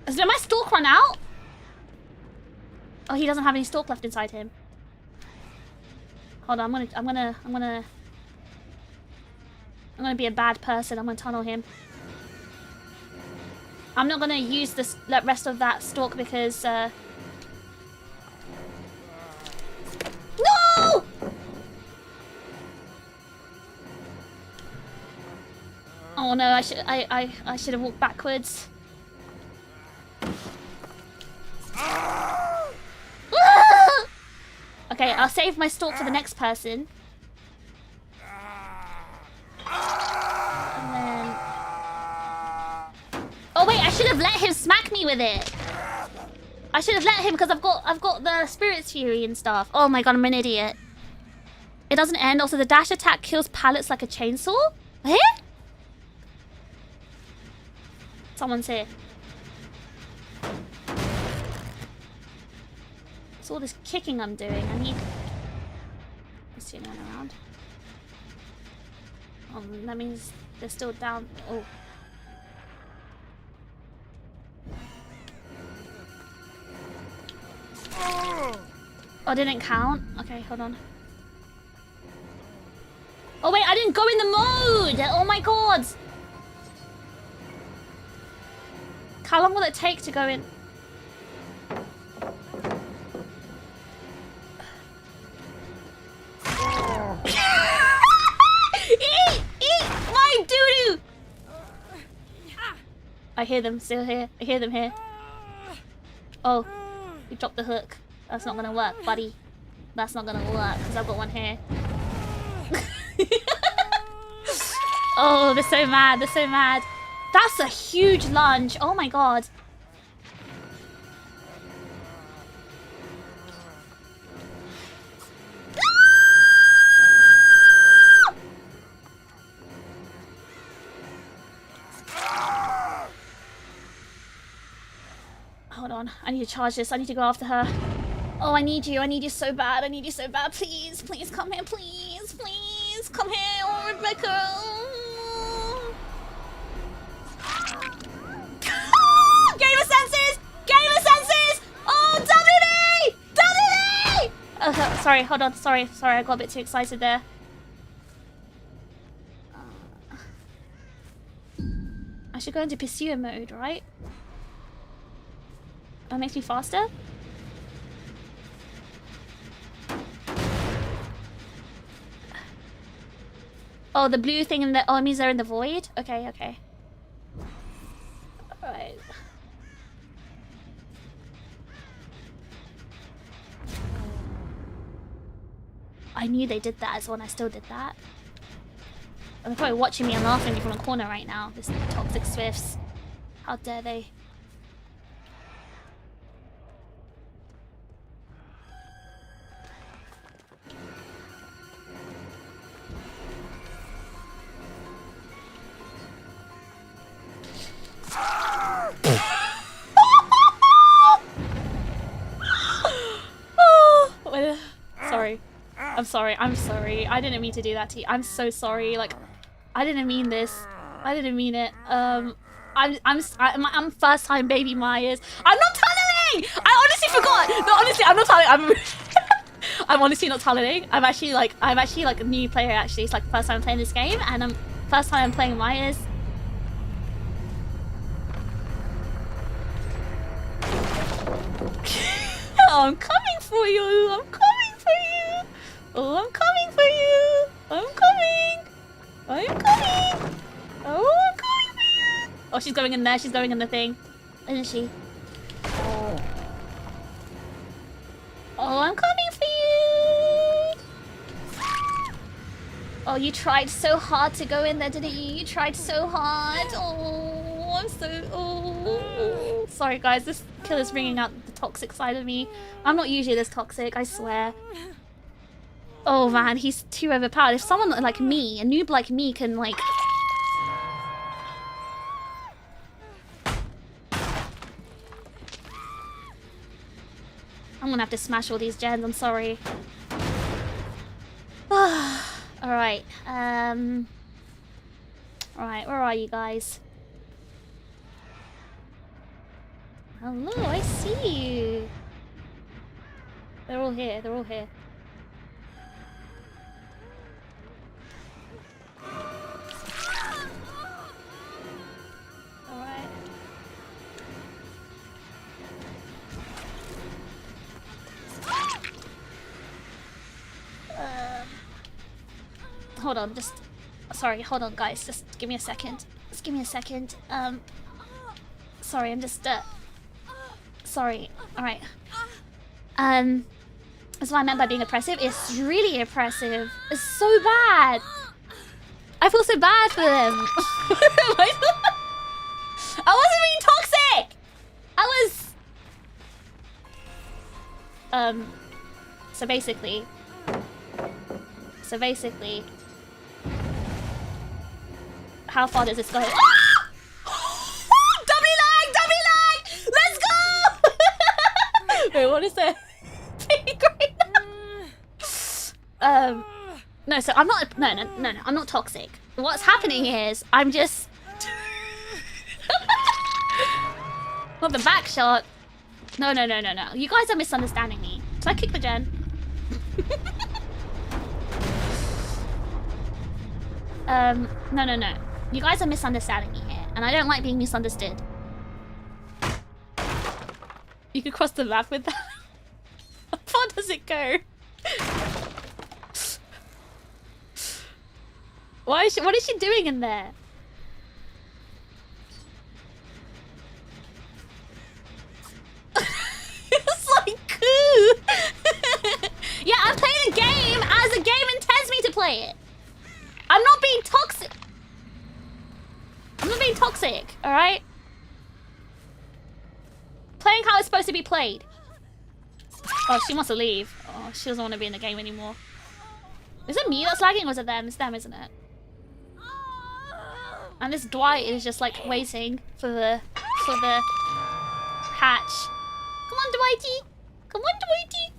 Did my stalk run out? Oh, he doesn't have any stalk left inside him. Hold on, I'm gonna be a bad person. I'm gonna tunnel him. I'm not gonna use the rest of that stalk because no! Oh no, I should have walked backwards. Okay, I'll save my stalk for the next person. And then... Oh wait, I should have let him smack me with it. I should have let him because I've got the Spirit's Fury and stuff. Oh my god, I'm an idiot. It doesn't end. Also, the dash attack kills pallets like a chainsaw. Eh? Someone's here. It's all this kicking I'm doing. I need... Is there anyone around? Oh, that means they're still down. Oh. Oh, didn't count? Okay, hold on. Oh wait, I didn't go in the mode! Oh my god! How long will it take to go in? Eat my doo-doo! I hear them still here. I hear them here. Oh, you dropped the hook. That's not gonna work, buddy. That's not gonna work because I've got one here. Oh, they're so mad. They're so mad. That's a huge lunge. Oh my god. Hold on. I need to charge this. I need to go after her. Oh, I need you. I need you so bad. I need you so bad. Please. Please come here. Please. Please. Come here. Oh, Rebecca. Gamer senses! Gamer senses! Oh, WD! WD! Sorry, hold on. Sorry, I got a bit too excited there. I should go into pursuer mode, right? That makes me faster? Oh, the blue thing in the... Oh, it means they're in the void? Okay, okay. Alright. I knew they did that as well, and I still did that. And they're probably watching me and laughing from a corner right now. This toxic SWFs. How dare they? Sorry. I'm sorry. I'm sorry. I didn't mean to do that to you. I'm so sorry. Like, I didn't mean this. I didn't mean it. I'm first time baby Myers. I'm not tunneling! I honestly forgot. No, honestly, I'm not tunneling. I'm honestly not tunneling. I'm actually like a new player. Actually, it's like the first time I'm playing this game, and first time I'm playing Myers. Oh, I'm coming for you. I'm coming for you. Oh, I'm coming for you. I'm coming. I'm coming. Oh, I'm coming for you. Oh, she's going in there. She's going in the thing. Isn't she? Oh, I'm coming for you. Oh, you tried so hard to go in there, didn't you? You tried so hard. Oh, I'm so... Oh. Sorry, guys. This kill is bringing out the toxic side of me. I'm not usually this toxic, I swear. Oh, man. He's too overpowered. If someone like me, a noob like me, can, like... I'm gonna have to smash all these gens. I'm sorry. Alright. Alright, where are you guys? Hello, I see you. They're all here. They're all here. Alright. Hold on, just... Sorry, hold on, guys. Just give me a second. Just give me a second. Sorry, I'm just... Sorry. Alright. That's what I meant by being oppressive. It's really oppressive. It's so bad. I feel so bad for them. I wasn't being toxic! I was... So basically... How far does this go? Ah! Double lag! Let's go! Wait, what is that? No, so I'm not... No, I'm not toxic. What's happening is, I'm just... Not the back shot. No. You guys are misunderstanding me. Did I kick the gen? No. You guys are misunderstanding me here, and I don't like being misunderstood. You could cross the map with that. How far does it go? What is she doing in there? It's like cool. Yeah, I'm playing a game as the game intends me to play it. I'm not being toxic. I'm not being toxic, alright? Playing how it's supposed to be played. Oh, she wants to leave. Oh, she doesn't want to be in the game anymore. Is it me that's lagging or is it them? It's them, isn't it? And this Dwight is just like waiting for the hatch. Come on, Dwighty. Come on, Dwighty.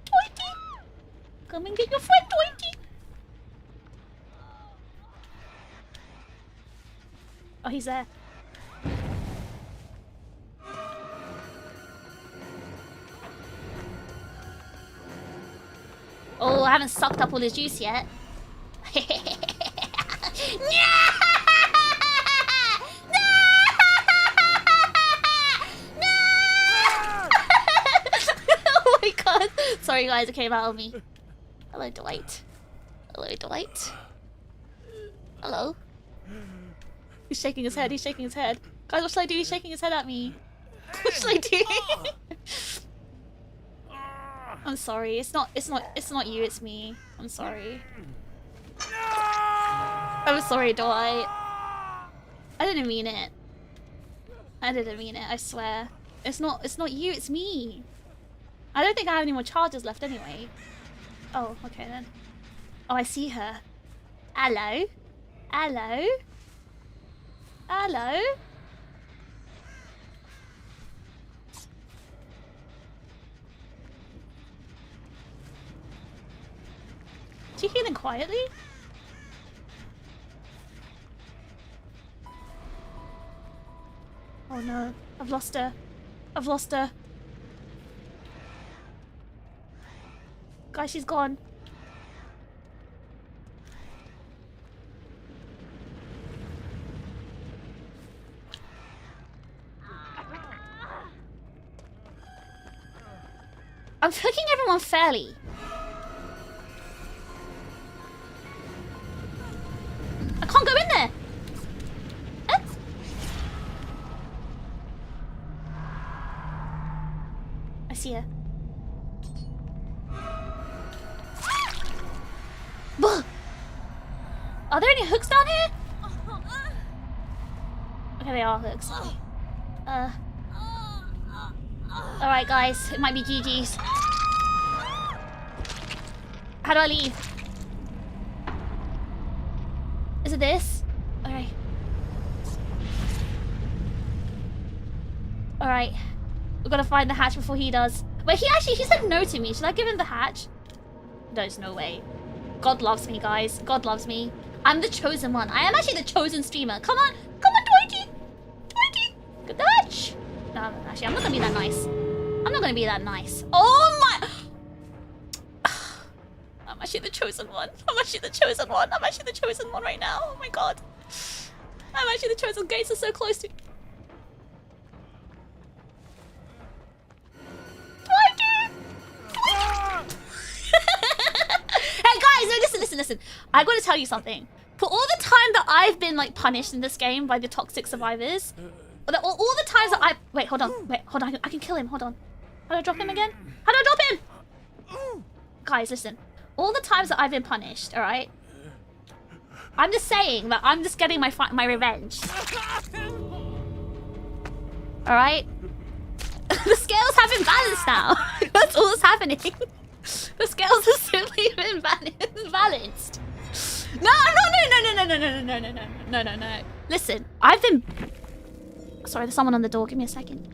Dwighty. Come and get your friend, Dwighty. Oh, he's there. Oh, I haven't sucked up all his juice yet. Oh my god. Sorry guys, it came out of me. Hello, Dwight. Hello, Dwight. Hello. He's shaking his head, he's shaking his head. Guys, what should I do? He's shaking his head at me. What should I do? I'm sorry. It's not you, it's me. I'm sorry. I'm sorry, Dwight. I didn't mean it. I didn't mean it, I swear. It's not you, it's me. I don't think I have any more charges left anyway. Oh, okay then. Oh, I see her. Hello? Hello? Hello? Is she healing quietly? Oh no, I've lost her. I've lost her. Guys, she's gone. I'm cooking everyone fairly. I can't go in there. I see her. Are there any hooks down here? Okay, they are hooks. Alright guys, it might be GG's. How do I leave? Is it this? Okay. Alright. We've got to find the hatch before he does. Wait, he said no to me. Should I give him the hatch? There's no way. God loves me, guys. God loves me. I'm the chosen one. I am actually the chosen streamer. Come on. Come on, Dwighty. Dwighty. Good touch. No, actually, I'm not going to be that nice. I'm not going to be that nice. Oh my... I'm actually the chosen one. I'm actually the chosen one. I'm actually the chosen one right now. Oh my god. I'm actually the chosen. Gates are so close to... Hey guys, no, listen. I gotta tell you something. For all the time that I've been like punished in this game by the toxic survivors, all the times that I... Wait, hold on. I can kill him. Hold on. How do I drop him again? How do I drop him? Guys, listen. All the times that I've been punished, alright? I'm just saying that I'm just getting my revenge. Alright? The scales have been balanced now. That's all that's happening. The scales have simply been balanced. No. Listen, I've been... Sorry, there's someone on the door. Give me a second.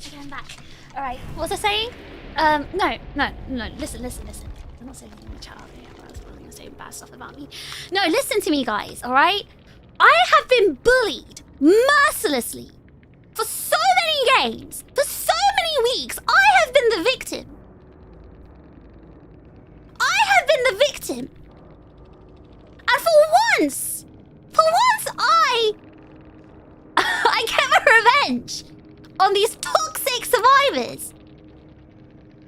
Okay, I'm back. Alright, what was I saying? No, listen. I'm not saying anything in the chat. I'm gonna say bad stuff about me. No, listen to me, guys, alright? I have been bullied mercilessly for so many games, for so many weeks. I have been the victim. And for once I get my revenge on these toxic survivors.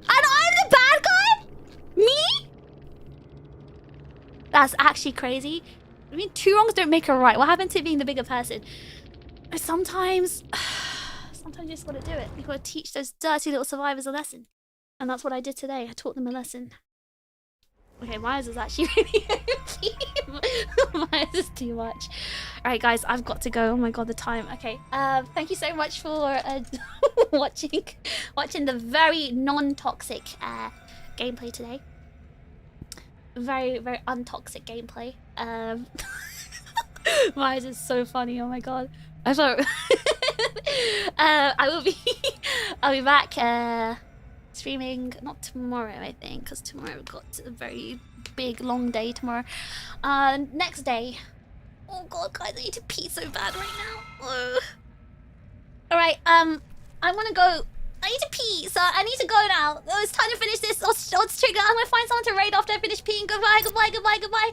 And I'm the bad guy? Me? That's actually crazy. I mean, two wrongs don't make a right. What happened to being the bigger person? Sometimes you just gotta do it. You gotta teach those dirty little survivors a lesson. And that's what I did today. I taught them a lesson. Okay, Myers is actually really OP. Myers is too much. Alright guys, I've got to go. Oh my god, the time. Okay, thank you so much for watching the very non-toxic gameplay today. Very, very untoxic gameplay. Myers is so funny, oh my god. I thought I will be I'll be back streaming not tomorrow, I think, because tomorrow we've got a very big long day tomorrow. Next day. Oh god, guys, I need to pee so bad right now. Alright, I'm gonna go. I need to pee, so I need to go now. Oh, it's time to finish this. Let's trigger. I'm gonna find someone to raid after I finish peeing. Goodbye, goodbye, goodbye, goodbye.